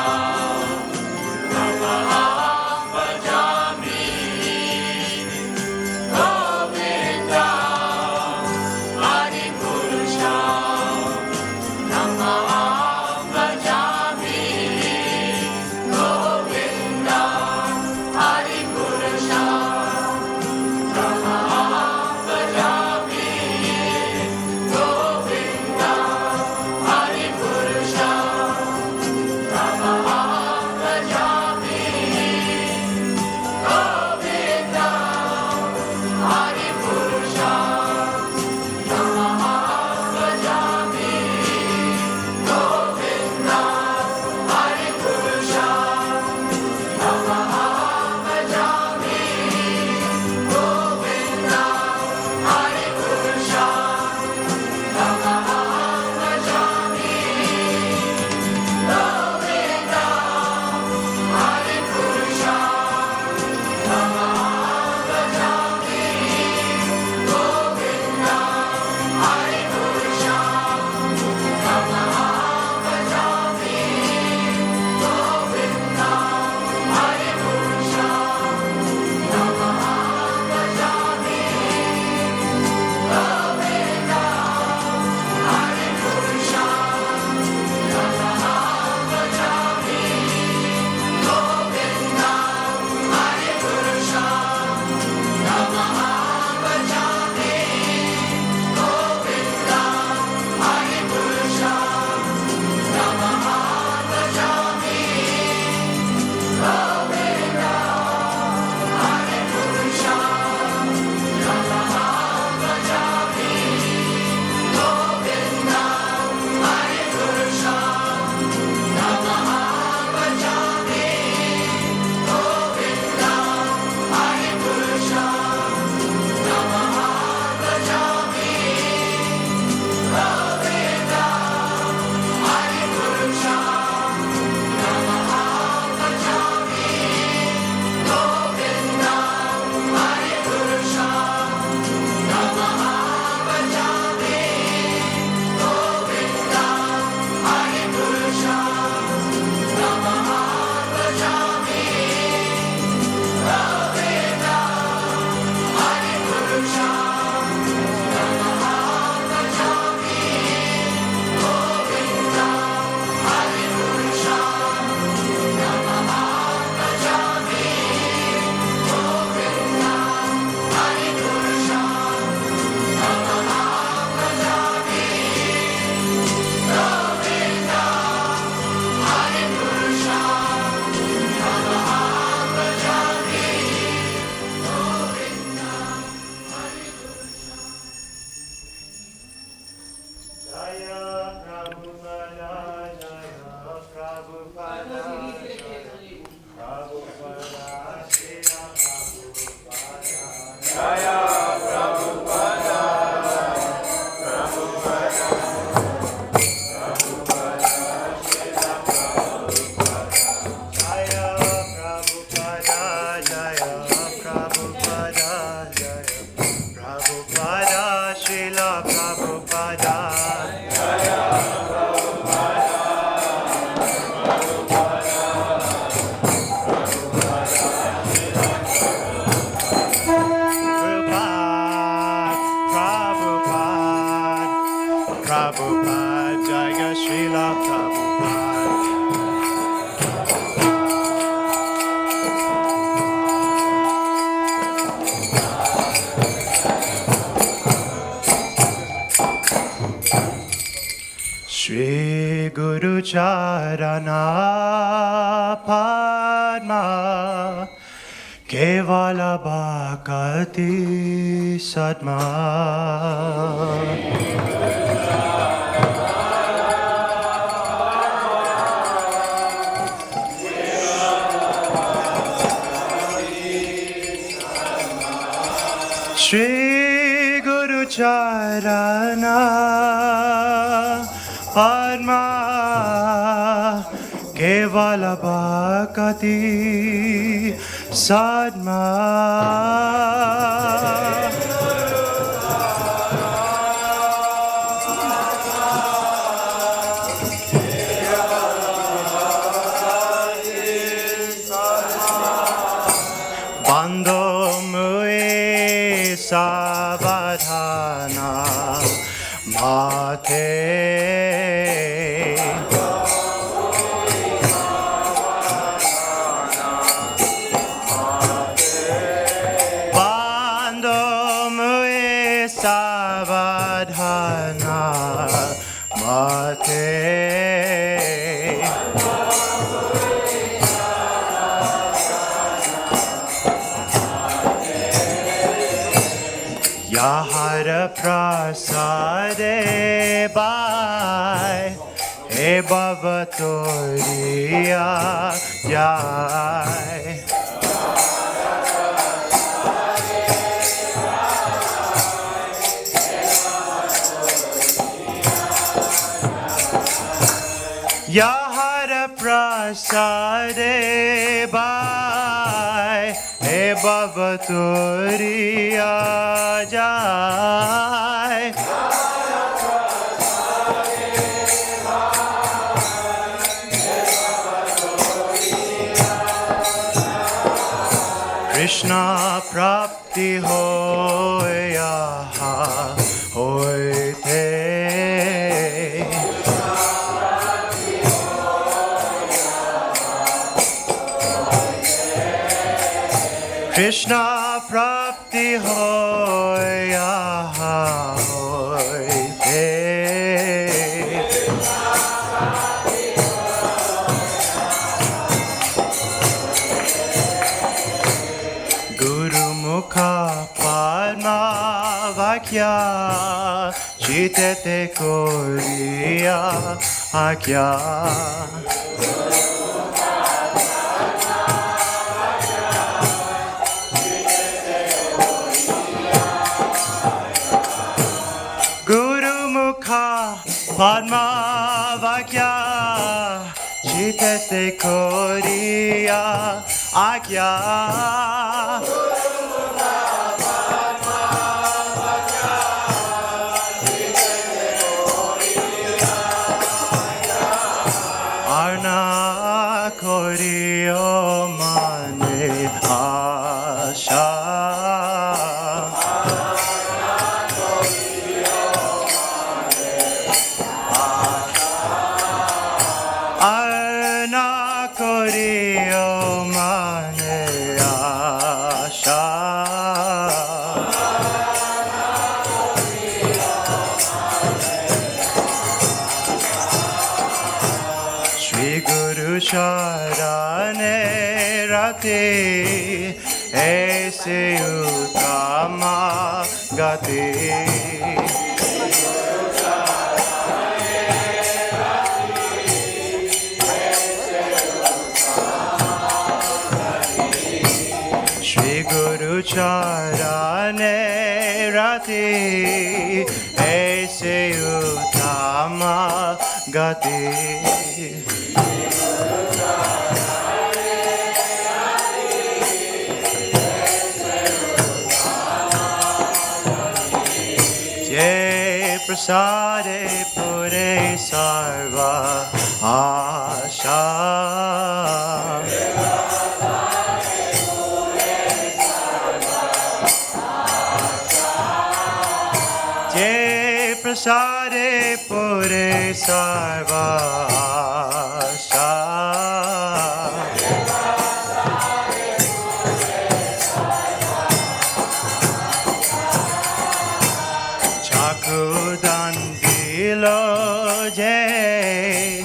[SPEAKER 5] Charana Padma Kevala Bhakti Sadma Shri Guru Charana Padma Kevala Bhakti Sadma Bando Mue Savadhana Mate Bando Mue Savadhana Mate Yahara prasade bai he bhavatoriya jai Yahara prasade bai he bhavaturiya jai Krishna prapti hoya hoite Krishna prapti hoya hoite Guru mukha padma vakya chitete koriya akya Guru mukha padma vakya chitete koriya akya Arna koriyo mane asha Arna koriyo mane asha Shri Guru Charane Rati Aise Uttama Gati Shri Guru Charane Rati Aise Uttama Gati Jai Prasade Pure Sarva Asha Jai Prasade Pure Sarva Asha Chakudandilo Jai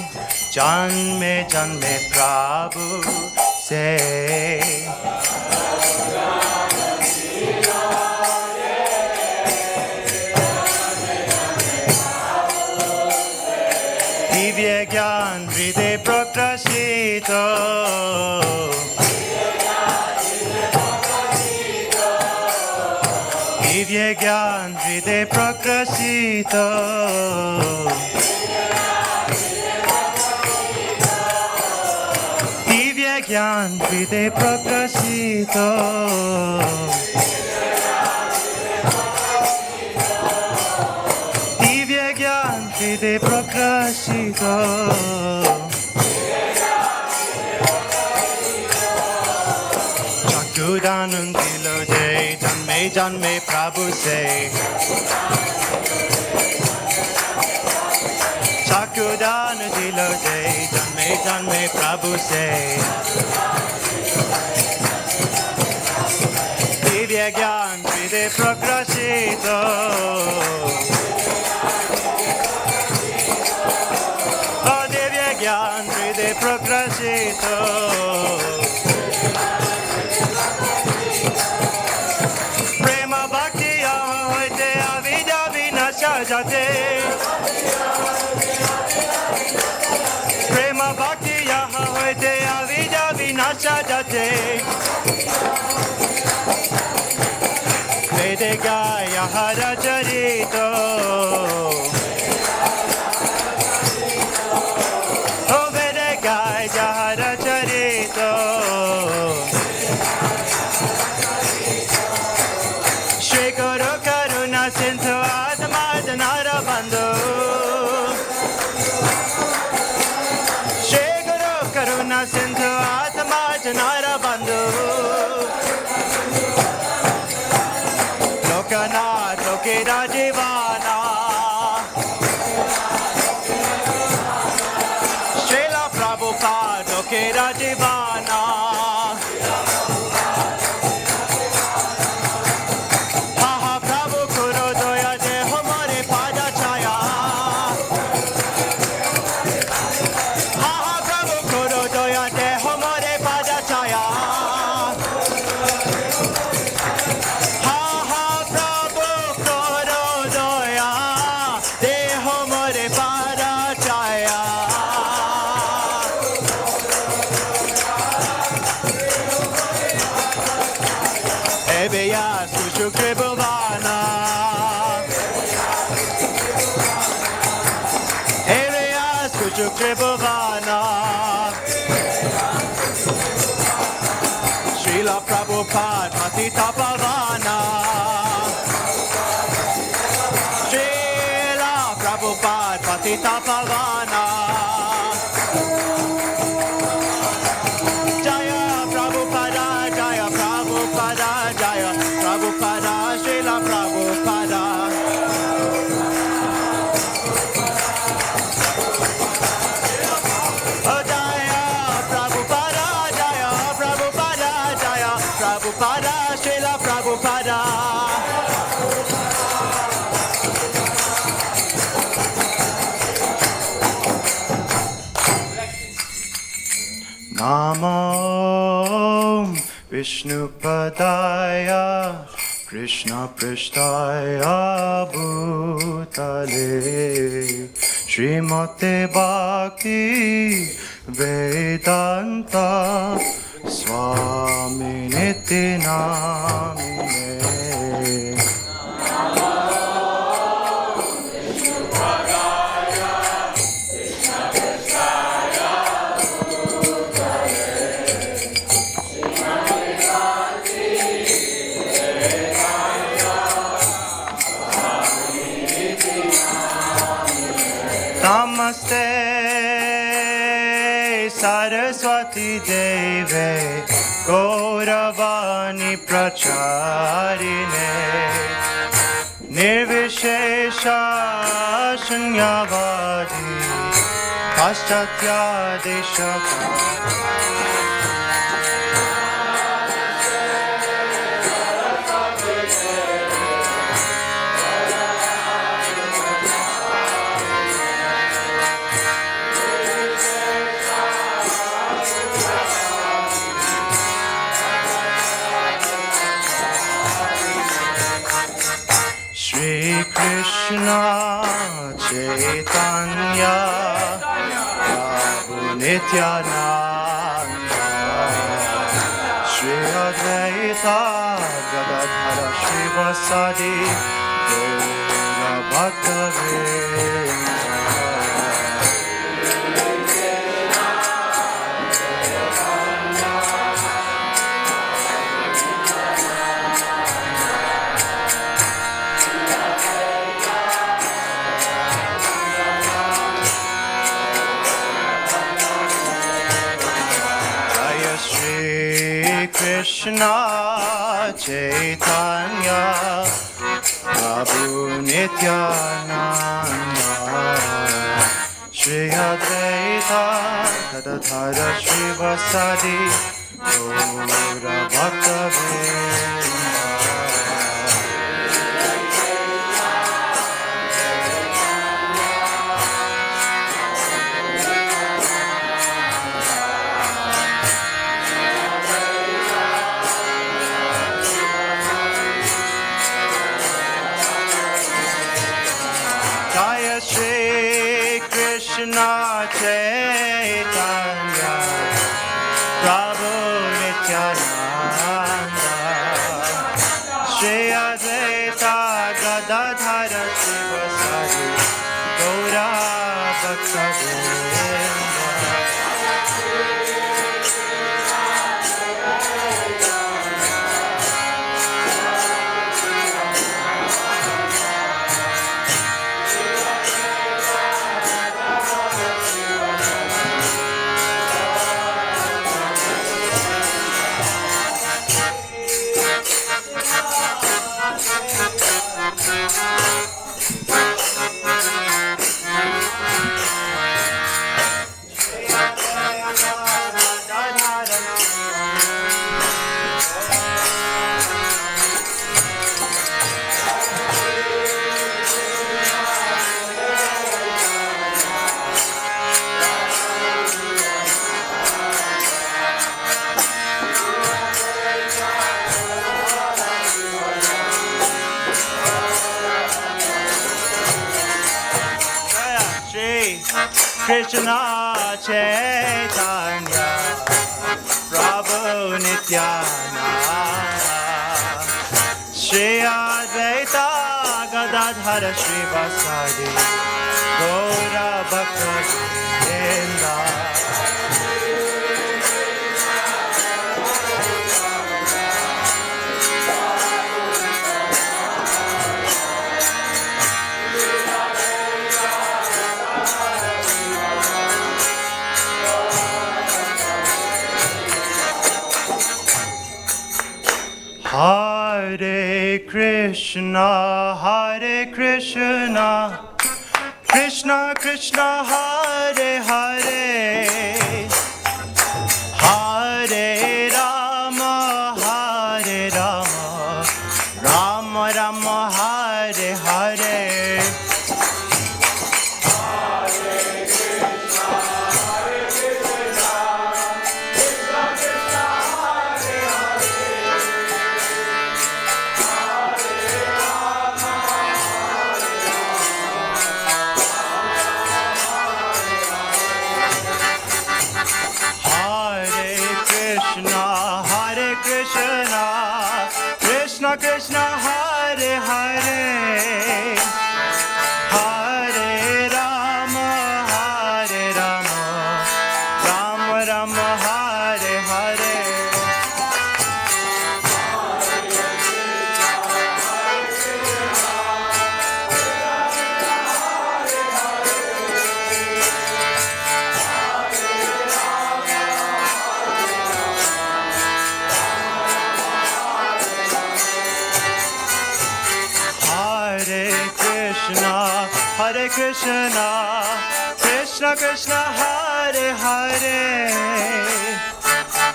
[SPEAKER 5] जन्मे जन्मे प्रभु से दिव्य ज्ञान हृदय प्रकाशित दिव्य ज्ञान हृदय प्रकाशित दिव्य ज्ञान हृदय प्रकाशित दिव्य ज्ञान हृदय प्रकाशित चक्षुदानं दिलो जय जन्मे जन्मे प्रभु से चक्षुदान दिलो जय जन्मे जन्मे प्रभु से दिव्य ज्ञान हृदय प्रकाशित दिव्य ज्ञान हृदय प्रकाशित प्रेम भक्ति होते अविद्या विनाश जाते प्रेम भक्ति होते अविद्या विनाश जाते वेद गाय हर चरित वेद गाय हर चरित श्री गुरु करुणा सिंधु आत्मा जनार बंधु श्री गुरु करुणा सिंधु आत्मा जनार बंधु लोकनाथ लोकेरा जीवाना श्रीला प्रभुपाद लोकेरा जीवाना Srila Prabhupada Patita Pavana Srila Prabhupada Patita Pavana Jaya Prabhupada Jaya Prabhupada Jaya Prabhupada Srila Prabhupada Prabhupada, Srila Prabhupada. Namo Vishnupadaya Krishna Prishtaya Bhutale Srimate Bhakti Vedanta Swami Niti Namine Namaste Saraswati Deve Gauravani Pracharine Nirvishesha Shunyavadi Paschatya Deshaka Krishna Chaitanya Prabhu Nityananda Shri Advaita Gadadhara Shivasadi Gaura Bhaktivedanta Krishna Chaitanya Prabhu Nityananda Shri Advaita Gadadhara Shivasadi Gaura Bhaktivedanta Krishna Chaitanya Prabhu Nityananda Shri Advaita Gadadhara Shivasadi Gaura Bhaktivedanta Krishna Chaitanya Prabhu Nityananda Shri Advaita Gadadhara Shivasadi Gaura Bhaktivedanta Hare Krishna, Krishna Krishna, Hare Hare, Hare Rama, Rama Rama, Hare Hare. Krishna Krishna, Hare Hare, Hare Rama, Rama Rama, Hare Hare. Hare Krishna, Krishna Krishna, Hare Hare,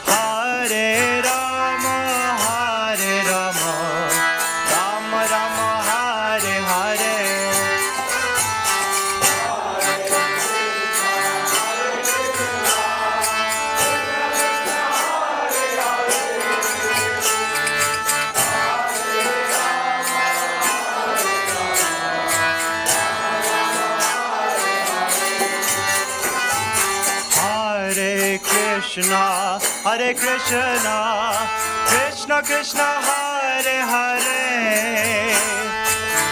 [SPEAKER 5] Hare Rama, Rama Rama, Hare Hare. Krishna, Hare Krishna, Krishna Krishna, Hare Hare,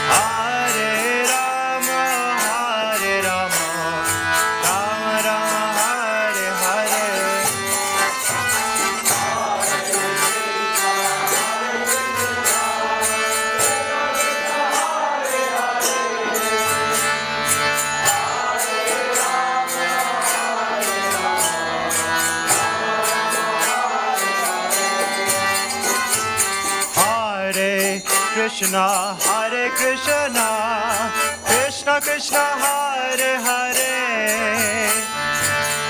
[SPEAKER 5] Hare Rama, Hare Rama, Rama Rama, Hare Hare. Krishna, Hare Krishna, Krishna Krishna, Hare Hare,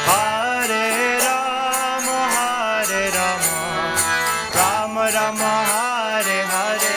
[SPEAKER 5] Hare Rama, Hare Rama, Rama Rama, Hare Hare.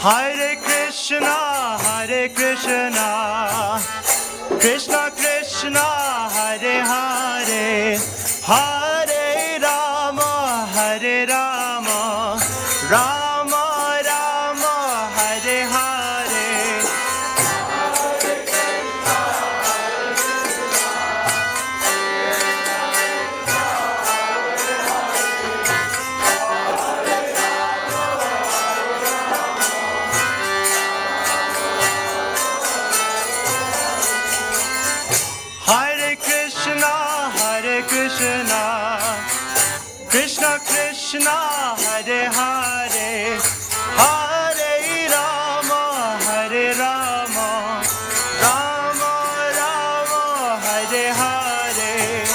[SPEAKER 5] Hare Krishna, Hare Krishna, Krishna Krishna, Hare Hare, Hare Rama, Hare Rama, Rama Rama, Hare Hare. Hare Krishna, Hare Krishna, Krishna Krishna, Hare Hare, Hare Rama, Hare Rama, Rama Rama, Hare Hare.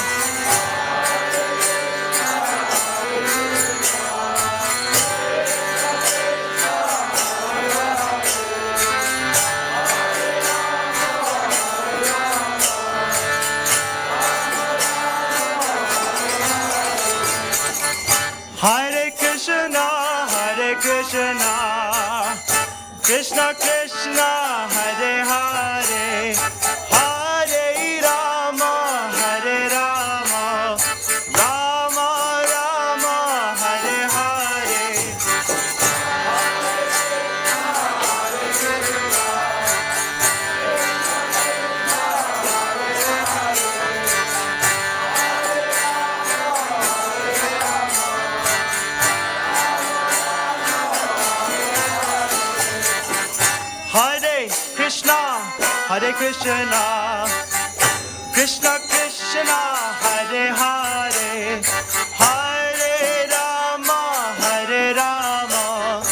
[SPEAKER 5] Hare Krishna, Hare Krishna, Krishna Krishna, Hare Hare, Hare Rama, Hare Rama, Rama Rama, Hare Hare. Hare Krishna, Hare Krishna, Krishna Krishna, Hare Hare, Hare Rama, Hare Rama,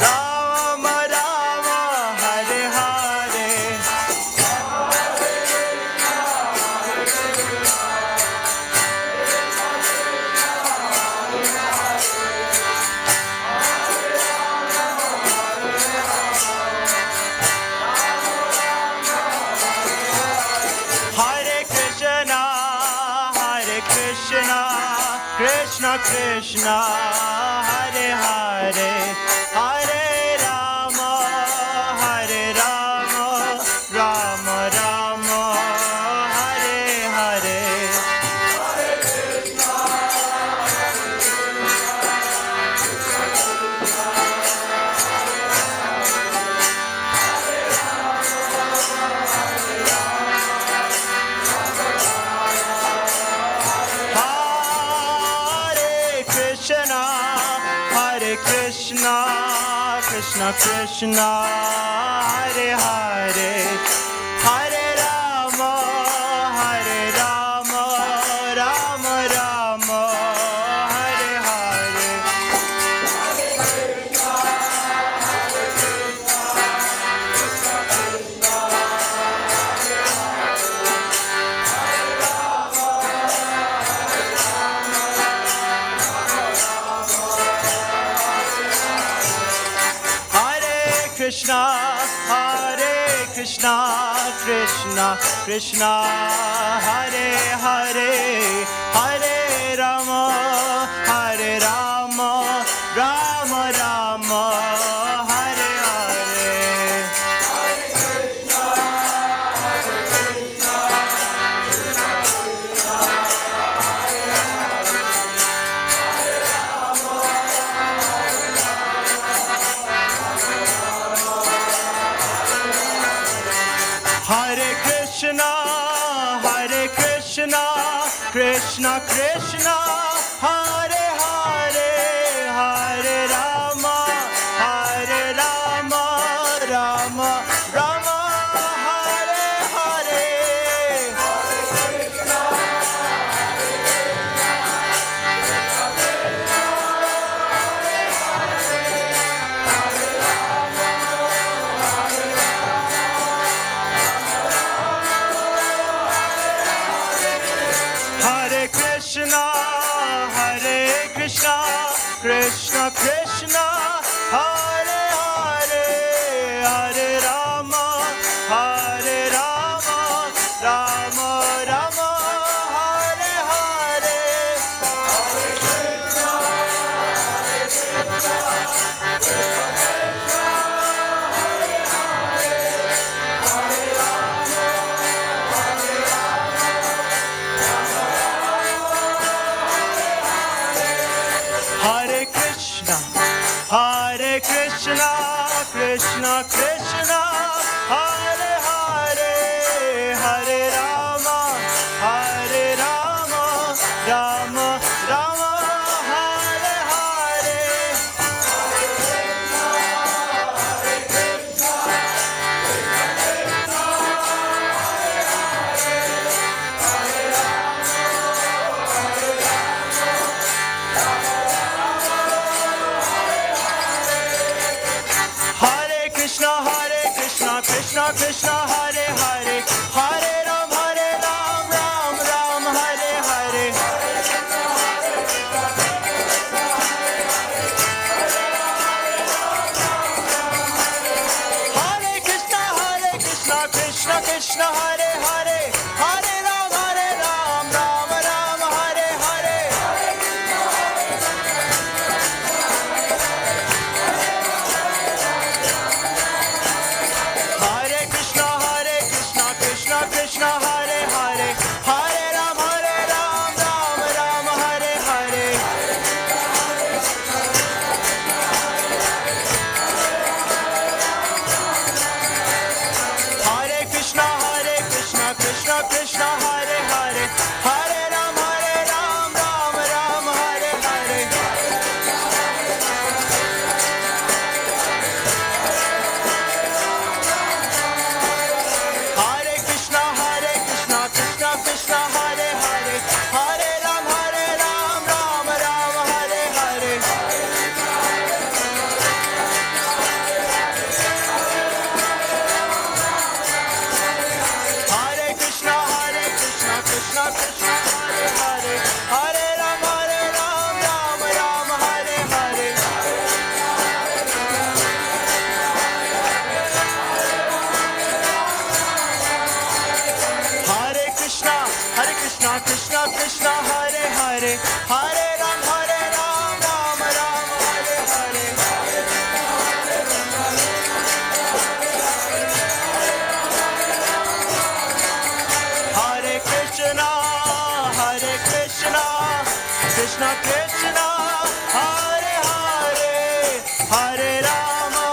[SPEAKER 5] Rama Rama, Hare Hare. Hare Krishna, Hare Krishna, Krishna Krishna, Hare Hare, Hare Rama, Hare Rama, Rama Rama, Hare Hare. Hare Krishna, Hare Krishna, Krishna Krishna, Hare Hare, Hare Rama, Hare Rama, Rama Rama, Hare Hare. Hare Krishna, Hare Krishna, Krishna Krishna, Hare Hare, Hare Rama, Hare Rama, Rama Rama, Hare Hare. Krishna, Hare Krishna, Krishna Krishna, Hare Hare, Hare Rama, Hare Rama, Rama Rama, Hare Hare. Hare Krishna, Hare Krishna, Krishna Krishna, Hare Hare, Hare Rama, Hare Rama, Rama Rama, Hare Hare. Hare Krishna, Hare Krishna, Krishna Krishna, Hare Hare, Hare Rama, Hare Rama, Rama Rama, Hare Hare. Hare Krishna, Krishna Krishna, Hare Hare, Hare Ram, Ram Ram, Hare Hare. Hare Krishna, Krishna Krishna, Hare Hare, Hare Ram, Ram Ram, Hare Hare. Hare Krishna, Krishna Krishna, Hare Hare, Hare Ram, Ram Ram, Hare Hare. Hare Krishna, Krishna Krishna, Hare Hare, Hare Ram, Ram Ram, Hare Hare. Hare Krishna, Krishna Krishna, Hare Hare, Hare Ram, Ram Ram, Hare Hare. Hare Krishna, Krishna Krishna, Hare Hare, Hare Ram, Ram Ram, Hare Hare. Hare Krishna, Krishna Krishna, Hare Hare, Hare Ram, Ram Ram, Hare Hare. Hare Krishna, Krishna Krishna, Hare Hare, Hare Rama,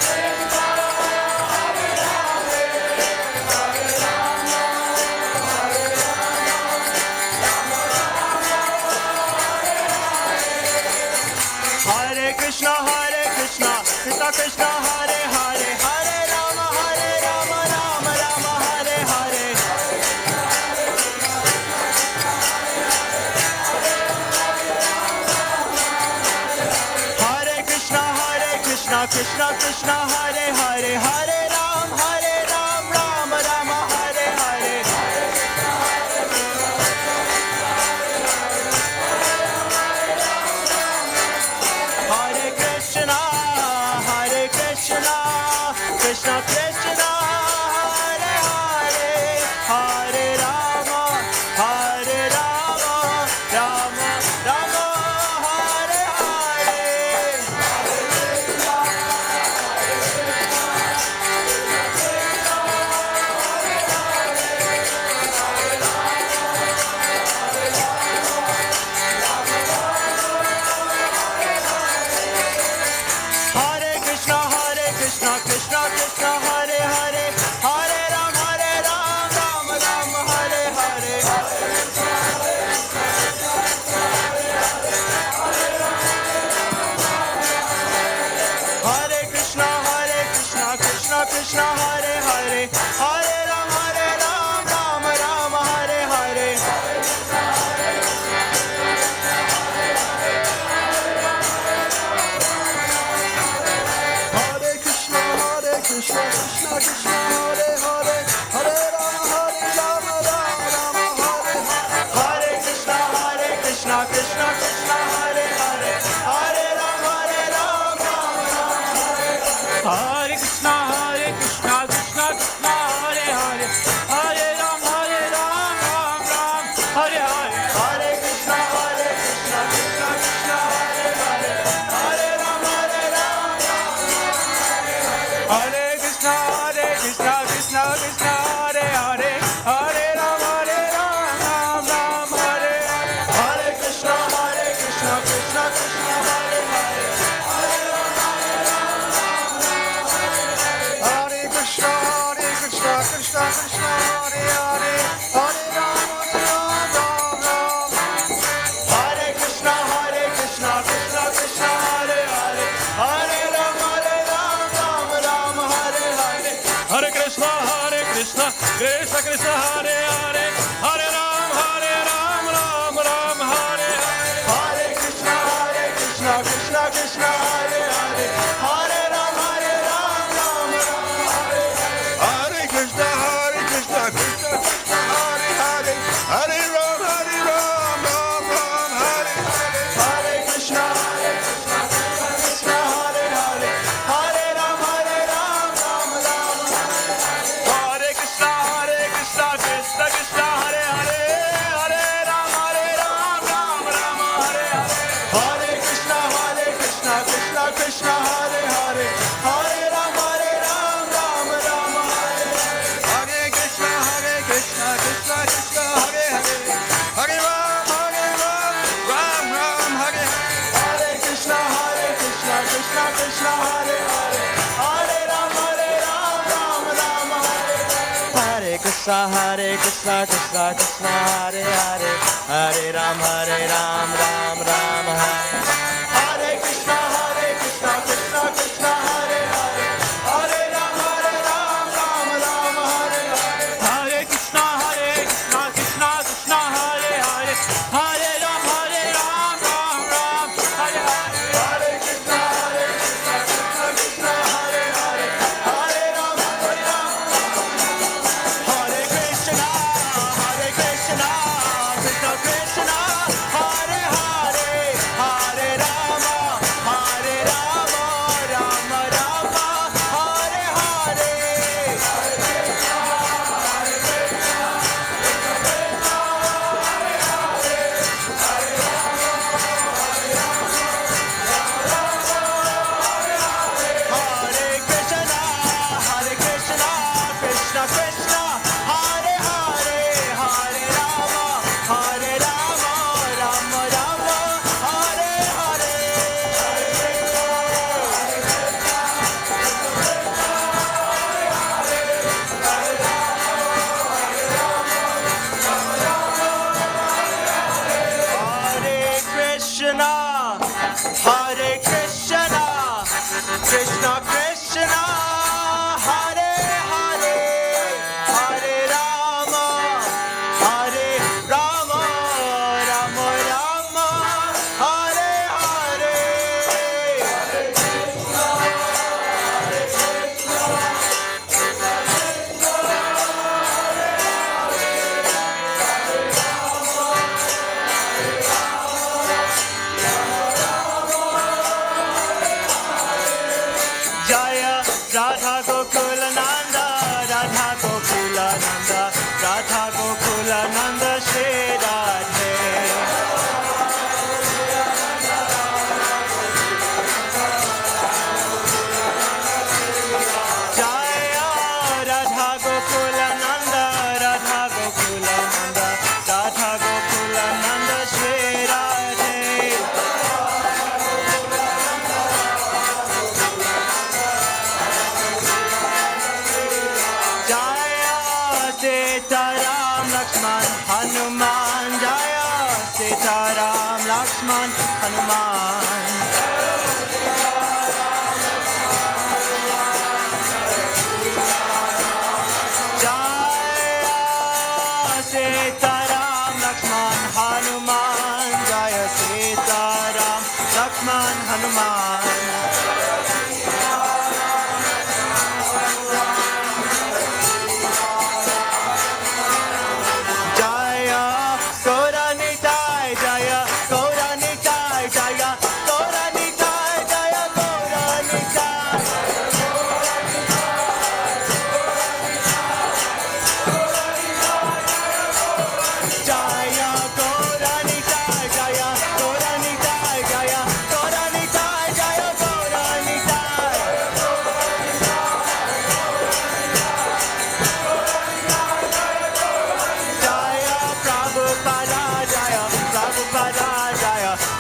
[SPEAKER 5] Rama Rama, Hare Hare. Hare Krishna, Krishna Krishna, Hare Hare, Hare Rama, Rama Rama, Hare Hare. Hare Krishna, Krishna Krishna, Hare Hare, Hare Ram, Rama Rama, Hare Hare. Hare Krishna, Krishna Krishna, Hare Hare, Hare Rama, Rama Rama, Hare Hare. Krishna Krishna Hare Hare, Hare Ram, Ram Ram, Hare Hare. Hare Krishna, Krishna Krishna, Hare Hare, Hare Ram, Ram Ram, Hare Hare. Hare Krishna, Krishna Krishna, Hare Hare, Hare Ram, Ram Hare Hare. Hare Krishna, Krishna Krishna, Hare Hare, Hare Ram, Hare Krishna, Krishna Krishna, Hare Hare, Hare Ram, Ram Ram, Hare Hare. Hare Krishna, Krishna Krishna, Hare Hare, Hare Ram, Hare Krishna, Krishna Krishna, Hare Hare, Hare Ram, Ram Ram, Hare Hare. Hare Krishna, Krishna Krishna, Hare Hare, Hare Ram, Hare Krishna, Krishna Krishna, Hare Hare, Hare Ram, Ram Ram. Hare Krishna, Krishna Krishna, Hare Hare, Hare Ram, Ram Hare Hare. Hare Krishna, Krishna Krishna, Hare Hare, Hare Ram, Ram Hare Hare. Hare Krishna, Krishna Krishna, Hare Hare, Hare Ram, Ram Hare Hare. Hare Krishna, Krishna Krishna, Hare Hare, Hare Ram, Ram Hare Hare. Hare Krishna, Krishna Krishna, Hare Hare, Hare Ram, Ram Hare Krishna, Krishna Krishna, Hare Hare, Hare Ram, Ram Hare Hare. Hare Krishna, Krishna Krishna, Hare Hare, Hare Ram, Ram Hare Hare. Hare Krishna, Krishna Krishna, Hare Hare, Hare Ram, Ram Hare Hare. Hare Krishna, Krishna Krishna, Hare Hare, Hare Ram, Ram Hare Hare. Hare Krishna, Krishna Krishna, Hare Hare, Hare Ram, Ram Hare. Hare Krishna, Krishna Krishna, Hare Hare, Hare Ram, Ram Hare Hare. Hare Krishna, Krishna Krishna, Hare Hare, Hare Ram, Ram Hare Hare. Hare Krishna, Krishna Hare Hare, Hare Ram, Hare Krishna, Krishna Krishna, Hare Hare, Hare Rama, Hare Rama, Rama Rama, Hare Hare. Hare Krishna, Krishna Krishna, Hare Hare, Hare Rama, Rama Rama, Hare Hare. Hare Krishna, Krishna Krishna, Hare Hare, Hare Rama, Rama Rama, Hare Hare. Jaya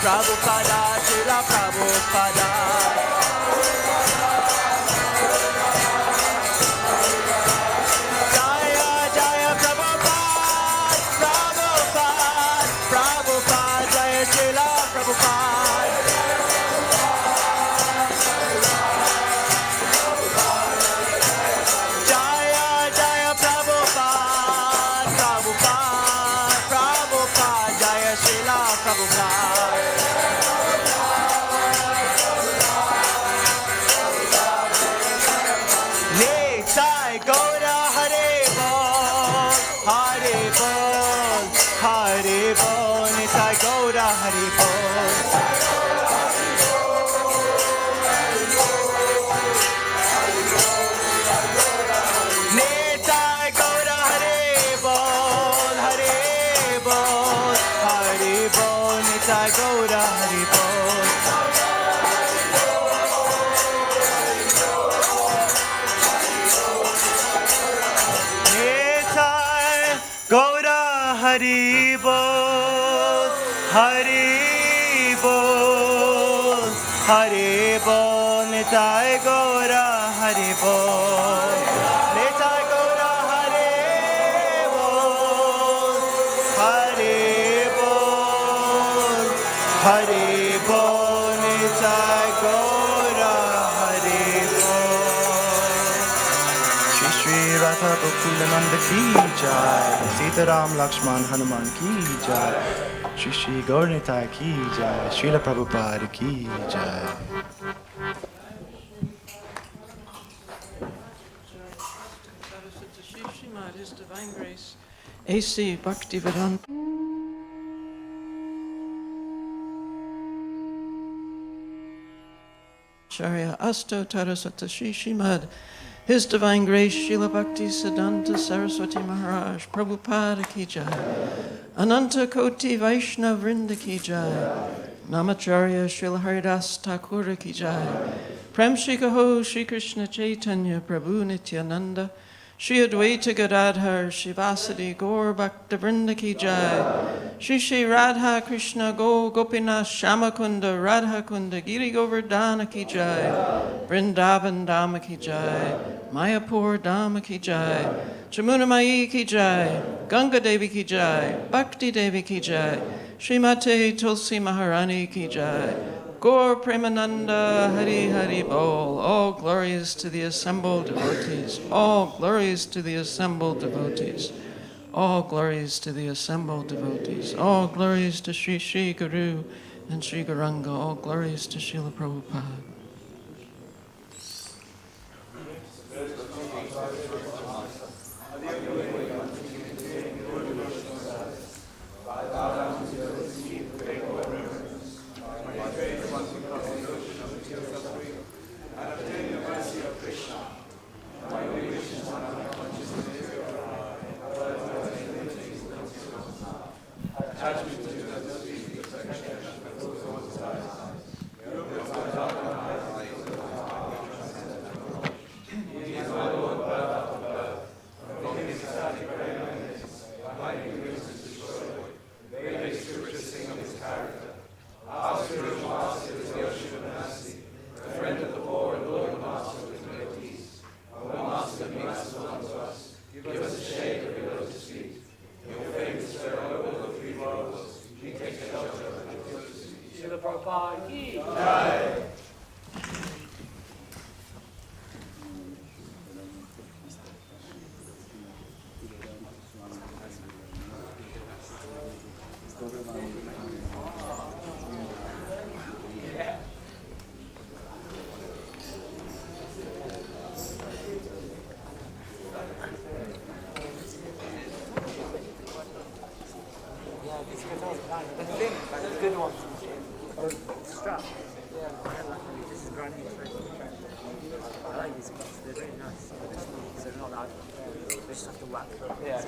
[SPEAKER 5] Prabhupada, Srila Prabhupada. Jaya, Jaya Prabhupada, Prabhupada, Prabhupada, Jaya Srila Prabhupada. Jaya, Jaya Prabhupada, Prabhupada, Prabhupada, Jaya Srila Prabhupada. Hari Bol, Hari Bol, Hari Bol, Nitai Gaura Hari Bol, Nitai Gaura Hari Bol, Hari Bol, Hari Bol, Nitai Gaura Hari Bol. Shri Shri Radha Gokulananda ki jai, Sita Ram Lakshman Hanuman ki jai, Shri Shri Gaurnitai ki jai, Srila Prabhupada ki jai.
[SPEAKER 6] His Divine Grace, A.C. Bhaktivedanta. Acharya Asto Tarasata Shri Srimad, His Divine Grace, Srila Bhakti Siddhanta Saraswati Maharaj, Prabhupada ki jai, Ananta Koti Vaishnav Vrinda ki jai, Namacharya Srila Haridas Thakur ki jai, Prem Shri Kaho Shri Krishna Chaitanya Prabhu Nityananda, Shri Advaita Gadadhar Shivasadi Gaur Bhakta Vrinda ki jai, Shri Shri Radha-Krishna Go Gopinath Shamakunda Radha-Kunda Giri Govardhana ki jai, Vrindavan Dhamma ki jai, Mayapur Dhamma ki jai, Chamuna Mai ki jai, Ganga Devi ki jai, Bhakti Devi ki jai, Srimate Tulsi Maharani ki jai, Gaur Premananda Hari Hari Bol. All glories to the assembled devotees. All glories to the assembled devotees. All glories to the assembled devotees. All glories to Sri Sri Guru and Sri Gauranga. All glories to Srila Prabhupada.
[SPEAKER 5] Attachment to the
[SPEAKER 7] Radharani I like these ones. They're very nice. But they're not that. They just have to whack them. Yeah.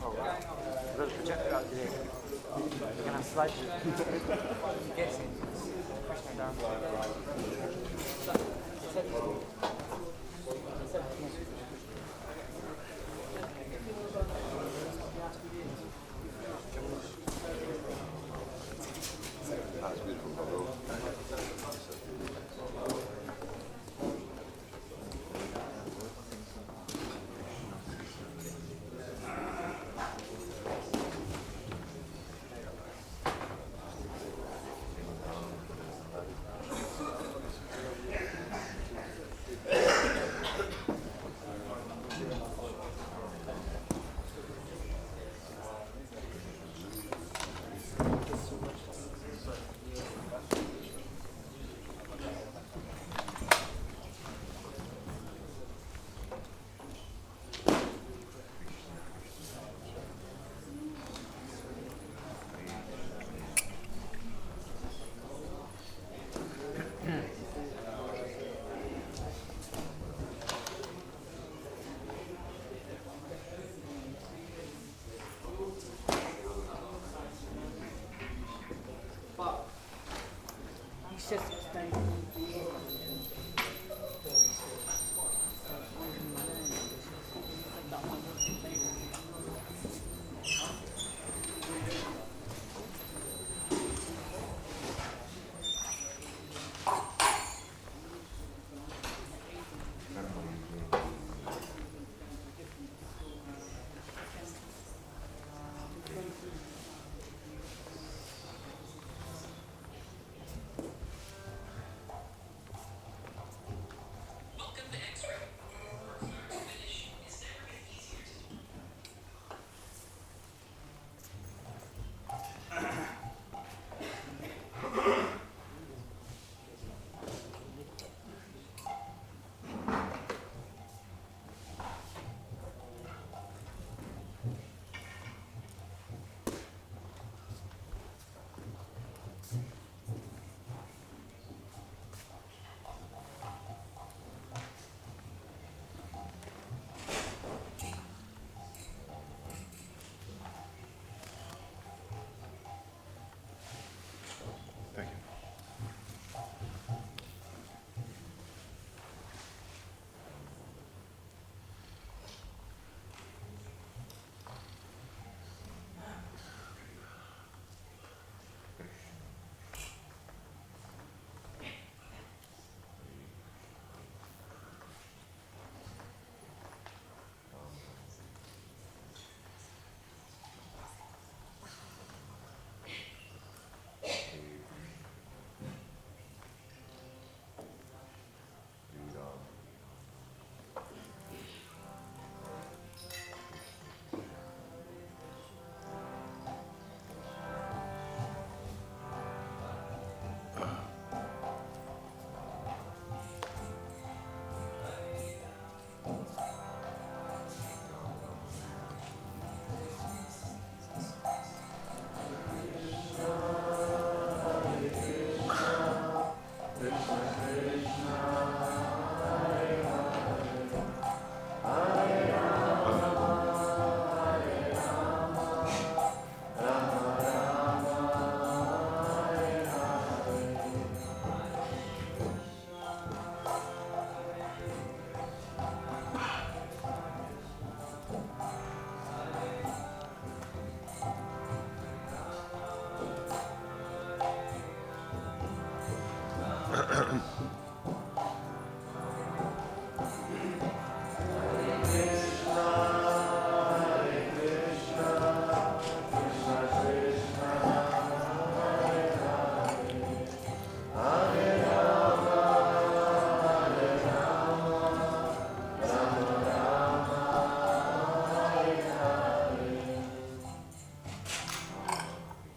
[SPEAKER 7] Oh, wow. There's a projector out there. You're going to slide it. Gets it. Push them down.
[SPEAKER 8] That's beautiful, Prabhu.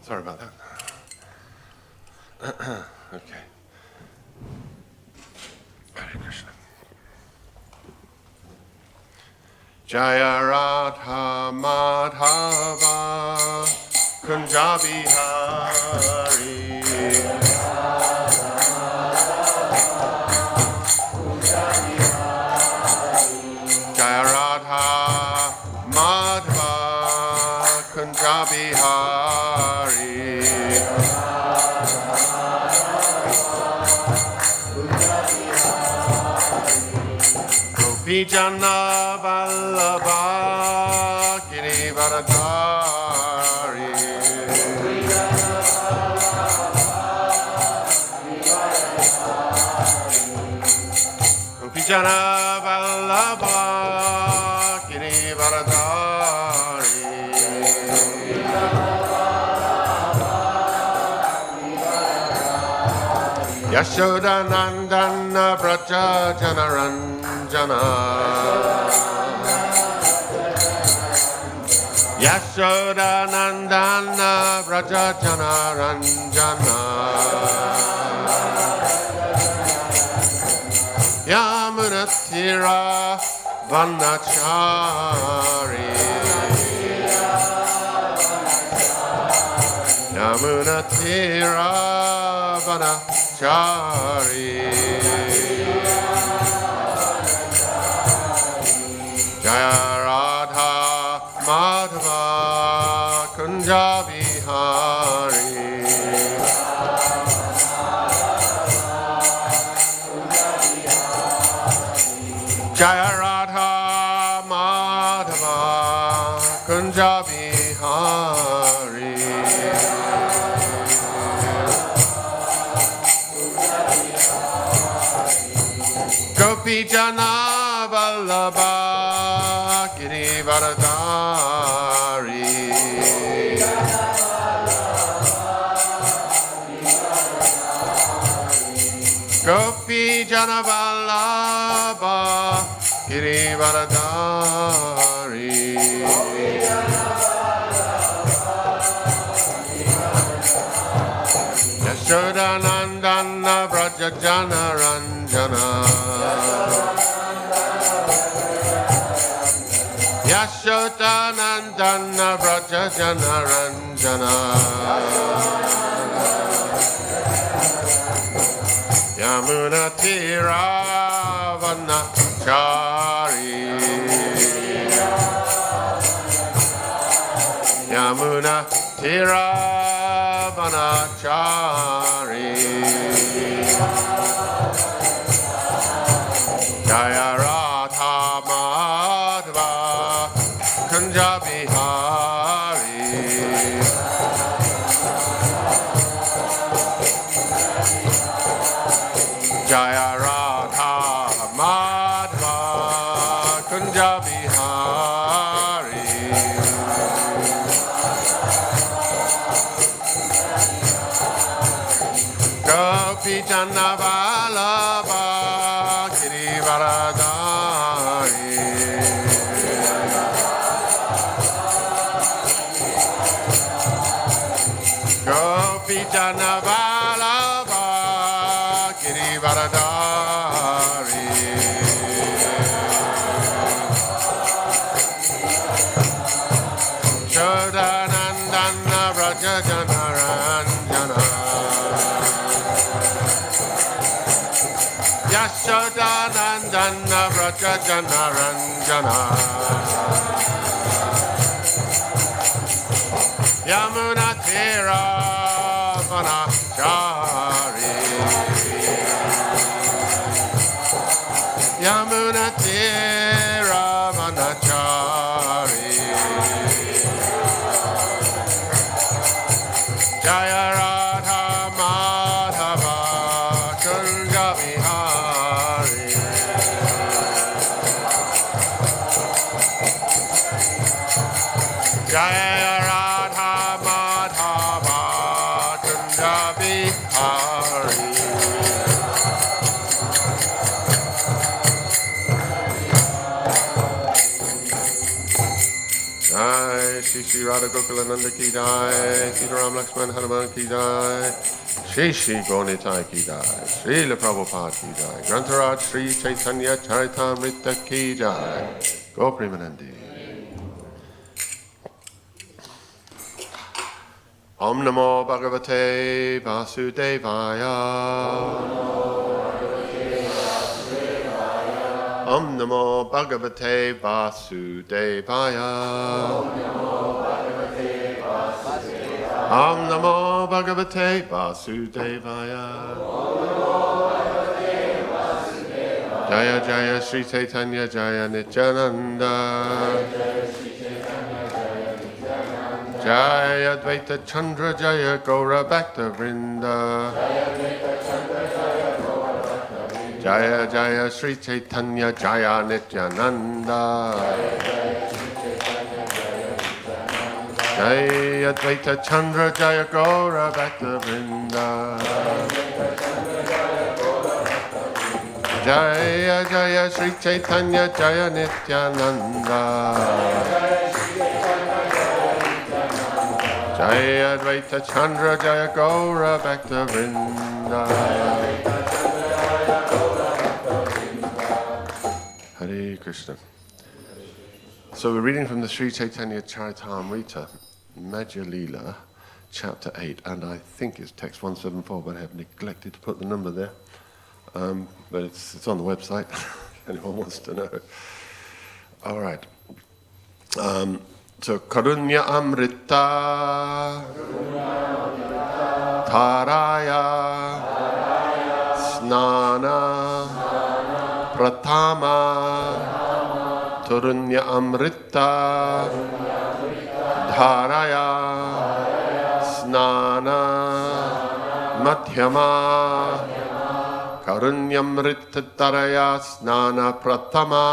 [SPEAKER 8] Sorry about that. Okay. Hare Krishna. Jaya Radha Madhava Kunja Bihari Jaya Radha Madhava Kunja Bihari Gopijana Vallabha Girivaradhari Gopijana Vallabha Girivaradhari Yashoda Nandana Braja Janaranjana Yashoda Nandana Braja Janaranjana Yamunatira Vanachari Yamunatira Vanachari Jaya Radha Madhava Kunja Bihari Jaya Radha Madhava Kunja Bihari Gopi Jana Vallabha Girivaradhari Gopi Jana Vallabha Girivaradhari Yashoda Nandana Braja Janaranjana Yashoda Nandana Braja Janaranjana Yamuna Tira Vanachari Yamuna Tira Vanachari Jaya Radha Madhava Kunja Bihari Jaya Radha Madhava Kunja Bihari Gopi Jana Vallabha Girivaradhari Gopi Jana Vallabha Girivaradhari Shoda Nandana Braja Janaranjana Yashoda Nandana Braja Janaranjana Yamuna Tira Vanachari Yamuna Tira Vanachari Jaya Radha Madhava Kunja Bihari Jaya Radha Madhava Kunja Bihari Jai Shri Radha Gokulananda Ki Jai Sitaram Lakshman Hanuman Ki Jai Shri Shri Gaunitai ki jai, Srila Prabhupada ki jai, Grantaraj Sri Chaitanya Charitamrita ki jai, Go Premanandi. Om Namo Bhagavate Vasudevaya. Om Namo Bhagavate Vasudevaya. Om Namo Bhagavate Vasudevaya. Jaya Jaya Sri Chaitanya Jaya Nityananda. Jaya Advaita Chandra Jaya Gaura Bhakta Vrinda. Jaya Jaya Sri Chaitanya Jaya Nityananda. Jaya Advaita Chandra Jaya Gaura Bhakta Vrinda. Jaya Jaya Sri Chaitanya Jaya Nityananda. Jaya Advaita Chandra Jaya Gaura Bhakta Vrinda. Hare Krishna. So we're reading from the Sri Chaitanya Charitamrita, Madhya Leela, chapter 8, and I think it's text 174, but I have neglected to put the number there. But it's on the website, if anyone wants to know. All right. So, Karunya Amrita Taraya Snana Pratama Tarunya Amrita Dharaya Snana Madhyama Karunyamrita Dharaya Snana Pratama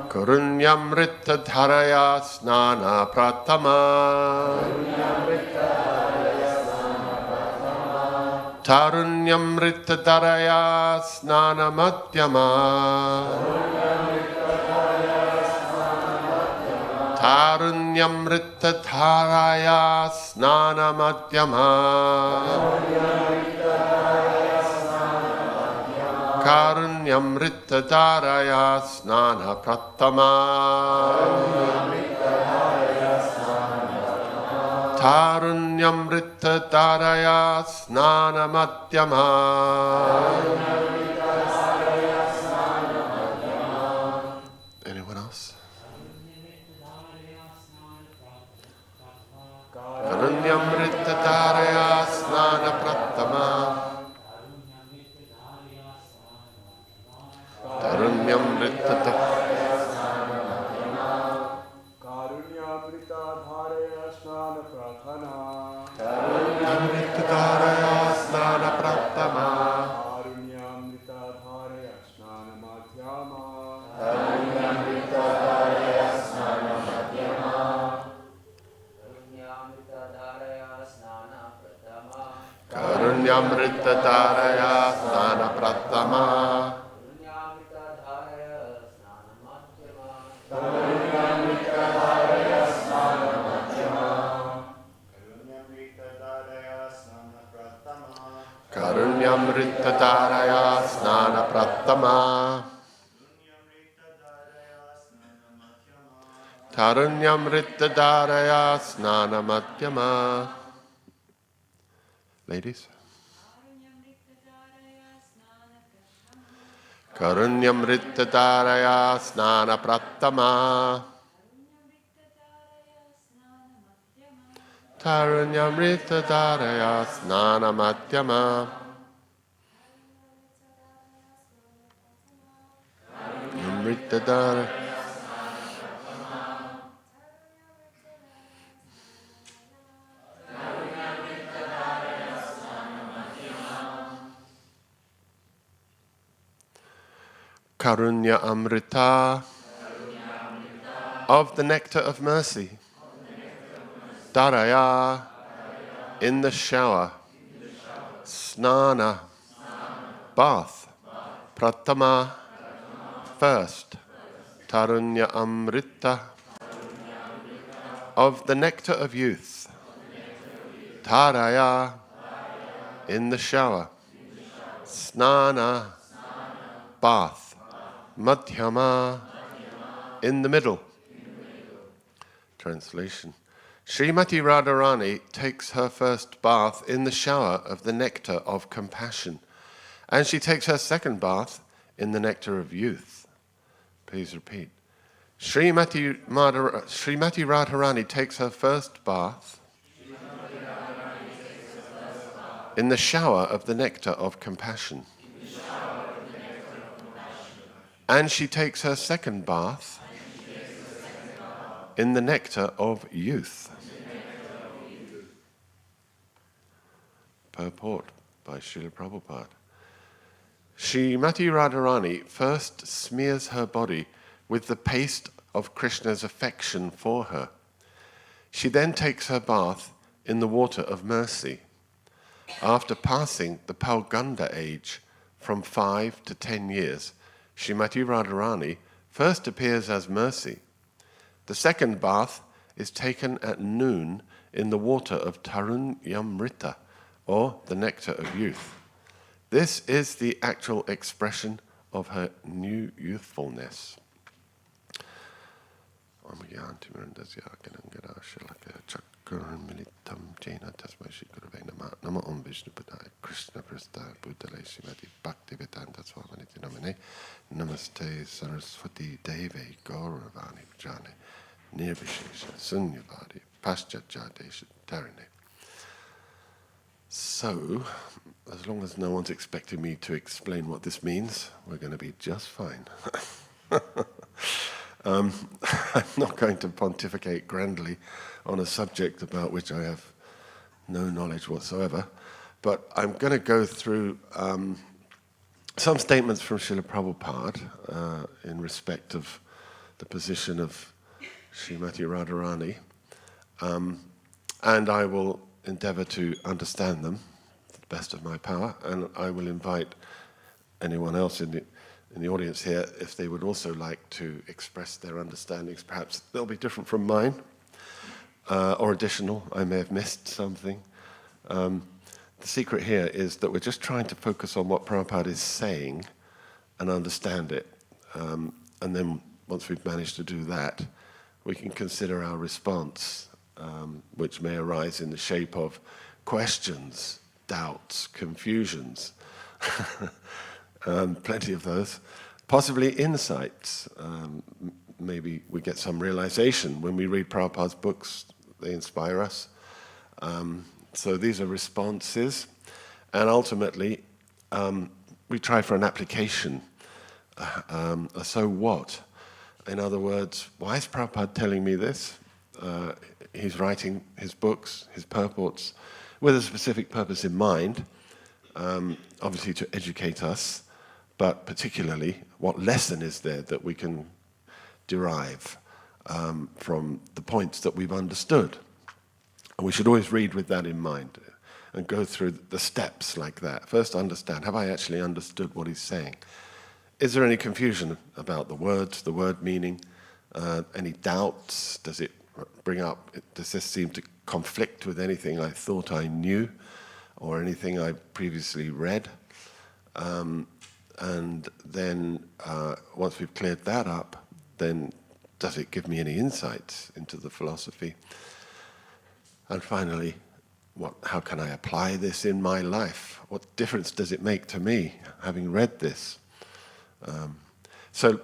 [SPEAKER 8] Karunyamrita Dharaya Snana Pratama Tarunyamrita Dharaya Snana Madhyama Tarunyamrita Dharaya Snana Madhyama Karunyamrita Dharaya Snana Pratama Tarunyamrita Dharaya Snana Madhyama Anyone else? Karunyamrita Dharaya Snana Pratama Karunyamrita Dharaya Snana Pratama Karunyamrita Dharaya Snana Pratama Karunyamrita Dharaya Snana Madhyama Karunyamrita Dharaya Snana Madhyama Karunyamrita Dharaya Snana Pratama Karunyamrita Dharaya Snana Pratama Karunyamrita Dharaya Snana Pratama Karunyamrita Dharaya Snana Madhyama Ladies. Karunyamrita Dharaya Snana Pratama Karunyamrita Dharaya Snana Madhyama Amrita Dharaya Karunya Amrita of the nectar of mercy. Dharaya in the shower. Snana bath. Pratama first. Tarunya Amrita of the nectar of youth. Taraya, in the shower. Snana, bath. Madhyama, in the middle. Translation. Srimati Radharani takes her first bath in the shower of the nectar of compassion, and she takes her second bath in the nectar of youth. Please repeat. Srimati Radharani takes her first bath in the shower of the nectar of compassion, and she takes her second bath in the nectar of youth. Purport by Srila Prabhupada. Srimati Radharani first smears her body with the paste of Krishna's affection for her. She then takes her bath in the water of mercy. After passing the Pauganda age from 5 to 10 years, Srimati Radharani first appears as mercy. The second bath is taken at noon in the water of Tarunyamrita, or the nectar of youth. This is the actual expression of her new youthfulness. Namaste Saraswati Deve Gauravani Jane Nirvishesha Sunyavadi Paschatjadesha Tarine. So, as long as no one's expecting me to explain what this means, we're going to be just fine. I'm not going to pontificate grandly on a subject about which I have no knowledge whatsoever, but I'm going to go through some statements from Srila Prabhupada in respect of the position of Srimati Radharani, and I will endeavor to understand them to the best of my power, and I will invite anyone else in the audience here if they would also like to express their understandings. Perhaps they'll be different from mine, or additional. I may have missed something. The secret here is that we're just trying to focus on what Prabhupada is saying and understand it, and then once we've managed to do that, we can consider our response, which may arise in the shape of questions, doubts, confusions, plenty of those, possibly insights. Maybe we get some realization when we read Prabhupada's books, they inspire us. So these are responses, and ultimately we try for an application, a so what. In other words, why is Prabhupada telling me this? He's writing his books, his purports, with a specific purpose in mind, obviously to educate us, but particularly what lesson is there that we can derive from the points that we've understood. And we should always read with that in mind and go through the steps like that. First understand, have I actually understood what he's saying? Is there any confusion about the words, the word meaning? Any doubts? Does it bring up, does this seem to conflict with anything I thought I knew or anything I previously read? And then once we've cleared that up, then does it give me any insights into the philosophy? And finally, how can I apply this in my life? What difference does it make to me, having read this? So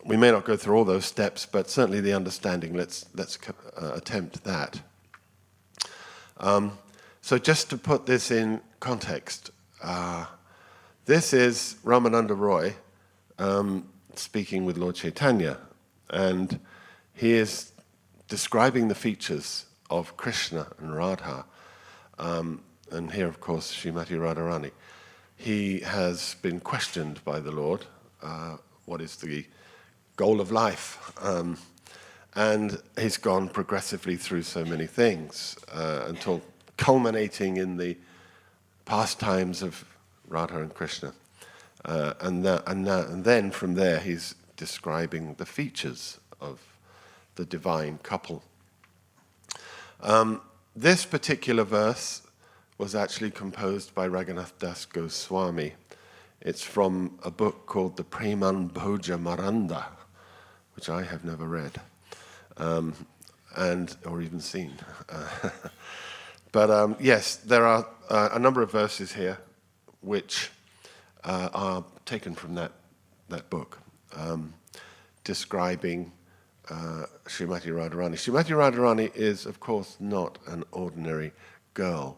[SPEAKER 8] we may not go through all those steps, but certainly the understanding, let's attempt that. So just to put this in context, this is Ramananda Roy speaking with Lord Chaitanya, and he is describing the features of Krishna and Radha, and here, of course, Srimati Radharani. He has been questioned by the Lord, what is the goal of life? And he's gone progressively through so many things until culminating in the pastimes of Radha and Krishna. And then from there he's describing the features of the divine couple. This particular verse was actually composed by Raghunath Das Goswami. It's from a book called the Preman Bhoja Maranda, which I have never read, or even seen. But yes, there are a number of verses here which are taken from that book, describing Srimati Radharani. Srimati Radharani is, of course, not an ordinary girl.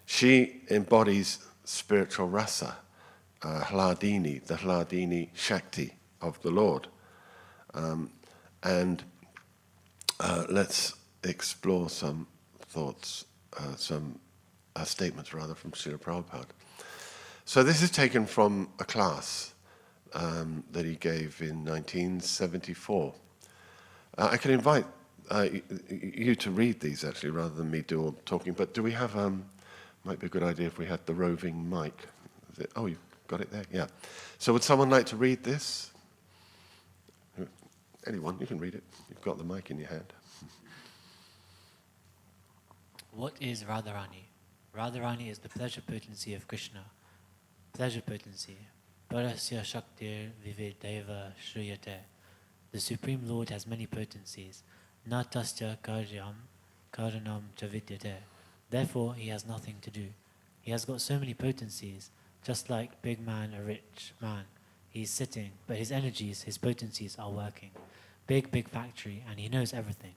[SPEAKER 8] She embodies spiritual rasa, Hladini, the Hladini Shakti of the Lord. Let's explore some thoughts, some statements rather from Srila Prabhupada. So this is taken from a class that he gave in 1974. I can invite you to read these actually rather than me do all the talking, but do we have, might be a good idea if we had the roving mic. Oh, you've got it there? Yeah. So would someone like to read this? Anyone, you can read it. You've got the mic in your hand.
[SPEAKER 9] What is Radharani? Radharani is the pleasure potency of Krishna. Pleasure potency. Parasya Shaktir Vivedeva Shriyate. The Supreme Lord has many potencies. Natasya Karyam Karanam Chavidyate. Therefore, he has nothing to do. He has got so many potencies, just like big man, a rich man. He is sitting, but his energies, his potencies are working. Big factory, and he knows everything.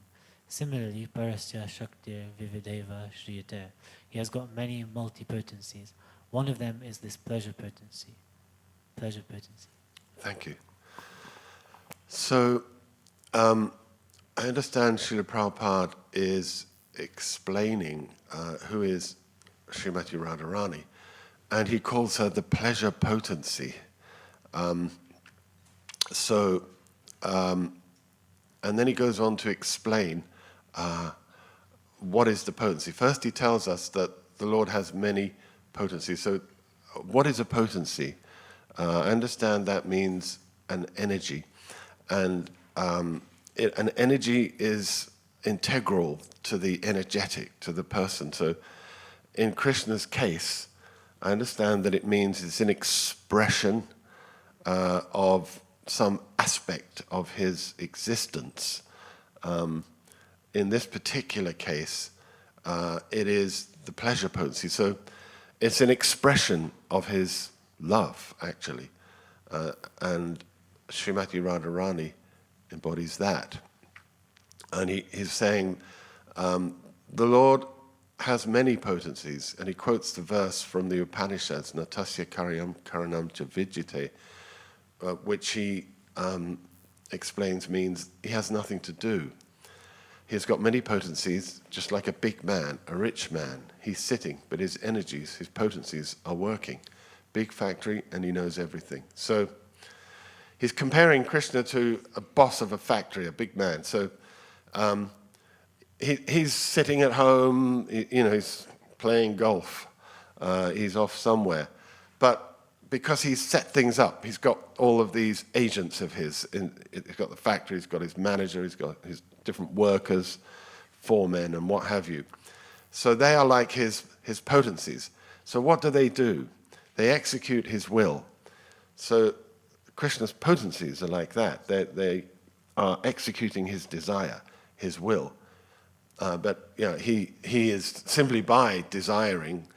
[SPEAKER 9] Similarly, Parasya Shaktir Vivideva Shriyate. He has got many multi-potencies. One of them is this pleasure potency. Pleasure potency.
[SPEAKER 8] Thank you. So, I understand Srila Prabhupada is explaining who is Srimati Radharani, and he calls her the pleasure potency. And then he goes on to explain what is the potency. First he tells us that the Lord has many potencies. So what is a potency? I understand that means an energy. And an energy is integral to the energetic, to the person. So in Krishna's case, I understand that it means it's an expression of some aspect of his existence. In this particular case, it is the pleasure potency. So it's an expression of his love, actually. And Srimati Radharani embodies that. And he's saying, the Lord has many potencies, and he quotes the verse from the Upanishads, Natasya Karyam Karanam Cha Vidyate, which he explains means he has nothing to do. He has got many potencies, just like a big man, a rich man. He's sitting, but his energies, his potencies are working. Big factory, and he knows everything. So he's comparing Krishna to a boss of a factory, a big man. So he's sitting at home, he's playing golf. He's off somewhere. But because he's set things up, he's got all of these agents of his. He's got the factory, he's got his manager, he's got his different workers, foremen, and what have you. So they are like his potencies. So what do? They execute his will. So Krishna's potencies are like that. They are executing his desire, his will. But he is simply by desiring,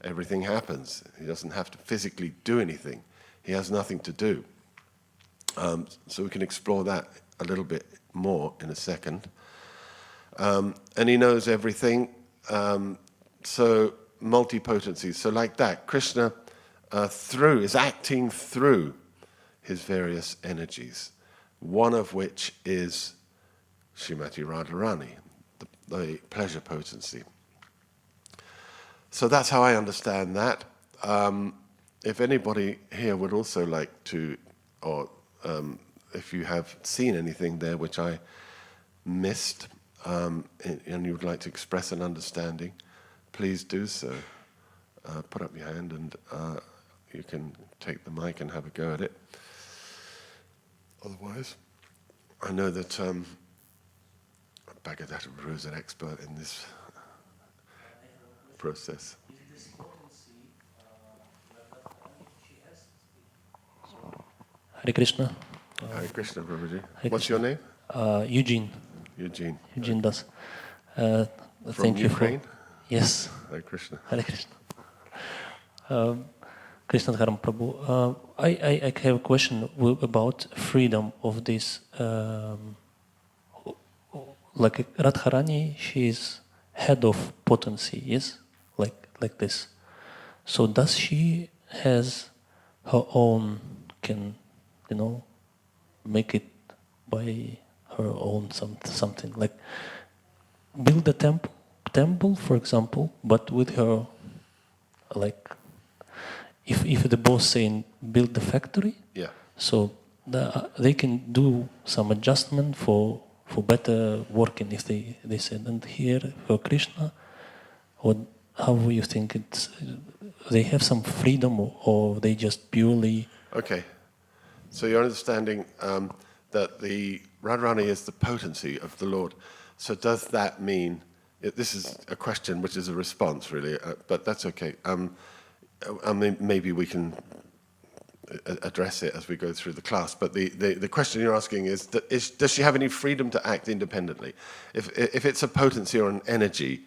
[SPEAKER 8] everything happens. He doesn't have to physically do anything. He has nothing to do. So we can explore that a little bit more in a second. And he knows everything. So multi-potencies. So like that, Krishna is acting through his various energies, one of which is Srimati Radharani, the pleasure potency. So that's how I understand that. If anybody here would also like to, or if you have seen anything there which I missed, and you would like to express an understanding, please do so. Put up your hand and you can take the mic and have a go at it. Otherwise, I know that Bhaktivedanta Prabhu is an expert in this process.
[SPEAKER 10] Hare Krishna.
[SPEAKER 8] Hare Krishna, Prabhuji.
[SPEAKER 10] Hare
[SPEAKER 8] What's
[SPEAKER 10] Krishna.
[SPEAKER 8] your name?
[SPEAKER 10] Eugene.
[SPEAKER 8] Eugene.
[SPEAKER 10] Eugene Das.
[SPEAKER 8] From
[SPEAKER 10] Thank you
[SPEAKER 8] Ukraine?
[SPEAKER 10] for. Yes.
[SPEAKER 8] Hare Krishna.
[SPEAKER 10] Hare Krishna. Krishna Dharam Prabhu. I have a question about freedom of this. Like Radharani, she is head of potency, yes, like this. So does she has her own, can make it by her own something like build a temple, for example, but with her, like if the boss saying build the factory,
[SPEAKER 8] Yeah.
[SPEAKER 10] so they can do some adjustment for better working if they said. And here for Krishna, how do you think it's? They have some freedom, or they just purely?
[SPEAKER 8] Okay. So you're understanding that the Radharani is the potency of the Lord. So does that mean? This is a question which is a response, really, but that's okay. I mean, maybe we can address it as we go through the class. But the question you're asking is does she have any freedom to act independently? If it's a potency or an energy,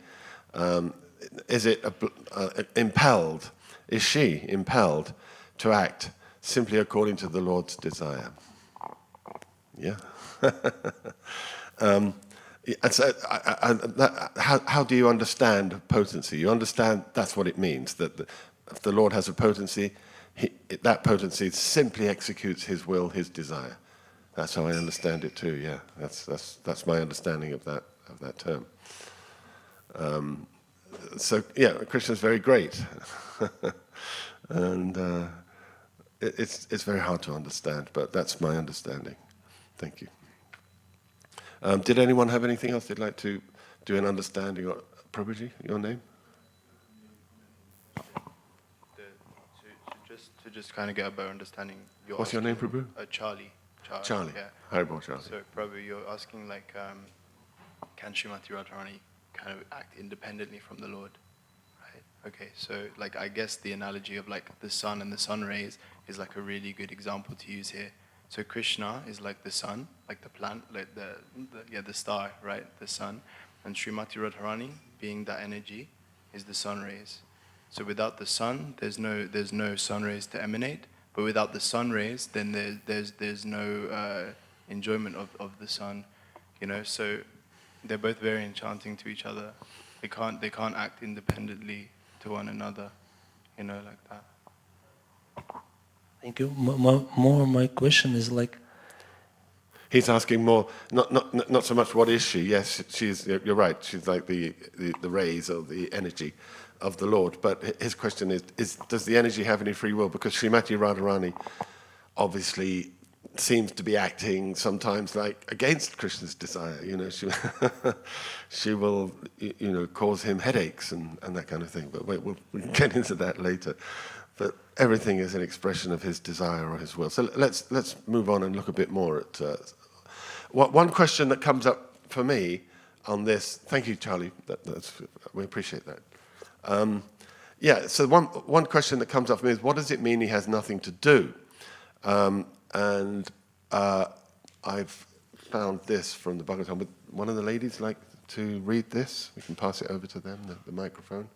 [SPEAKER 8] is it impelled? Is she impelled to act simply according to the Lord's desire? Yeah. And so, how do you understand potency? You understand that's what it means, that if the Lord has a potency, that potency simply executes His will, His desire. That's how I understand it too. Yeah, that's my understanding of that term. So yeah, Krishna's very great, and it's very hard to understand, but that's my understanding. Thank you. Did anyone have anything else they'd like to do an understanding? Or Prabhuji, your name?
[SPEAKER 11] To just kind of get a better understanding.
[SPEAKER 8] What's your name, Prabhu?
[SPEAKER 11] Charlie.
[SPEAKER 8] Charlie.
[SPEAKER 11] Yeah.
[SPEAKER 8] Haribol, Charlie.
[SPEAKER 11] So, Prabhu, you're asking like, can Srimati Radharani kind of act independently from the Lord? Right. Okay. So, like, I guess the analogy of like the sun and the sun rays is like a really good example to use here. So Krishna is like the sun, like the plant, like the star, right? The sun. And Srimati Radharani, being that energy, is the sun rays. So without the sun, there's no sun rays to emanate. But without the sun rays, then there's no enjoyment of the sun, So they're both very enchanting to each other. They can't act independently to one another, like that.
[SPEAKER 10] Thank you. My question is like.
[SPEAKER 8] He's asking more, not so much what is she. Yes, she's. You're right. She's like the rays or the energy of the Lord. But his question is does the energy have any free will? Because Srimati Radharani obviously seems to be acting sometimes like against Krishna's desire. She will cause him headaches and that kind of thing. But we'll get into that later. But everything is an expression of his desire or his will. So let's move on and look a bit more at one question that comes up for me on this. Thank you, Charlie. We appreciate that. So one question that comes up for me is, what does it mean he has nothing to do? And I've found this from the Bhagavatam. Would one of the ladies like to read this? We can pass it over to them, the microphone.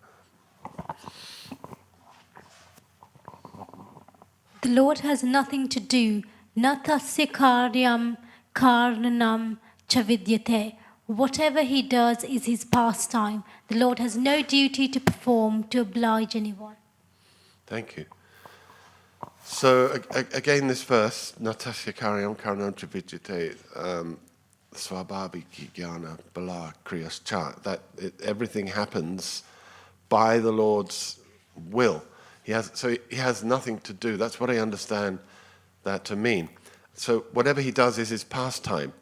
[SPEAKER 12] The Lord has nothing to do. Natasya karyam karnanam chavidyate. Whatever he does is his pastime. The Lord has no duty to perform to oblige anyone.
[SPEAKER 8] Thank you. So again, this verse, Natasya karyam karnanam chavidyate, swabhabhiki jnana bala kriyascha, that everything happens by the Lord's will. He has nothing to do. That's what I understand that to mean. So whatever he does is his pastime.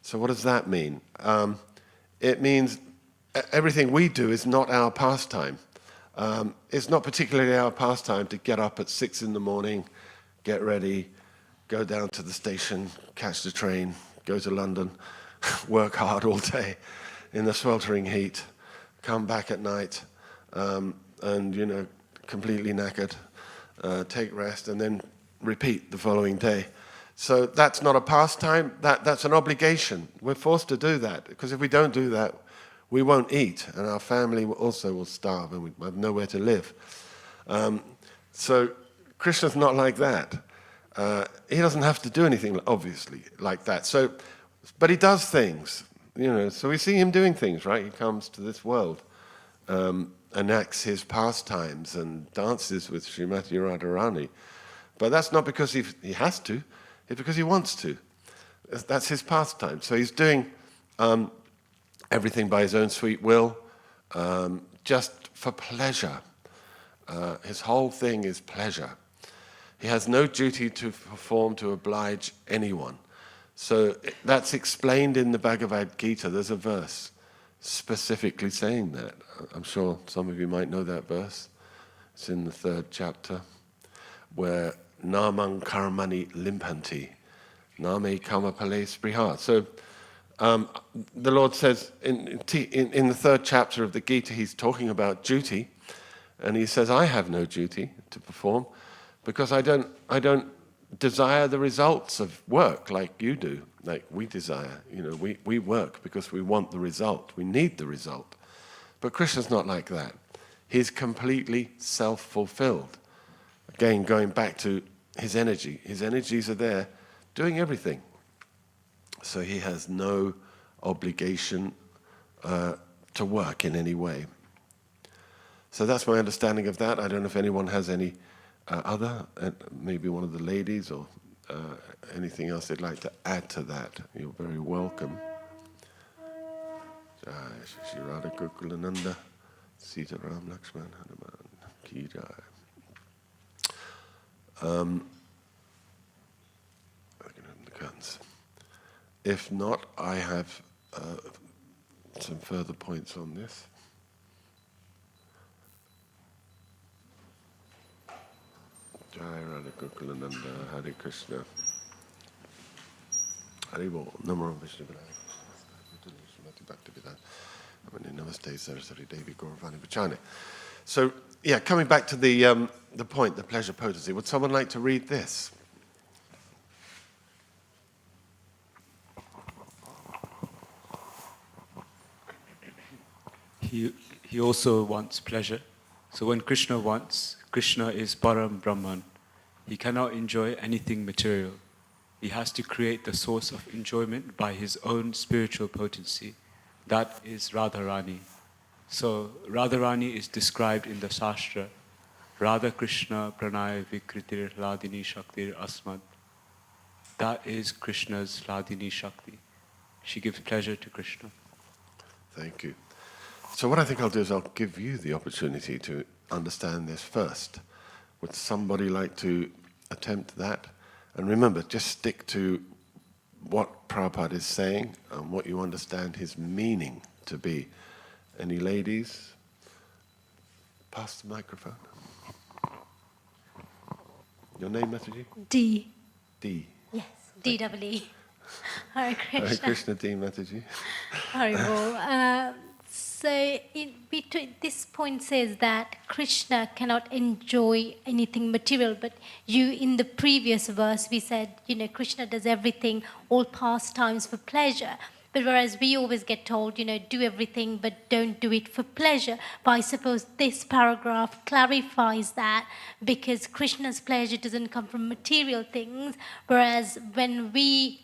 [SPEAKER 8] So what does that mean? It means everything we do is not our pastime. It's not particularly our pastime to get up at 6 a.m, get ready, go down to the station, catch the train, go to London. work hard all day in the sweltering heat, come back at night, and completely knackered, take rest, and then repeat the following day. So that's not a pastime, that's an obligation. We're forced to do that, because if we don't do that, we won't eat, and our family also will starve, and we have nowhere to live. So Krishna's not like that. He doesn't have to do anything, obviously, like that. So, but he does things, so we see him doing things, right? He comes to this world, enacts his pastimes and dances with Srimati Radharani. But that's not because he has to, it's because he wants to. That's his pastime. So he's doing everything by his own sweet will, just for pleasure. His whole thing is pleasure. He has no duty to perform to oblige anyone. So that's explained in the Bhagavad Gita. There's a verse specifically saying that. I'm sure some of you might know that verse. It's in the 3rd chapter, where namang karmani limpanti, name kama pale spriha. So the Lord says in the 3rd chapter of the Gita, he's talking about duty, and he says, I have no duty to perform, because I don't desire the results of work like you do, like we desire. We work because we want the result. We need the result. But Krishna's not like that. He's completely self-fulfilled. Again, going back to his energy. His energies are there doing everything. So he has no obligation to work in any way. So that's my understanding of that. I don't know if anyone has any other, maybe one of the ladies or anything else they'd like to add to that. You're very welcome. Jai Shri Radha Kukulananda, Sita Ram Lakshman Hanuman Ki Jai. I can open the curtains. If not, I have some further points on this. Jai Radha Kukulananda, Hare Krishna. Hare Bol, Namo Vishnu Bhaktivedanta Manor, Namaste Saraswati Devi Gauravani Bachane. So, yeah, coming back to the point, the pleasure potency, would someone like to read this?
[SPEAKER 13] He also wants pleasure. So when Krishna wants, Krishna is Param Brahman. He cannot enjoy anything material. He has to create the source of enjoyment by his own spiritual potency. That is Radharani. So Radharani is described in the sastra. Radha-Krishna pranaya vikritir hladini shaktir asmad. That is Krishna's hladini shakti. She gives pleasure to Krishna.
[SPEAKER 8] Thank you. So what I think I'll do is I'll give you the opportunity to understand this first. Would somebody like to attempt that? And remember, just stick to what Prabhupada is saying and what you understand his meaning to be. Any ladies? Pass the microphone. Your name, Mataji?
[SPEAKER 12] D.
[SPEAKER 8] D.
[SPEAKER 12] Yes, D-double-E. Hare Krishna.
[SPEAKER 8] Hare Krishna, D. Mataji.
[SPEAKER 12] Hare So in between, this point says that Krishna cannot enjoy anything material, but in the previous verse, we said, Krishna does everything, all pastimes for pleasure. But whereas we always get told, do everything, but don't do it for pleasure. But I suppose this paragraph clarifies that, because Krishna's pleasure doesn't come from material things, whereas when we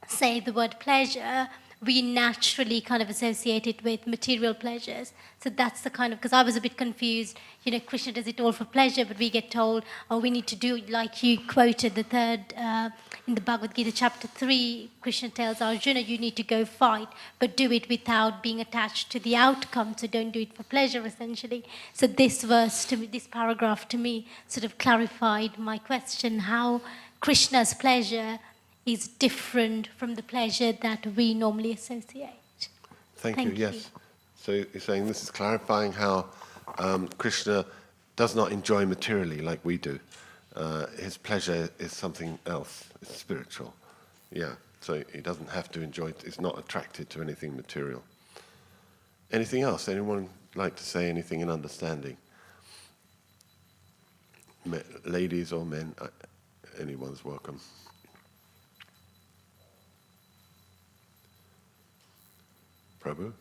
[SPEAKER 12] say the word pleasure, we naturally kind of associate it with material pleasures. So that's the kind of, because I was a bit confused, Krishna does it all for pleasure, but we get told, we need to do, like you quoted the third, in the Bhagavad Gita chapter 3, Krishna tells Arjuna, you need to go fight, but do it without being attached to the outcome, so don't do it for pleasure, essentially. So this verse, to me, this paragraph to me, sort of clarified my question, how Krishna's pleasure is different from the pleasure that we normally associate.
[SPEAKER 8] Thank you, yes. So you're saying this is clarifying how Krishna does not enjoy materially like we do. His pleasure is something else, it's spiritual. Yeah. So he doesn't have to enjoy it. He's not attracted to anything material. Anything else? Anyone like to say anything in understanding? Ladies or men, anyone's welcome. Prabhu?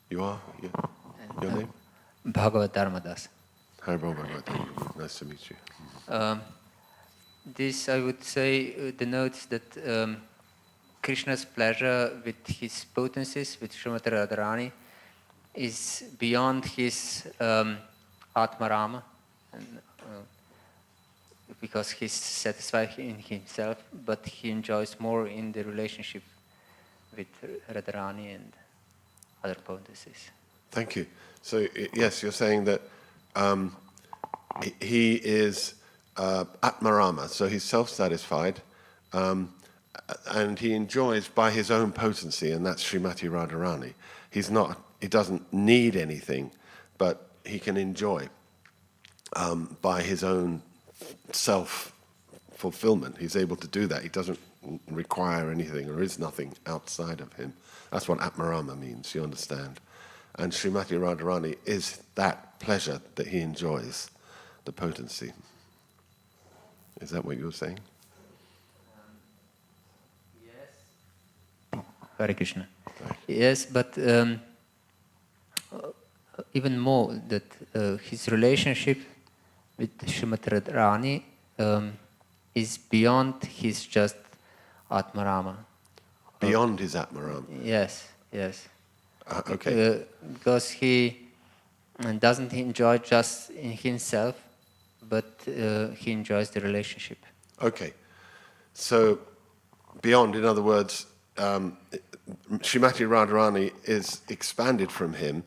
[SPEAKER 8] You are? Yeah. Your name?
[SPEAKER 3] Bhagavad Dharmadas.
[SPEAKER 8] Haribol Bhagavad. Nice to meet you.
[SPEAKER 3] This, I would say, denotes that Krishna's pleasure with his potencies, with Srimati Radharani, is beyond his Atmarama, and, because he's satisfied in himself, but he enjoys more in the relationship with Radharani and other potencies.
[SPEAKER 8] Thank you. So, yes, you're saying that he is Atmarama, so he's self-satisfied, and he enjoys by his own potency, and that's Srimati Radharani. He doesn't need anything, but he can enjoy by his own self-fulfillment. He's able to do that. He doesn't require anything, or is nothing outside of him. That's what Atmarama means, you understand. And Srimati Radharani is that pleasure that he enjoys, the potency. Is that what you were saying?
[SPEAKER 3] Yes. Hare Krishna. Yes, but even more, that his relationship with Srimati Radharani is beyond his just Atmarama.
[SPEAKER 8] Beyond his Atmarama?
[SPEAKER 3] Yes, yes.
[SPEAKER 8] Okay.
[SPEAKER 3] Because he doesn't enjoy just in himself, but he enjoys the relationship.
[SPEAKER 8] Okay. So, beyond, in other words, Srimati Radharani is expanded from him,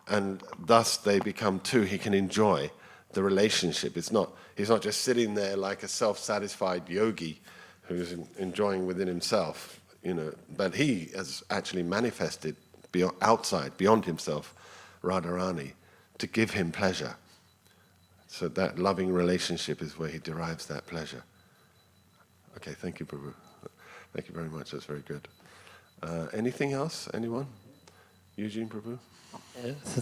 [SPEAKER 8] and thus they become two. He can enjoy the relationship. He's not just sitting there like a self-satisfied yogi who's enjoying within himself, but he has actually manifested beyond himself, Radharani, to give him pleasure. So that loving relationship is where he derives that pleasure. Okay, thank you, Prabhu. Thank you very much, that's very good. Anything else, anyone? Eugene, Prabhu?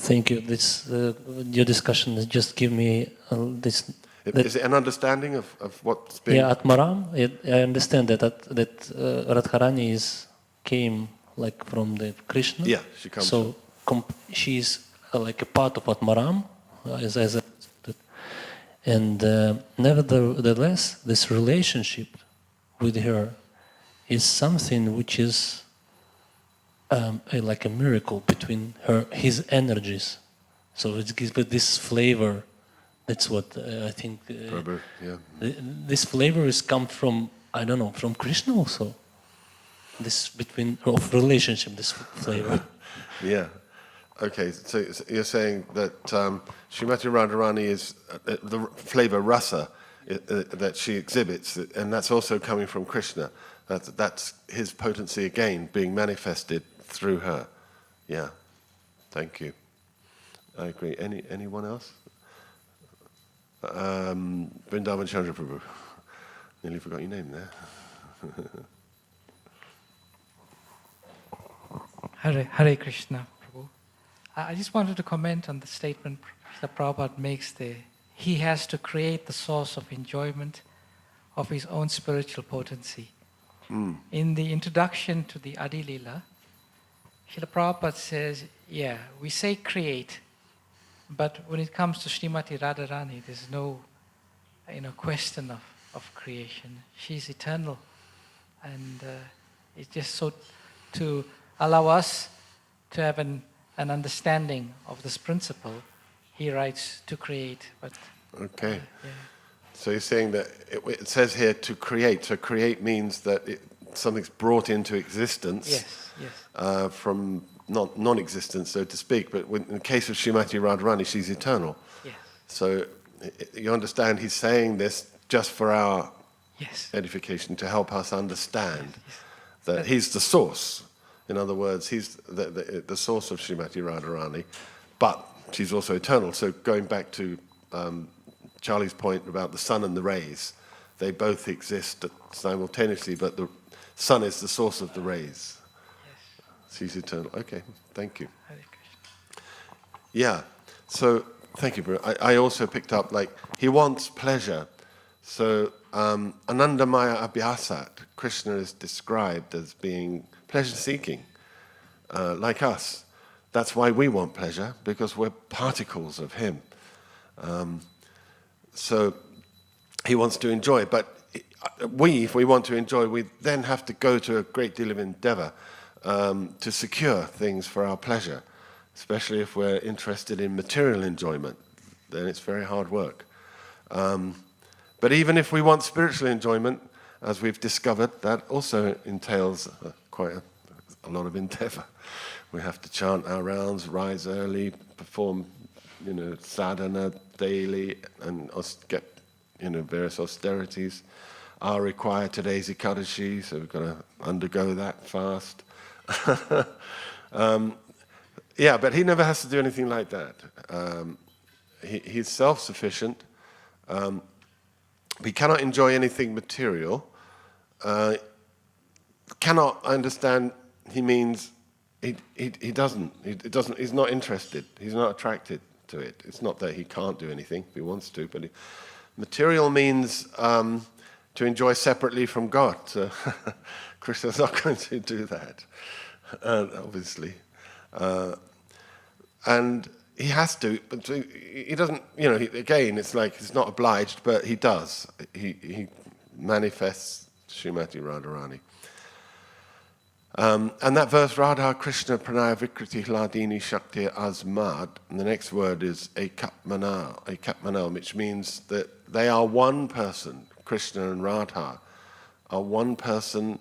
[SPEAKER 10] Thank you. This your discussion has just give me this.
[SPEAKER 8] Is it an understanding of what's being...
[SPEAKER 10] Yeah, Atmaram, I understand that Radharani came like from the Krishna.
[SPEAKER 8] Yeah, she comes
[SPEAKER 10] so she's like a part of Atmaram, as I understood. And nevertheless, this relationship with her is something which is like a miracle between his energies. So it gives this flavor. That's what I think.
[SPEAKER 8] Yeah.
[SPEAKER 10] This flavor is come from, I don't know, from Krishna also. This of relationship, this flavor.
[SPEAKER 8] Yeah. Okay, so you're saying that Srimati Radharani is the flavor rasa that she exhibits, and that's also coming from Krishna. That's his potency again being manifested through her. Yeah. Thank you. I agree. Anyone else? Vrindavan Chandra Prabhu. Nearly forgot your name there.
[SPEAKER 14] Hare Krishna, Prabhu. I just wanted to comment on the statement that Prabhupada makes there. He has to create the source of enjoyment of his own spiritual potency. In the introduction to the Adi Lila, Srila Prabhupada says, yeah, we say create, but when it comes to Srimati Radharani, there's no question of creation. She's eternal. And it's just so to allow us to have an understanding of this principle, he writes to create. But
[SPEAKER 8] okay. Yeah. So you're saying that it says here to create. So create means that something's brought into existence.
[SPEAKER 14] Yes.
[SPEAKER 8] From non-existence, so to speak. But in the case of Srimati Radharani, she's eternal.
[SPEAKER 14] Yes.
[SPEAKER 8] So you understand he's saying this just for our edification, to help us understand that he's the source. In other words, he's the source of Srimati Radharani, but she's also eternal. So going back to Charlie's point about the sun and the rays, they both exist simultaneously, but the sun is the source of the rays. Yes. He's eternal. Okay, thank you. Yeah, so thank you, bro. I also picked up, like, he wants pleasure. So Anandamaya Abhyasat, Krishna is described as being pleasure-seeking, like us. That's why we want pleasure, because we're particles of him. So he wants to enjoy, but if we want to enjoy, we then have to go to a great deal of endeavor to secure things for our pleasure, especially if we're interested in material enjoyment. Then it's very hard work. But even if we want spiritual enjoyment, as we've discovered, that also entails quite a lot of endeavor. We have to chant our rounds, rise early, perform, sadhana daily, and get, various austerities are required. Today's Ekadashi, so we've got to undergo that fast. Yeah, but he never has to do anything like that. He's self-sufficient. He cannot enjoy anything material. Cannot, I understand, he means he doesn't. He's not interested. He's not attracted to it. It's not that he can't do anything if he wants to, but material means to enjoy separately from God. So Krishna's not going to do that, obviously. And he has to, but he doesn't, again, it's like he's not obliged, but he does. He manifests Srimati Radharani. And that verse, Radha-Krishna pranaya vikriti hladini shakti asmad, and the next word is ekatmanal, which means that they are one person. Krishna and Radha are one person,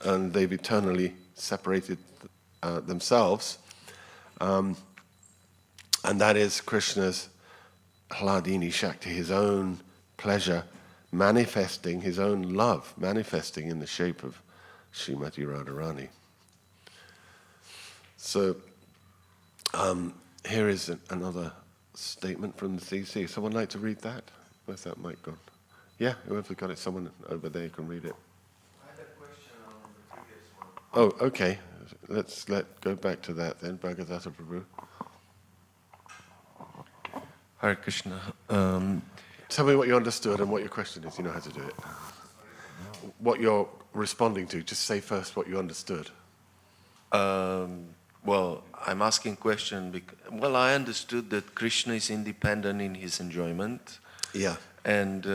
[SPEAKER 8] and they've eternally separated themselves. And that is Krishna's hladini shakti, his own pleasure manifesting, his own love manifesting in the shape of Srimati Radharani. So here is another statement from the CC. Someone like to read that? Where's that mic gone? Yeah, whoever got it, someone over there can read it.
[SPEAKER 15] I had a question on the previous one.
[SPEAKER 8] Oh, okay. Let's go back to that then. Bhagavata Prabhu.
[SPEAKER 15] Hare Krishna.
[SPEAKER 8] Tell me what you understood and what your question is. You know how to do it. What you're responding to. Just say first what you understood.
[SPEAKER 15] Well, I'm asking question because, well, I understood that Krishna is independent in his enjoyment.
[SPEAKER 8] Yeah.
[SPEAKER 15] And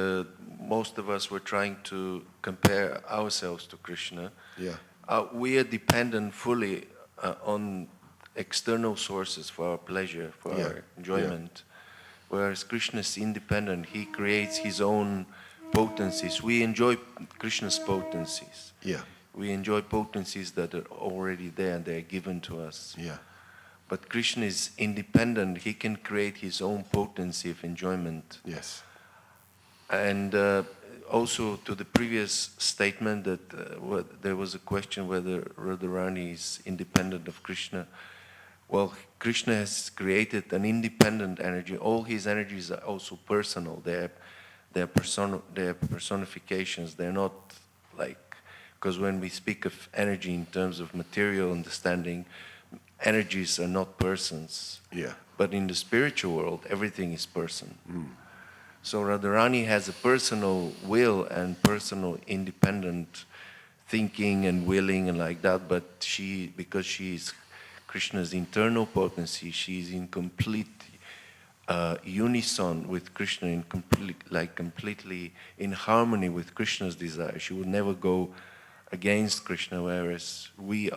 [SPEAKER 15] most of us were trying to compare ourselves to Krishna.
[SPEAKER 8] Yeah.
[SPEAKER 15] We are dependent fully on external sources for our pleasure, for our enjoyment. Whereas Krishna is independent, he creates his own potencies. We enjoy Krishna's potencies.
[SPEAKER 8] Yeah.
[SPEAKER 15] We enjoy potencies that are already there and they are given to us.
[SPEAKER 8] Yeah.
[SPEAKER 15] But Krishna is independent, he can create his own potency of enjoyment.
[SPEAKER 8] Yes.
[SPEAKER 15] And also to the previous statement that there was a question whether Radharani is independent of Krishna. Well, Krishna has created an independent energy. All his energies are also personal. They're personifications. They're not like, because when we speak of energy in terms of material understanding, energies are not persons.
[SPEAKER 8] Yeah.
[SPEAKER 15] But in the spiritual world, everything is person. So Radharani has a personal will and personal independent thinking and willing and like that, but because she is Krishna's internal potency, she is in complete unison with Krishna, completely in harmony with Krishna's desire. She would never go against Krishna, whereas we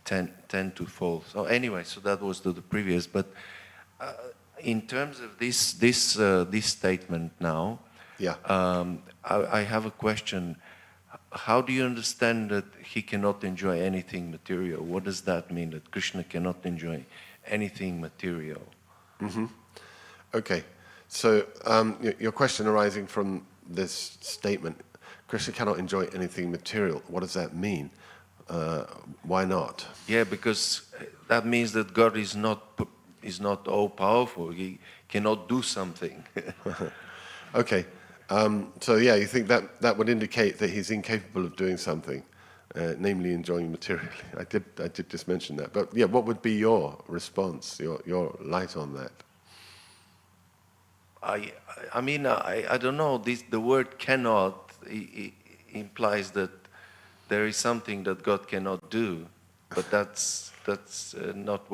[SPEAKER 15] tend to fall. So anyway, so that was the previous, but in terms of this statement now, I have a question. How do you understand that he cannot enjoy anything material? What does that mean, that Krishna cannot enjoy anything material?
[SPEAKER 8] Okay, so your question arising from this statement, Krishna cannot enjoy anything material. What does that mean? Why not?
[SPEAKER 15] Yeah, because that means that God is not all powerful. He cannot do something.
[SPEAKER 8] Okay, So yeah, you think that would indicate that he's incapable of doing something, namely enjoying materially. I did just mention that. But yeah, what would be your response, your light on that?
[SPEAKER 15] I mean, I don't know. The word cannot implies that there is something that God cannot do, but that's not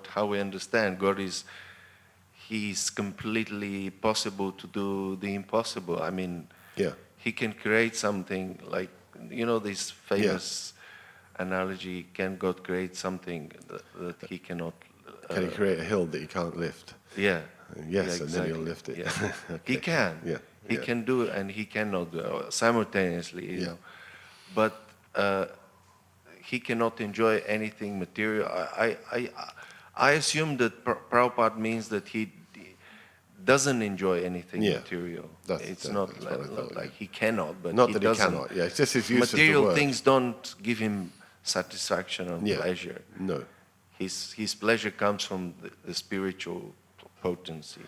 [SPEAKER 15] how we understand. God is. He's completely possible to do the impossible. I mean, he can create something like, this famous analogy, can God create something that he cannot...
[SPEAKER 8] Can he create a hill that he can't lift?
[SPEAKER 15] Yeah.
[SPEAKER 8] Yes,
[SPEAKER 15] yeah,
[SPEAKER 8] and then he'll lift it.
[SPEAKER 15] Yeah.
[SPEAKER 8] Okay.
[SPEAKER 15] He can.
[SPEAKER 8] Yeah.
[SPEAKER 15] He can do it and he cannot do it simultaneously, you know. But he cannot enjoy anything material. I assume that Prabhupada means that he doesn't enjoy anything material. It's not like he cannot, but
[SPEAKER 8] not
[SPEAKER 15] he
[SPEAKER 8] that
[SPEAKER 15] doesn't.
[SPEAKER 8] He cannot. Yeah, it's just his use of the
[SPEAKER 15] material
[SPEAKER 8] word.
[SPEAKER 15] things don't give him satisfaction or pleasure.
[SPEAKER 8] No.
[SPEAKER 15] His pleasure comes from the spiritual potency.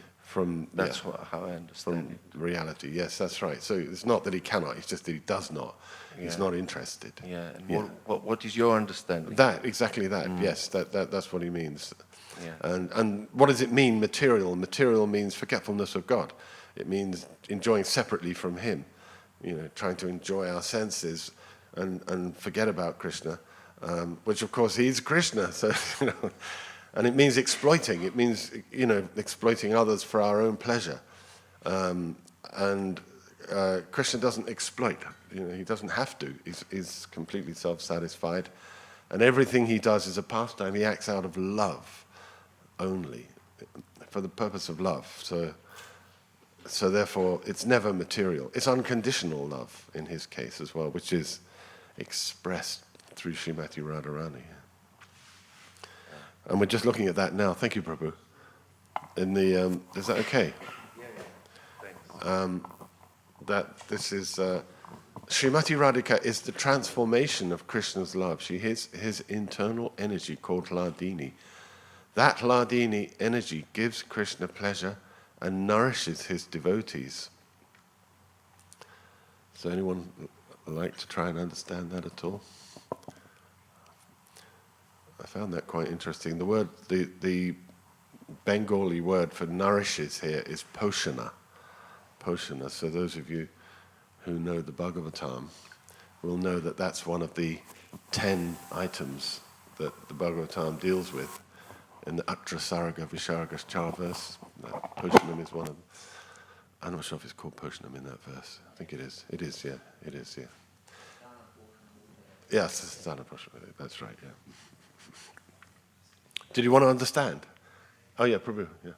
[SPEAKER 15] That's how I understand it.
[SPEAKER 8] From reality, yes, that's right. So it's not that he cannot, it's just that he does not. He's not interested.
[SPEAKER 15] Yeah. And what is your understanding?
[SPEAKER 8] Exactly that. Yes, that's what he means.
[SPEAKER 15] Yeah.
[SPEAKER 8] And what does it mean, material? Material means forgetfulness of God. It means enjoying separately from him. Trying to enjoy our senses and forget about Krishna, which of course he's Krishna. So and it means exploiting. It means exploiting others for our own pleasure. And Krishna doesn't exploit. He doesn't have to. He's completely self-satisfied, and everything he does is a pastime. He acts out of love only, for the purpose of love. So therefore, it's never material. It's unconditional love in his case as well, which is expressed through Srimati Radharani. And we're just looking at that now. Thank you, Prabhu. Is that okay?
[SPEAKER 15] Thanks.
[SPEAKER 8] That this is Srimati Radhika is the transformation of Krishna's love. She is his internal energy called Hladini. That Hladini energy gives Krishna pleasure and nourishes his devotees. Does anyone like to try and understand that at all? I found that quite interesting. The word, the Bengali word for nourishes here is poshana. Poshana. So those of you who know the Bhagavatam will know that that's one of the 10 items that the Bhagavatam deals with in the Atra Sarga Visharga Char verse. Poshanam is one of them. I'm not sure if it's called Poshanam in that verse. I think it is. It is, yeah. It is, yeah. Yes, Dana Poshanam. That's right, yeah. Did you want to understand? Oh, yeah, Prabhu, yeah.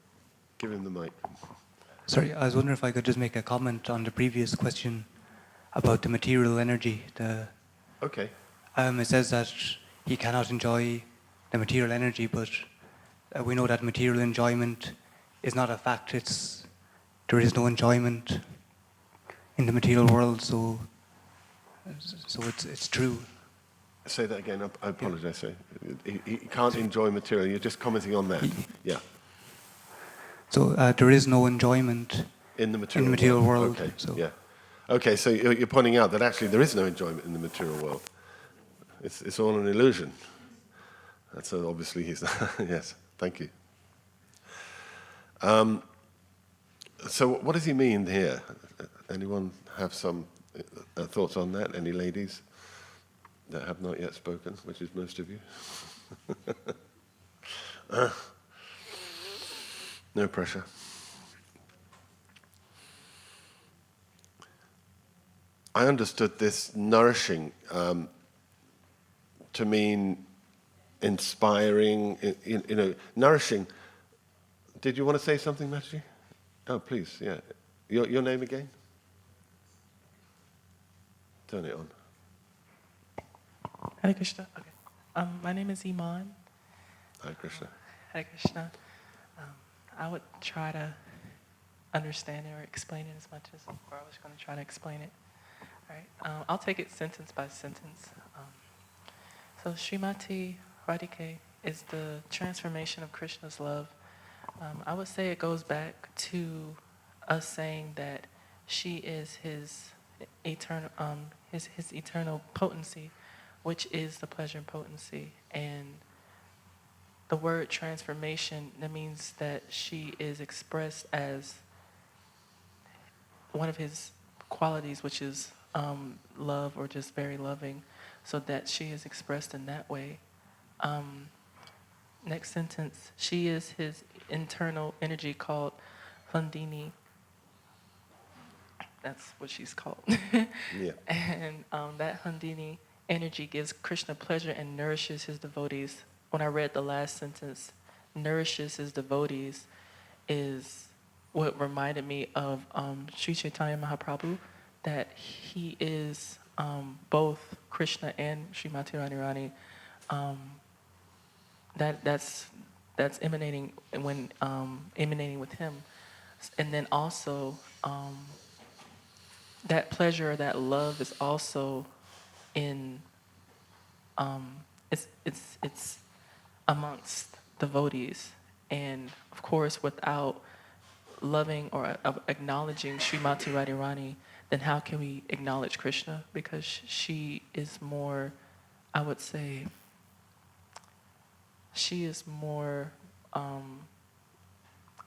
[SPEAKER 8] Give him the mic.
[SPEAKER 16] Sorry, I was wondering if I could just make a comment on the previous question about the material energy.
[SPEAKER 8] Okay.
[SPEAKER 16] It says that he cannot enjoy the material energy, but we know that material enjoyment is not a fact. There is no enjoyment in the material world, so it's true.
[SPEAKER 8] Say that again. I apologize. He can't enjoy material. You're just commenting on that. Yeah.
[SPEAKER 16] So there is no enjoyment
[SPEAKER 8] in the material world. Okay.
[SPEAKER 16] So.
[SPEAKER 8] Yeah. Okay. So you're pointing out that actually there is no enjoyment in the material world. It's all an illusion. That's obviously he's. Yes. Thank you. So what does he mean here? Anyone have some thoughts on that? Any ladies that have not yet spoken, which is most of you? No pressure. I understood this nourishing to mean inspiring, nourishing. Did you want to say something, Mataji? Oh, please, yeah. Your name again? Turn it on.
[SPEAKER 17] Hare Krishna. Okay. My name is Iman.
[SPEAKER 8] Hare Krishna.
[SPEAKER 17] Hare Krishna. I would try to understand it or explain it as much as, or I was going to try to explain it. All right. I'll take it sentence by sentence. So Srimati Radhika is the transformation of Krishna's love. I would say it goes back to us saying that she is his eternal his eternal potency, which is the pleasure and potency. And the word transformation, that means that she is expressed as one of his qualities, which is love, or just very loving, so that she is expressed in that way. Next sentence, she is his internal energy called Handini. That's what she's called.
[SPEAKER 8] Yeah.
[SPEAKER 17] And that Handini energy gives Krishna pleasure and nourishes his devotees. When I read the last sentence, nourishes his devotees, is what reminded me of Sri Chaitanya Mahaprabhu, that he is both Krishna and Srimati Radharani. That's emanating when emanating with him, and then also that pleasure, that love is also in it's amongst devotees, and of course without loving or acknowledging Srimati Radharani, then how can we acknowledge Krishna? Because she is more, I would say, she is more, I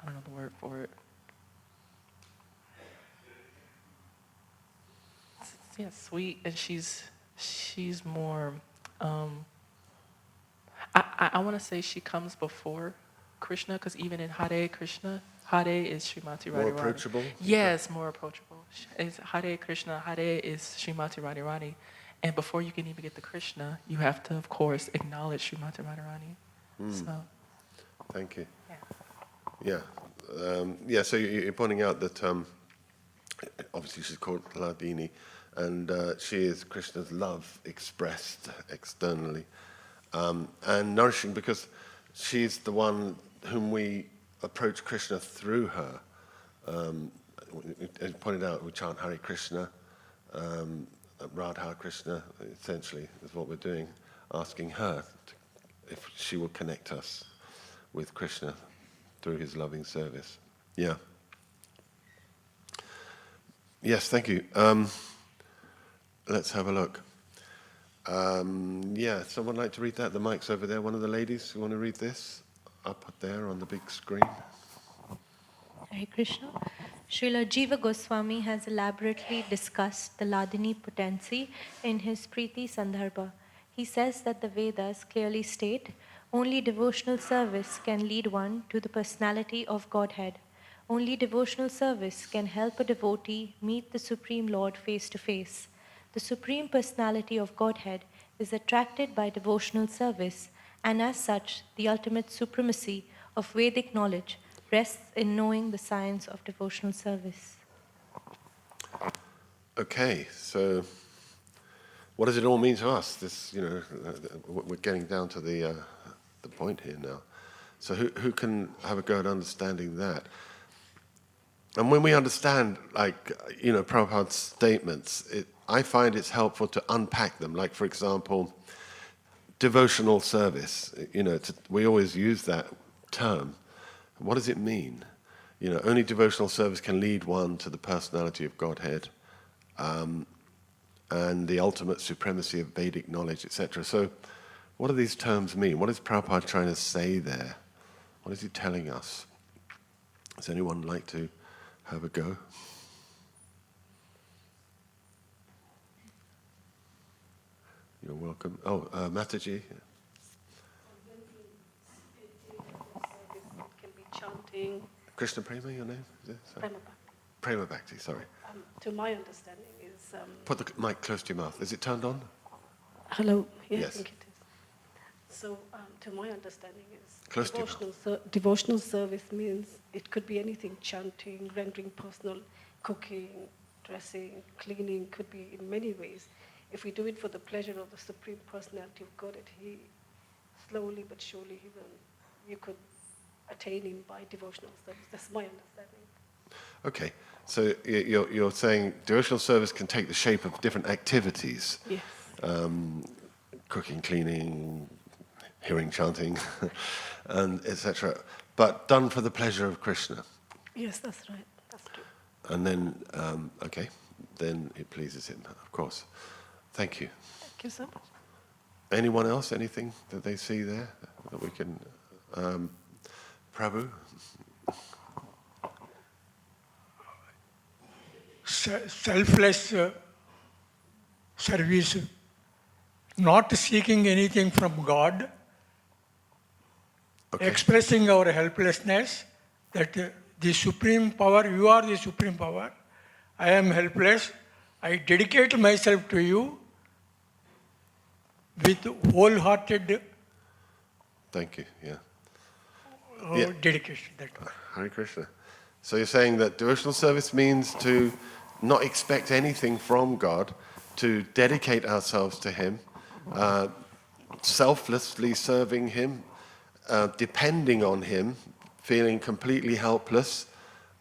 [SPEAKER 17] don't know the word for it. Yeah, sweet, and she's more, I want to say she comes before Krishna, because even in Hare Krishna, Hare is Srimati Radharani.
[SPEAKER 8] More approachable?
[SPEAKER 17] Yes, more approachable. It's Hare Krishna, Hare is Srimati Radharani. And before you can even get to Krishna, you have to, of course, acknowledge Srimati Radharani. So,
[SPEAKER 8] thank you. Yeah. So you're pointing out that obviously she's called Hladini, and she is Krishna's love expressed externally, and nourishing, because she's the one whom we approach Krishna through her. As you pointed out, we chant Hare Krishna, Radha-Krishna, essentially, is what we're doing, asking her if she will connect us with Krishna through his loving service. Yeah. Yes, thank you. Let's have a look. Yeah, someone like to read that? The mic's over there. One of the ladies who want to read this? Up there on the big screen.
[SPEAKER 18] Hare Krishna. Srila Jiva Goswami has elaborately discussed the Ladini potency in his Priti Sandarbha. He says that the Vedas clearly state only devotional service can lead one to the personality of Godhead. Only devotional service can help a devotee meet the Supreme Lord face to face. The Supreme Personality of Godhead is attracted by devotional service, and as such, the ultimate supremacy of Vedic knowledge rests in knowing the science of devotional service.
[SPEAKER 8] Okay, so what does it all mean to us? This, we're getting down to the point here now. So who can have a go at understanding that? And when we understand, Prabhupada's statements, I find it's helpful to unpack them. Like, for example, devotional service. We always use that term. What does it mean? Only devotional service can lead one to the personality of Godhead, and the ultimate supremacy of Vedic knowledge, etc. So, what do these terms mean? What is Prabhupada trying to say there? What is he telling us? Does anyone like to have a go? You're welcome. Oh, Mataji.
[SPEAKER 19] Can be chanting.
[SPEAKER 8] Krishna Prema, your name? Is it?
[SPEAKER 19] Prema Bhakti.
[SPEAKER 8] Prema Bhakti, sorry.
[SPEAKER 19] To my understanding is...
[SPEAKER 8] Put the mic close to your mouth. Is it turned on?
[SPEAKER 19] Hello? Yeah,
[SPEAKER 8] Yes.
[SPEAKER 19] I think it is. So, to my understanding is...
[SPEAKER 8] Close to your mouth.
[SPEAKER 19] Devotional service means it could be anything, chanting, rendering personal, cooking, dressing, cleaning, could be in many ways. If we do it for the pleasure of the Supreme Personality of Godhead, he slowly but surely you could attain him by devotional service. That's my understanding.
[SPEAKER 8] Okay, so you're saying devotional service can take the shape of different activities.
[SPEAKER 19] Yes.
[SPEAKER 8] Cooking, cleaning, hearing chanting, and etc. But done for the pleasure of Krishna.
[SPEAKER 19] Yes, that's right. That's true.
[SPEAKER 8] And then, okay, then it pleases him, of course. Thank you.
[SPEAKER 19] Thank you so much.
[SPEAKER 8] Anyone else? Anything that they see there that we can... Prabhu?
[SPEAKER 20] Selfless service, not seeking anything from God, expressing our helplessness, that the supreme power, you are the supreme power, I am helpless, I dedicate myself to you with wholehearted
[SPEAKER 8] Thank you, yeah.
[SPEAKER 20] dedication. That one.
[SPEAKER 8] Hare Krishna. So you're saying that devotional service means to not expect anything from God, to dedicate ourselves to Him, selflessly serving Him, depending on Him, feeling completely helpless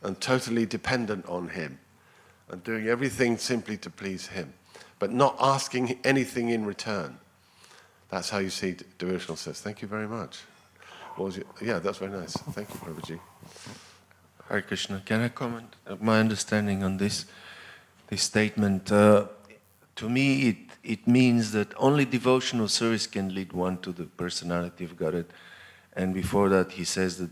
[SPEAKER 8] and totally dependent on Him, and doing everything simply to please Him, but not asking anything in return. That's how you see devotional service. Thank you very much. What was yeah, that's very nice. Thank you, Prabhuji.
[SPEAKER 15] Hare Krishna. Can I comment my understanding on this statement? To me, it means that only devotional service can lead one to the personality of Godhead. And before that, he says that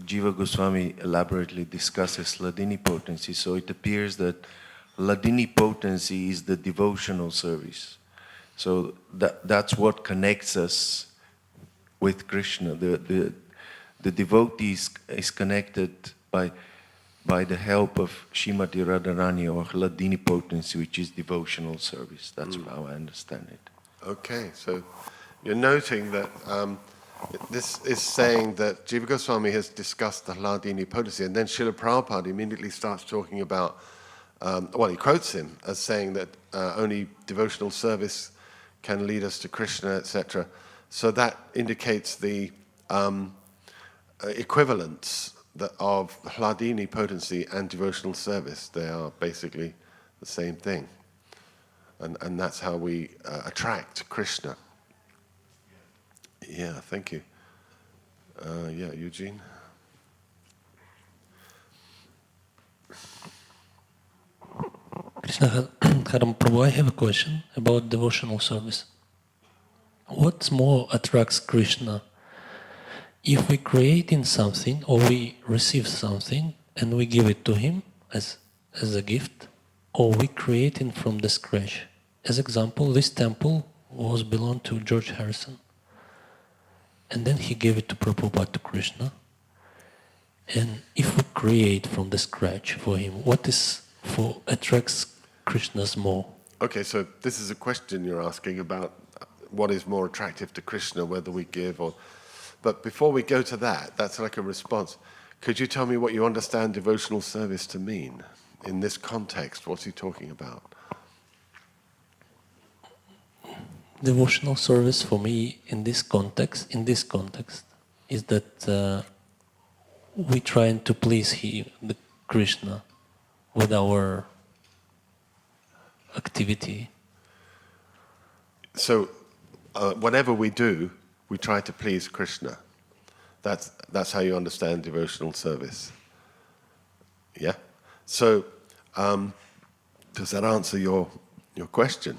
[SPEAKER 15] Jiva Goswami elaborately discusses Hladini potency. So it appears that Hladini potency is the devotional service. So that's what connects us with Krishna. The devotee is connected by the help of Srimati Radharani or Hladini potency, which is devotional service. That's how I understand it.
[SPEAKER 8] Okay, so you're noting that this is saying that Jiva Goswami has discussed the Hladini potency, and then Srila Prabhupada immediately starts talking about, well, he quotes him as saying that only devotional service can lead us to Krishna, etc. So that indicates the equivalence of Hladini potency and devotional service. They are basically the same thing. And that's how we attract Krishna. Yeah, thank you. Yeah, Eugene?
[SPEAKER 10] Krishna Haram Prabhu, I have a question about devotional service. What more attracts Krishna? If we create in something or we receive something and we give it to him as a gift, or we create it from the scratch. As example, this temple belonged to George Harrison. And then he gave it to Prabhupada, to Krishna. And if we create from the scratch for him, what attracts Krishna's more?
[SPEAKER 8] Okay, so this is a question you're asking about what is more attractive to Krishna, whether we give or... But before we go to that, that's like a response. Could you tell me what you understand devotional service to mean? In this context, what's he talking about?
[SPEAKER 10] Devotional service for me in this context is that we trying to please the Krishna with our activity.
[SPEAKER 8] So whatever we do, we try to please Krishna. That's how you understand devotional service. Yeah? So does that answer your question?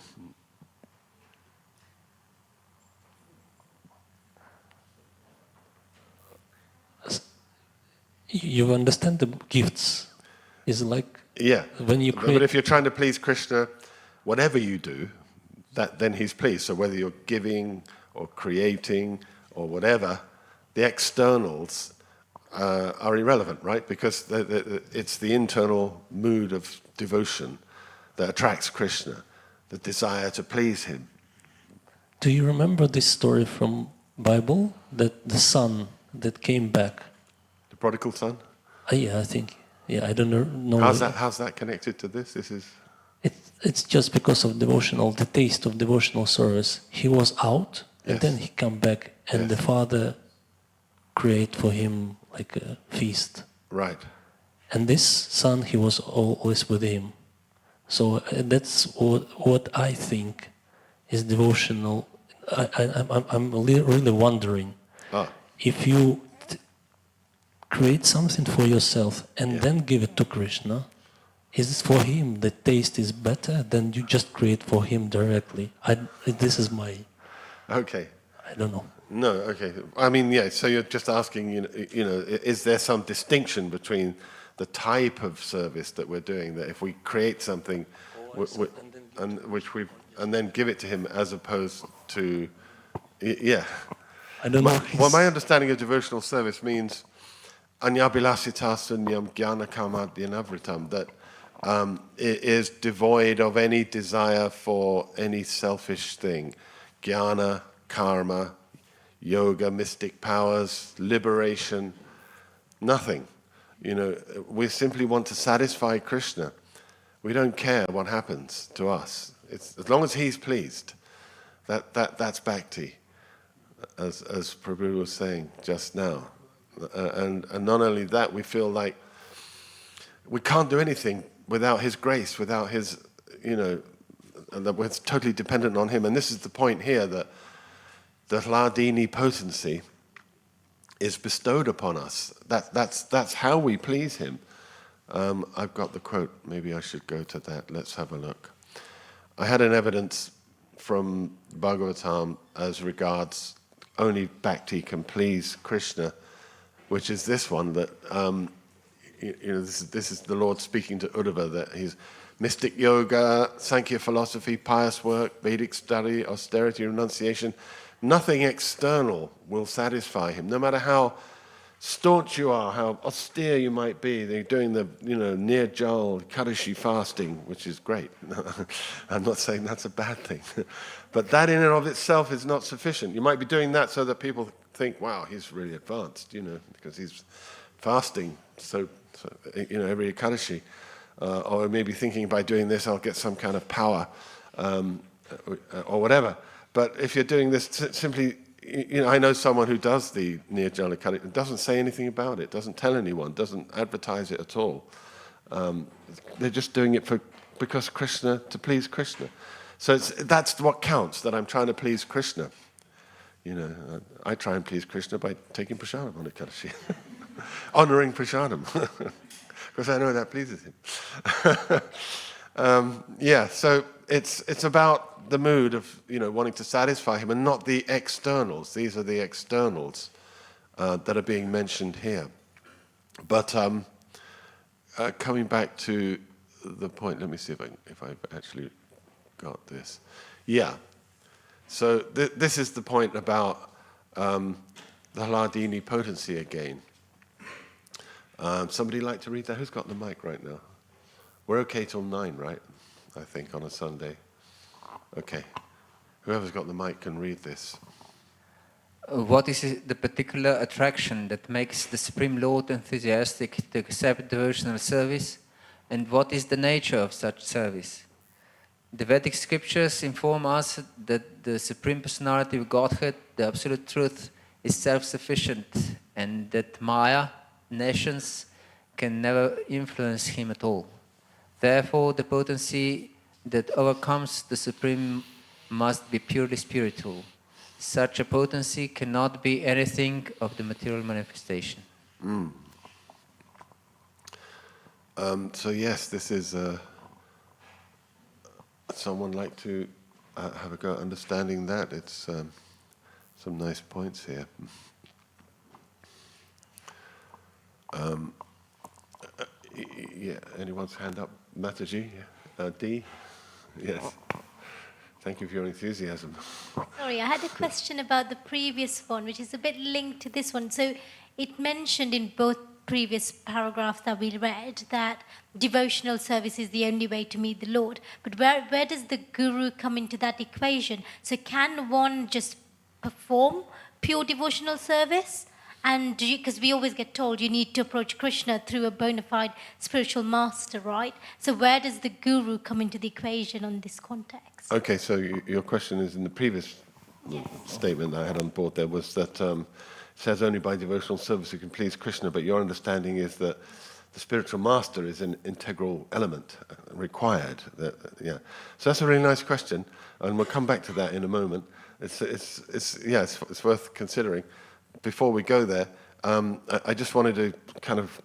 [SPEAKER 10] You understand the gifts is like when you create.
[SPEAKER 8] But if you're trying to please Krishna, whatever you do, then he's pleased. So whether you're giving or creating or whatever, the externals are irrelevant, right? Because it's the internal mood of devotion that attracts Krishna, the desire to please him.
[SPEAKER 10] Do you remember this story from Bible, that the son that came back?
[SPEAKER 8] The prodigal son?
[SPEAKER 10] Yeah, I think. Yeah, I don't know.
[SPEAKER 8] How's that connected to this?
[SPEAKER 10] It's just because of the taste of devotional service. He was out, and then he come back, and the father create for him like a feast.
[SPEAKER 8] Right.
[SPEAKER 10] And this son, he was always with him. So that's what I think is devotional. I'm really wondering if you create something for yourself and then give it to Krishna, is for him the taste is better, then you just create for him directly. This is my...
[SPEAKER 8] Okay.
[SPEAKER 10] I don't know.
[SPEAKER 8] No, okay. I mean, yeah, so you're just asking, you know, is there some distinction between the type of service that we're doing, that if we create something and then give it to him as opposed to, yeah.
[SPEAKER 10] I don't know.
[SPEAKER 8] Well, my understanding of devotional service means anyabilasita sunyam jnana kamadyanavritam, that it is devoid of any desire for any selfish thing. Jnana, karma, yoga, mystic powers, liberation, nothing. You know, we simply want to satisfy Krishna. We don't care what happens to us. It's, as long as he's pleased, that's bhakti, as Prabhupada was saying just now. And not only that, we feel like we can't do anything without his grace, without his, you know, and that we're totally dependent on him. And this is the point here, that the Hladini potency is bestowed upon us. That's how we please him. I've got the quote. Maybe I should go to that. Let's have a look. I had an evidence from Bhagavatam as regards only bhakti can please Krishna, which is this one, that you know, this is the Lord speaking to Uddhava, that he's mystic yoga, Sankhya philosophy, pious work, Vedic study, austerity, renunciation. Nothing external will satisfy him, no matter how staunch you are, how austere you might be. They're doing the, you know, Nirjal Kadashi fasting, which is great. I'm not saying that's a bad thing. But that in and of itself is not sufficient. You might be doing that so that people think, wow, he's really advanced, you know, because he's fasting so you know, every Kadashi. Or maybe thinking by doing this I'll get some kind of power, or whatever. But if you're doing this simply, you know, I know someone who does the Nirjala Kadashi, doesn't say anything about it, doesn't tell anyone, doesn't advertise it at all. They're just doing it because Krishna, to please Krishna. So that's what counts, that I'm trying to please Krishna. You know, I try and please Krishna by taking prasadam on the Kadashi. Honoring prasadam. Because I know that pleases him. Yeah, so it's about the mood of, you know, wanting to satisfy him and not the externals. These are the externals that are being mentioned here. But coming back to the point, let me see if I've actually got this. Yeah. So this is the point about the Hladini potency again. Somebody like to read that? Who's got the mic right now? We're okay till 9, right? I think on a Sunday. Okay. Whoever's got the mic can read this.
[SPEAKER 21] What is the particular attraction that makes the Supreme Lord enthusiastic to accept devotional service, and what is the nature of such service? The Vedic scriptures inform us that the Supreme Personality of Godhead, the Absolute Truth, is self-sufficient, and that Maya, nations, can never influence him at all. Therefore, the potency that overcomes the Supreme must be purely spiritual. Such a potency cannot be anything of the material manifestation.
[SPEAKER 8] So yes, this is someone like to have a go at understanding that. It's some nice points here. Yeah, anyone's hand up? Mataji? D? Yes. Thank you for your enthusiasm.
[SPEAKER 12] Sorry, I had a question about the previous one, which is a bit linked to this one. So it mentioned in both previous paragraphs that we read that devotional service is the only way to meet the Lord. But where does the guru come into that equation? So can one just perform pure devotional service? And because we always get told you need to approach Krishna through a bona fide spiritual master, right? So where does the guru come into the equation on this context?
[SPEAKER 8] Okay, so your question is in the previous statement that I had on board there was that it says only by devotional service you can please Krishna, but your understanding is that the spiritual master is an integral element required. Yeah. So that's a really nice question, and we'll come back to that in a moment. It's worth considering. Before we go there, I just wanted to kind of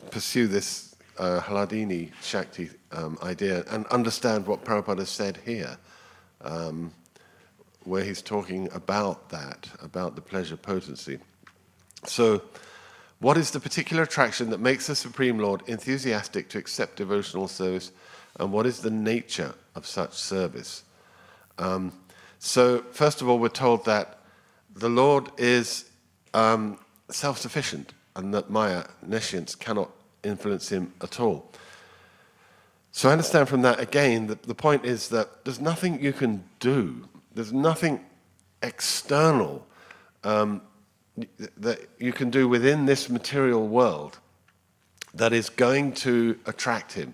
[SPEAKER 8] pursue this Hladini Shakti idea and understand what Prabhupada said here, where he's talking about that, about the pleasure potency. So, what is the particular attraction that makes the Supreme Lord enthusiastic to accept devotional service, and what is the nature of such service? So, first of all, we're told that the Lord is self-sufficient, and that Maya, nescience, cannot influence him at all. So I understand from that, again, that the point is that there's nothing you can do, there's nothing external that you can do within this material world that is going to attract him.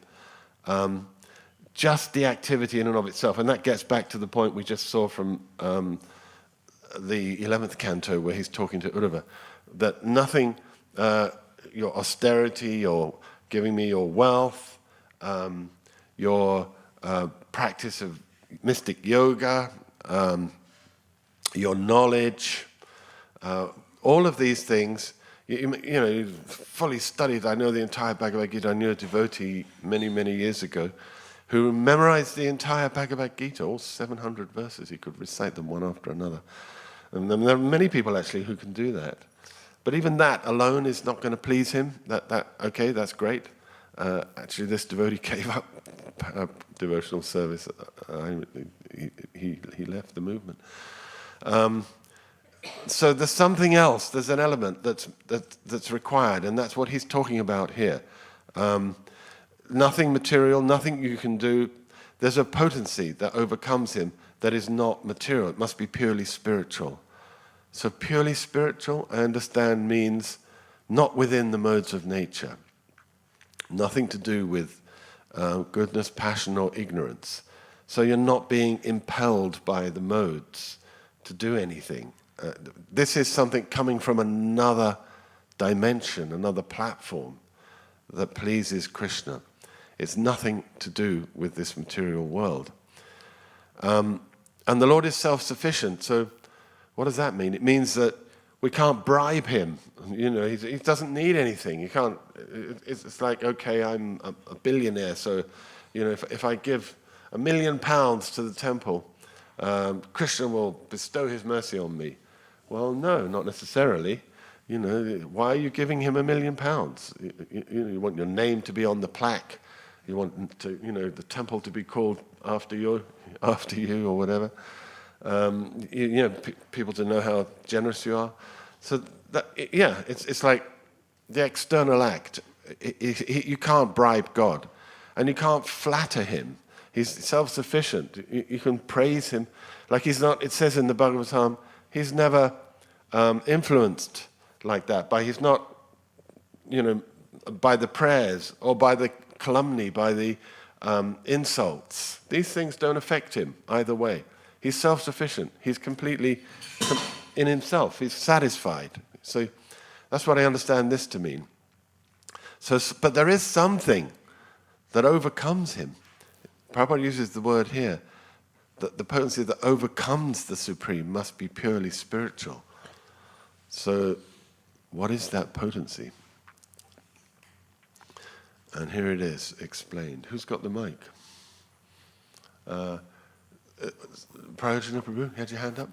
[SPEAKER 8] Just the activity in and of itself. And that gets back to the point we just saw from the 11th canto, where he's talking to Uddhava, that nothing, your austerity, your giving me your wealth, your practice of mystic yoga, your knowledge, all of these things, you know, you've fully studied. I know the entire Bhagavad Gita. I knew a devotee many, many years ago who memorized the entire Bhagavad Gita, all 700 verses. He could recite them one after another. And there are many people actually who can do that. But even that alone is not going to please him. Okay, that's great. Actually, this devotee gave up devotional service. He left the movement. So there's something else. There's an element that's required, and that's what he's talking about here. Nothing material, nothing you can do. There's a potency that overcomes him that is not material. It must be purely spiritual. So purely spiritual, I understand, means not within the modes of nature. Nothing to do with goodness, passion, or ignorance. So you're not being impelled by the modes to do anything. This is something coming from another dimension, another platform that pleases Krishna. It's nothing to do with this material world. And the Lord is self-sufficient, so what does that mean? It means that we can't bribe him. You know, he doesn't need anything. You can't. It's like, okay, I'm a billionaire, so you know, if I give £1 million to the temple, Krishna will bestow his mercy on me. Well, no, not necessarily. You know, why are you giving him £1 million? You want your name to be on the plaque. You want to, you know, the temple to be called after you or whatever. You know, people to know how generous you are. So that, yeah, it's like the external act. You can't bribe God, and you can't flatter him. He's self-sufficient. You can praise him, like he's not. It says in the Bhagavatam, he's never influenced like that. He's not, you know, by the prayers or by the calumny, by the insults. These things don't affect him either way. He's self-sufficient. He's completely in himself. He's satisfied. So that's what I understand this to mean. So, but there is something that overcomes him. Prabhupada uses the word here, that the potency that overcomes the Supreme must be purely spiritual. So what is that potency? And here it is, explained. Who's got the mic? Prayojana Prabhu, you had your hand up?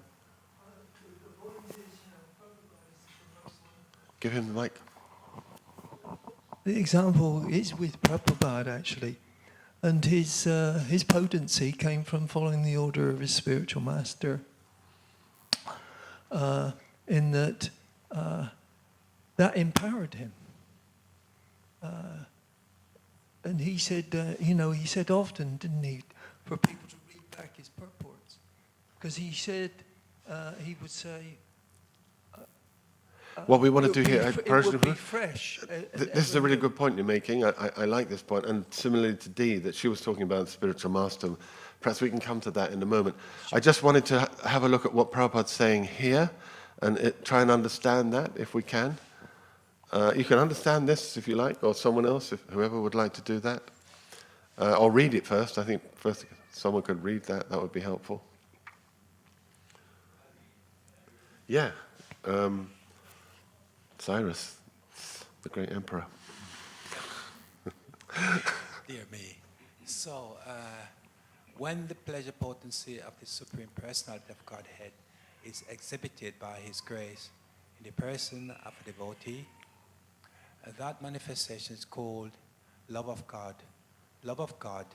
[SPEAKER 8] Give him the mic.
[SPEAKER 2] The example is with Prabhupada, actually. And his potency came from following the order of his spiritual master. In that empowered him. And he said, he said often, didn't he, for people to read back his purports. Because he said, he would say,
[SPEAKER 8] what we want to do here,
[SPEAKER 2] it would be fresh.
[SPEAKER 8] This is a really good point you're making. I like this point. And similarly to Dee, that she was talking about the spiritual master. Perhaps we can come to that in a moment. I just wanted to have a look at what Prabhupada's saying here and try and understand that if we can. You can understand this if you like, or someone else, whoever would like to do that. I'll read it first. I think first someone could read that. That would be helpful. Yeah. Cyrus, the great emperor.
[SPEAKER 4] Dear me. So, when the pleasure potency of the Supreme Personality of Godhead is exhibited by His grace in the person of a devotee, that manifestation is called love of God. Love of God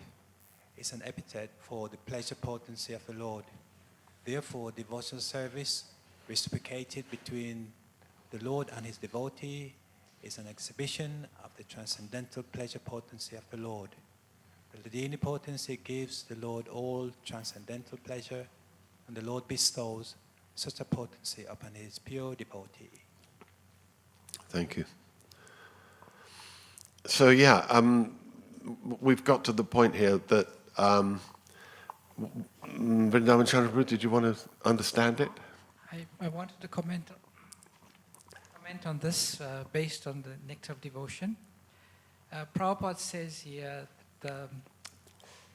[SPEAKER 4] is an epithet for the pleasure potency of the Lord. Therefore, devotional service reciprocated between the Lord and His devotee is an exhibition of the transcendental pleasure potency of the Lord. The Radharani potency gives the Lord all transcendental pleasure, and the Lord bestows such a potency upon His pure devotee.
[SPEAKER 8] Thank you. So yeah, we've got to the point here that Vrindavan Chandraprabhu, did you want to understand it?
[SPEAKER 14] I wanted to comment on this based on the nectar of devotion. Prabhupada says here that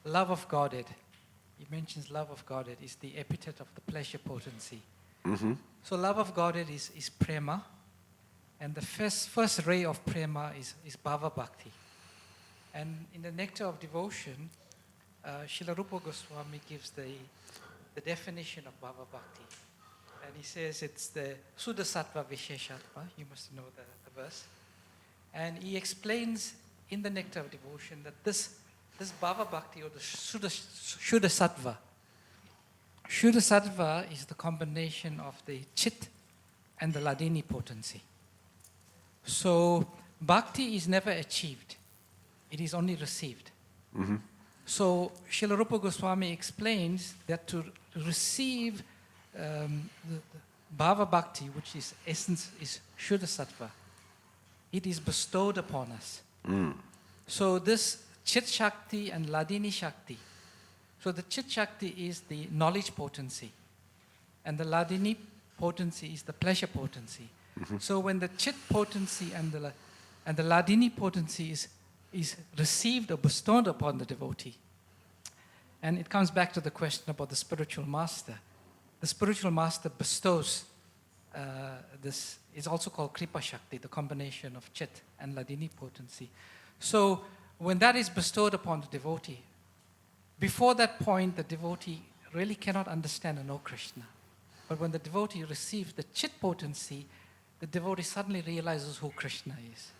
[SPEAKER 14] the love of Godhead, he mentions love of Godhead is the epithet of the pleasure potency.
[SPEAKER 8] Mm-hmm.
[SPEAKER 14] So love of Godhead is prema, and the first ray of prema is bhava bhakti. And in the nectar of devotion, Srila Rupa Goswami gives the definition of bhava bhakti. And he says it's the Suddha Sattva Visheshatva, you must know the verse. And he explains in the nectar of devotion that this bhava bhakti, or the Shuddha Sattva, Shuddha Sattva is the combination of the chit and the ladini potency. So bhakti is never achieved, it is only received.
[SPEAKER 8] Mm-hmm.
[SPEAKER 14] So Srila Rupa Goswami explains that to receive the bhava bhakti, which is essence, is Shuddha Sattva, it is bestowed upon us.
[SPEAKER 8] Mm.
[SPEAKER 14] So this Chit Shakti and Ladini Shakti. So the Chit Shakti is the knowledge potency, and the Ladini potency is the pleasure potency.
[SPEAKER 8] Mm-hmm.
[SPEAKER 14] So when the Chit potency and the Ladini potency is received or bestowed upon the devotee, and it comes back to the question about the spiritual master. The spiritual master bestows this, is also called Kripa Shakti, the combination of Chit and Ladini potency. So when that is bestowed upon the devotee, before that point, the devotee really cannot understand and know Krishna. But when the devotee receives the Chit potency, the devotee suddenly realizes who Krishna is.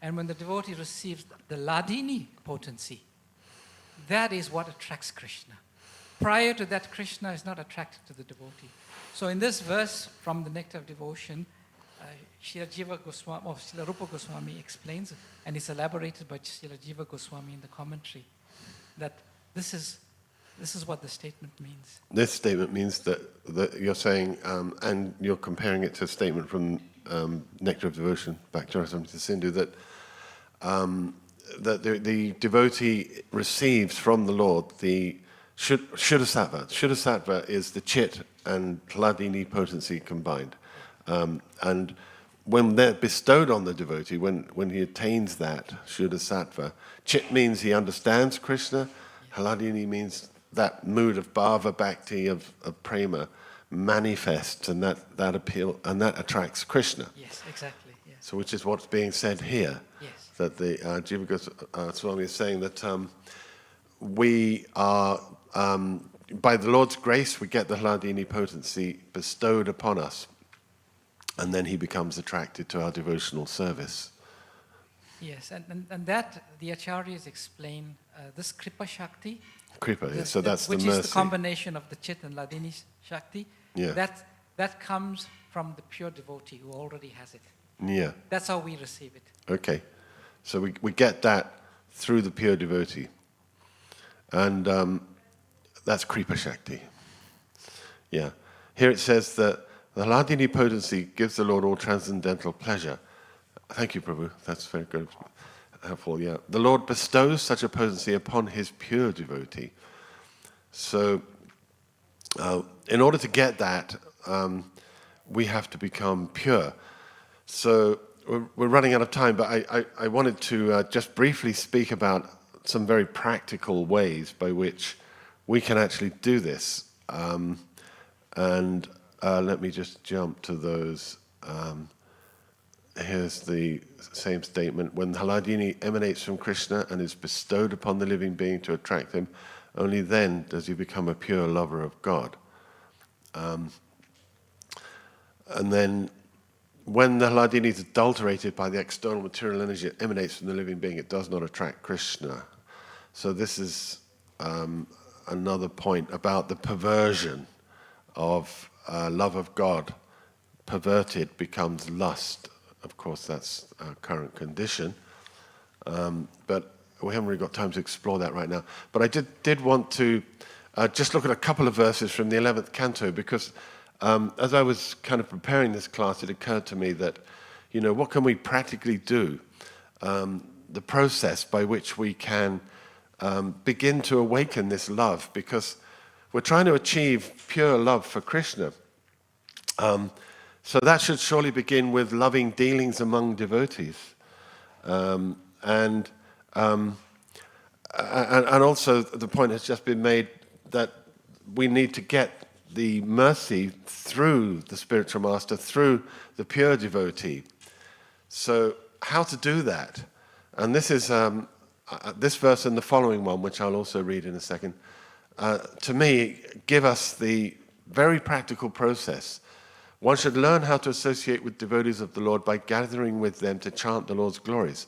[SPEAKER 14] And when the devotee receives the Ladini potency, that is what attracts Krishna. Prior to that, Krishna is not attracted to the devotee. So in this verse from the Nectar of Devotion, Srila Rupa Goswami explains, and it's elaborated by Srila Jiva Goswami in the commentary, that this is what the statement means.
[SPEAKER 8] This statement means that you're saying, and you're comparing it to a statement from Nectar of Devotion, Bhaktivedanta Sindhu, that the devotee receives from the Lord the Shuddha Sattva. Shuddha Sattva is the Chit and Ladini potency combined. And when they're bestowed on the devotee, when he attains that Shuddha Sattva, Chit means he understands Krishna, Ladini means that mood of bhava bhakti, of prema, manifests, and that appeal, and that attracts Krishna.
[SPEAKER 14] Yes, exactly. Yes.
[SPEAKER 8] So which is what's being said here.
[SPEAKER 14] Yes.
[SPEAKER 8] That the Jiva Goswami is saying that we are, by the Lord's grace, we get the Ladini potency bestowed upon us, and then he becomes attracted to our devotional service.
[SPEAKER 14] Yes, and that the Acharyas explain this Kripa Shakti.
[SPEAKER 8] Kripa, so that's the mercy.
[SPEAKER 14] Which is the combination of the Chit and Ladini Shakti.
[SPEAKER 8] Yeah.
[SPEAKER 14] That comes from the pure devotee who already has it.
[SPEAKER 8] Yeah.
[SPEAKER 14] That's how we receive it.
[SPEAKER 8] Okay. So we get that through the pure devotee. And that's Kripa Shakti. Yeah. Here it says that the Ladini potency gives the Lord all transcendental pleasure. Thank you, Prabhu. That's very good. Helpful, yeah. The Lord bestows such a potency upon his pure devotee. So, in order to get that, we have to become pure. So, we're running out of time, but I wanted to just briefly speak about some very practical ways by which we can actually do this. And let me just jump to those. here's the same statement. When the Hladini emanates from Krishna and is bestowed upon the living being to attract him, only then does he become a pure lover of God. And then when the Hladini is adulterated by the external material energy that emanates from the living being, it does not attract Krishna. So this is another point about the perversion of love of God. Perverted becomes lust. Of course, that's our current condition. But we haven't really got time to explore that right now. But I did want to just look at a couple of verses from the 11th canto, because as I was kind of preparing this class, it occurred to me that, what can we practically do? The process by which we can begin to awaken this love, because we're trying to achieve pure love for Krishna. So that should surely begin with loving dealings among devotees. And also the point has just been made that we need to get the mercy through the spiritual master, through the pure devotee. So how to do that? And this is this verse and the following one, which I'll also read in a second, to me, give us the very practical process. One should learn how to associate with devotees of the Lord by gathering with them to chant the Lord's glories.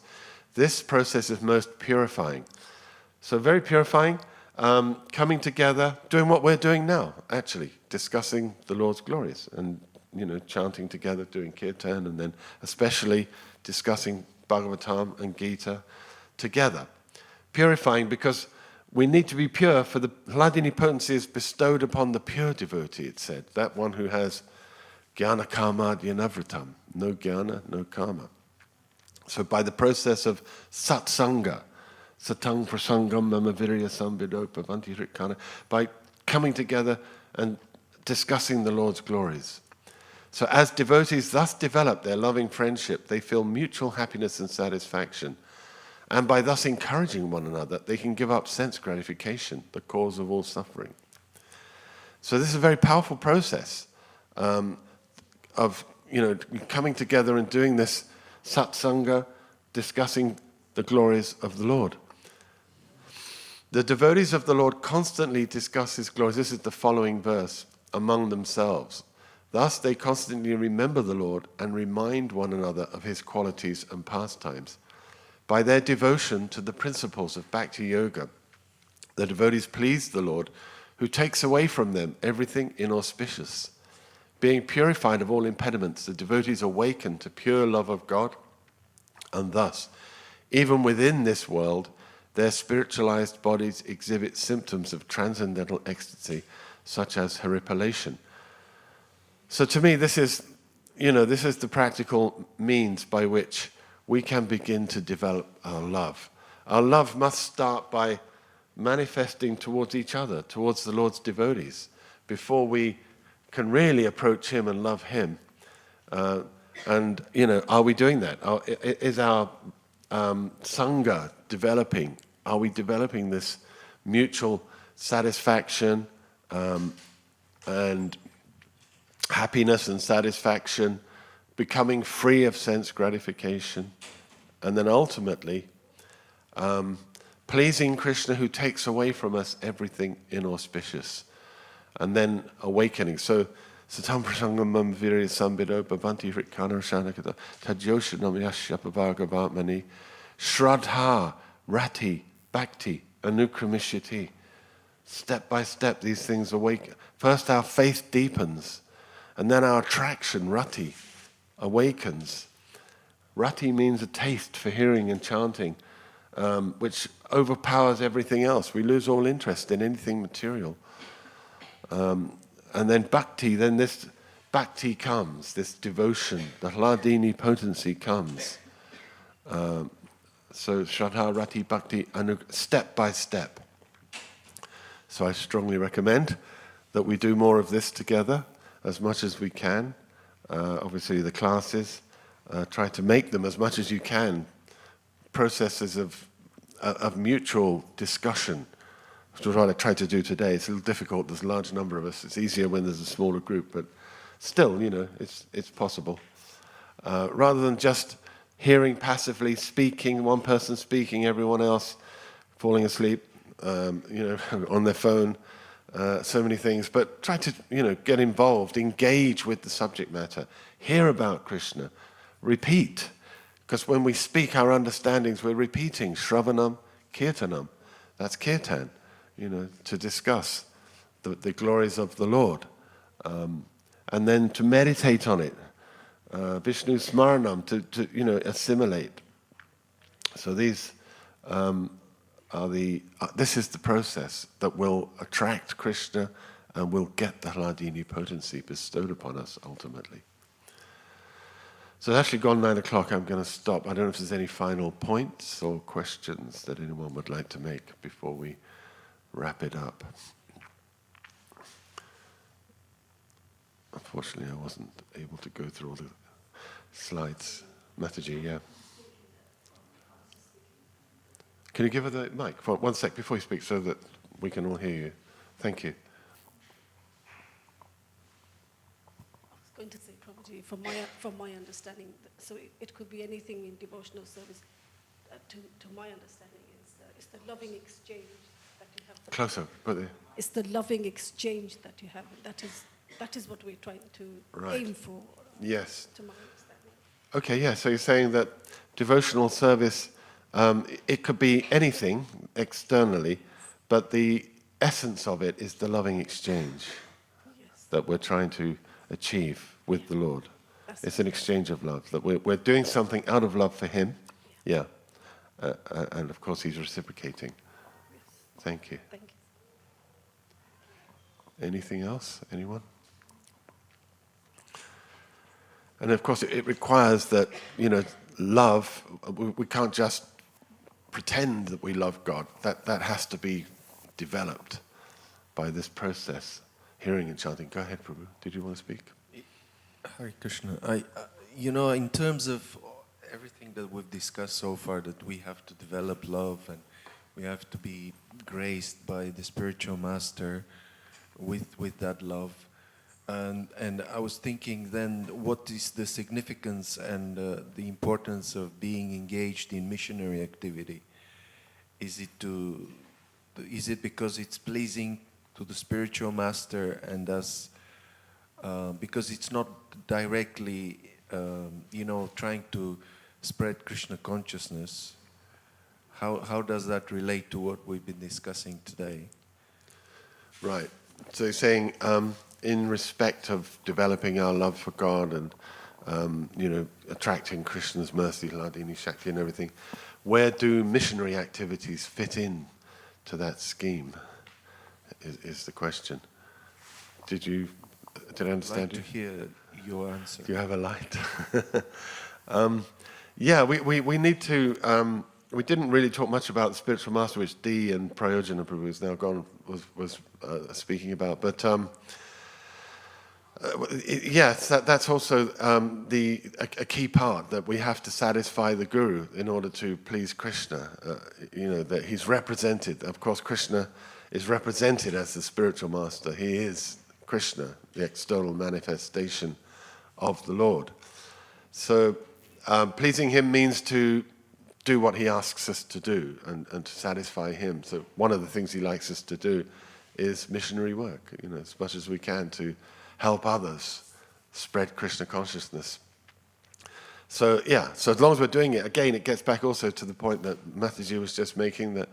[SPEAKER 8] This process is most purifying. So very purifying, coming together, doing what we're doing now, actually, discussing the Lord's glories and, chanting together, doing kirtan, and then especially discussing Bhagavatam and Gita together. Purifying because we need to be pure, for the Hladini potency is bestowed upon the pure devotee, it said, that one who has jnana karma dhyanavritam, no jnana, no karma. So by the process of satsanga, satang prasangam mama virya samvido bhavanti hritkana, by coming together and discussing the Lord's glories. So as devotees thus develop their loving friendship, they feel mutual happiness and satisfaction. And by thus encouraging one another, they can give up sense gratification, the cause of all suffering. So this is a very powerful process of coming together and doing this satsanga, discussing the glories of the Lord. The devotees of the Lord constantly discuss his glories. This is the following verse, among themselves. Thus they constantly remember the Lord and remind one another of his qualities and pastimes. By their devotion to the principles of bhakti yoga, the devotees please the Lord, who takes away from them everything inauspicious. Being purified of all impediments, the devotees awaken to pure love of God, and thus, even within this world, their spiritualized bodies exhibit symptoms of transcendental ecstasy, such as haripalation. So to me, this is the practical means by which we can begin to develop our love. Our love must start by manifesting towards each other, towards the Lord's devotees, before we can really approach him and love him. And are we doing that? Is our sangha developing? Are we developing this mutual satisfaction and happiness and satisfaction, becoming free of sense gratification, and then ultimately pleasing Krishna, who takes away from us everything inauspicious, and then awakening. So satam prasangam mam virya sambido bhavanti hritkana shanakata tajyoshanam yashyapavagavatmani shraddha rati bhakti anukramishyati. Step by step these things awaken. First our faith deepens, and then our attraction, rati, awakens. Rati means a taste for hearing and chanting, which overpowers everything else. We lose all interest in anything material. And then bhakti, then this bhakti comes, this devotion, the Hladini potency comes. So Shraddha, Rati, Bhakti, step by step. So I strongly recommend that we do more of this together as much as we can. Obviously the classes, try to make them as much as you can processes of mutual discussion. Which is what I try to do today. It's a little difficult, there's a large number of us. It's easier when there's a smaller group, but still, it's possible. rather than just hearing passively, speaking, one person speaking, everyone else falling asleep, on their phone, so many things. But try to, get involved, engage with the subject matter, hear about Krishna, repeat. Because when we speak our understandings, we're repeating Shravanam, Kirtanam. That's kirtan, to discuss the glories of the Lord. And then to meditate on it. Vishnu Smaranam, to assimilate. So these this is the process that will attract Krishna and will get the Hladini potency bestowed upon us ultimately. So it's actually gone 9 o'clock. I'm going to stop. I don't know if there's any final points or questions that anyone would like to make before we wrap it up. Unfortunately, I wasn't able to go through all the slides. Mataji, yeah. Can you give her the mic for 1 sec before you speak so that we can all hear you? Thank you.
[SPEAKER 1] I was going to say, Prabhuji, from my understanding, so it could be anything in devotional service. To my understanding, it's the loving exchange that you have.
[SPEAKER 8] Closer, put it.
[SPEAKER 1] It's the loving exchange that you have. That is what we're trying to aim for.
[SPEAKER 8] Yes.
[SPEAKER 1] To my understanding.
[SPEAKER 8] Okay, yeah. So you're saying that devotional service, it could be anything externally, but the essence of it is the loving exchange that we're trying to achieve with the Lord. It's an exchange of love, that we're doing something out of love for Him. Yeah. And of course He's reciprocating. Thank you.
[SPEAKER 1] Thank you.
[SPEAKER 8] Anything else? Anyone? And of course it requires that, love, we can't just pretend that we love God. That has to be developed by this process, hearing and chanting. Go ahead, Prabhu. Did you want to speak?
[SPEAKER 15] Hare Krishna. In terms of everything that we've discussed so far, that we have to develop love and we have to be graced by the spiritual master with that love. And I was thinking then, what is the significance and the importance of being engaged in missionary activity? Is it because it's pleasing to the spiritual master, and thus because it's not directly, trying to spread Krishna consciousness? How does that relate to what we've been discussing today?
[SPEAKER 8] Right. So you're saying, in respect of developing our love for God and, attracting Krishna's mercy, Hladini Shakti and everything, where do missionary activities fit in to that scheme, is the question. Did I understand you?
[SPEAKER 15] I'd like to hear your answer.
[SPEAKER 8] Do you have a light? We need to... we didn't really talk much about the spiritual master, which Dee and Prayojana Prabhu is now gone, was speaking about. But yes, that's also a key part, that we have to satisfy the Guru in order to please Krishna. That he's represented. Of course, Krishna is represented as the spiritual master. He is Krishna, the external manifestation of the Lord. So pleasing him means to do what he asks us to do and to satisfy him. So one of the things he likes us to do is missionary work, as much as we can, to help others spread Krishna consciousness. So so as long as we're doing it, again, it gets back also to the point that Mataji was just making, that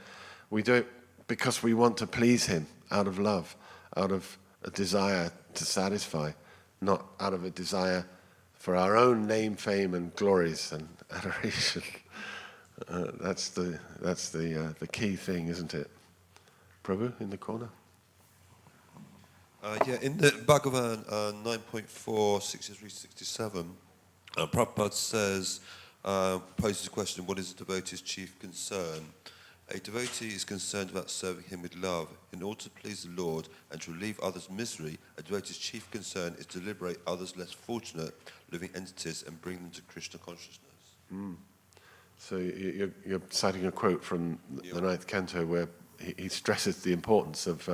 [SPEAKER 8] we do it because we want to please him out of love, out of a desire to satisfy, not out of a desire for our own name, fame, and glories and adoration. That's the key thing, isn't it? Prabhu, in the corner.
[SPEAKER 22] In the Bhagavan 9.4, 63-67, Prabhupada says, poses a question, what is a devotee's chief concern? A devotee is concerned about serving him with love. In order to please the Lord and to relieve others' misery, a devotee's chief concern is to liberate others less fortunate living entities and bring them to Krishna consciousness.
[SPEAKER 8] Mm. So you're citing a quote from the 9th canto where he stresses the importance of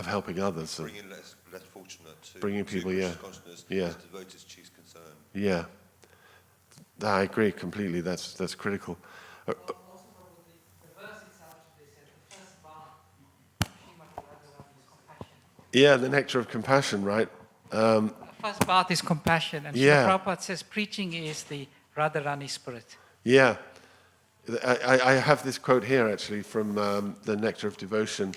[SPEAKER 8] helping others,
[SPEAKER 22] bringing less fortunate to
[SPEAKER 8] bringing people,
[SPEAKER 22] Krishna consciousness is the devotee's chief concern.
[SPEAKER 8] Yeah, I agree completely. That's critical. Yeah, the nectar of compassion, right?
[SPEAKER 14] First path is compassion, and
[SPEAKER 8] yeah.
[SPEAKER 14] Srila Prabhupada says preaching is the Radharani spirit.
[SPEAKER 8] Yeah. I have this quote here, actually, from the Nectar of Devotion,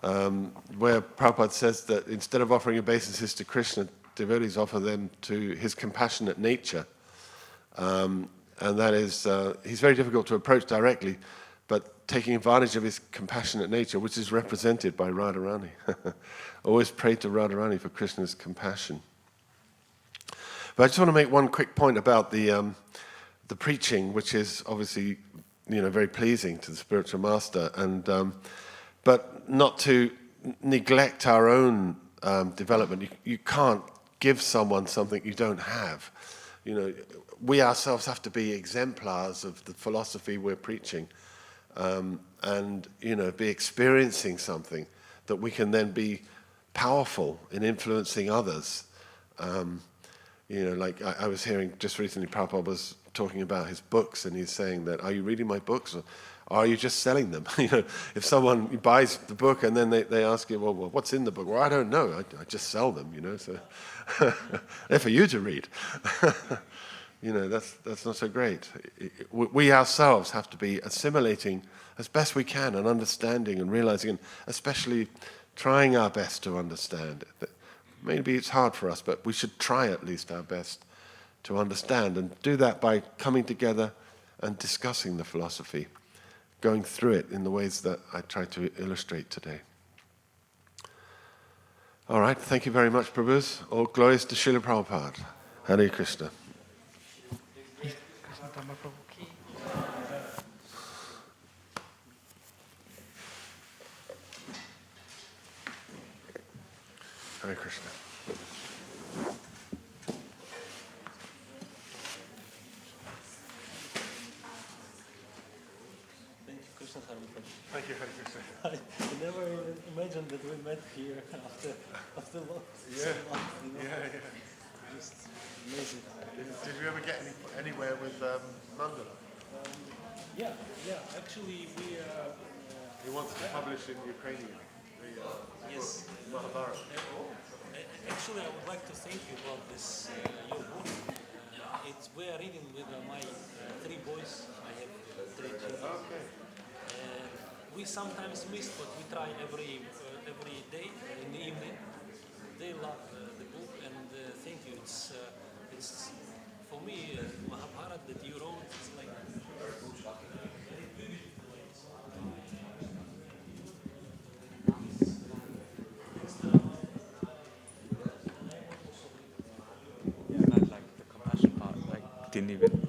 [SPEAKER 8] where Prabhupada says that instead of offering obeisances to Krishna, devotees offer them to his compassionate nature. And that is, he's very difficult to approach directly, but taking advantage of his compassionate nature, which is represented by Radharani. Always pray to Radharani for Krishna's compassion. But I just want to make one quick point about the preaching, which is obviously, very pleasing to the spiritual master, and but not to neglect our own development. You can't give someone something you don't have. We ourselves have to be exemplars of the philosophy we're preaching, and be experiencing something that we can then be powerful in influencing others. Like I was hearing just recently, Prabhupada was talking about his books, and he's saying that, are you reading my books, or are you just selling them? If someone buys the book and then they ask you, well, what's in the book? Well, I don't know. I just sell them, so they're for you to read. That's not so great. We ourselves have to be assimilating as best we can and understanding and realizing, and especially trying our best to understand it. Maybe it's hard for us, but we should try at least our best to understand, and do that by coming together and discussing the philosophy, going through it in the ways that I tried to illustrate today. All right, thank you very much, Prabhus. All glories to Srila Prabhupada. Hare Krishna. Hare Krishna.
[SPEAKER 5] Thank you, Hare Krishna. I never even imagined that we met here after long.
[SPEAKER 8] Yeah.
[SPEAKER 5] Months,
[SPEAKER 8] Yeah.
[SPEAKER 5] Just amazing.
[SPEAKER 8] Did you ever get anywhere with Mandala?
[SPEAKER 5] Yeah. Actually, we.
[SPEAKER 8] He wants to publish in Ukrainian.
[SPEAKER 5] Yes.
[SPEAKER 8] Mahabharata.
[SPEAKER 5] Actually, I would like to thank you about this your book. We are reading with my 3 boys. I have 3 children.
[SPEAKER 8] Okay.
[SPEAKER 5] We sometimes miss, but we try every day in the evening. They love the book, and thank you. It's for me Mahabharata that you wrote. It's like
[SPEAKER 13] not like the compassion part. Like didn't even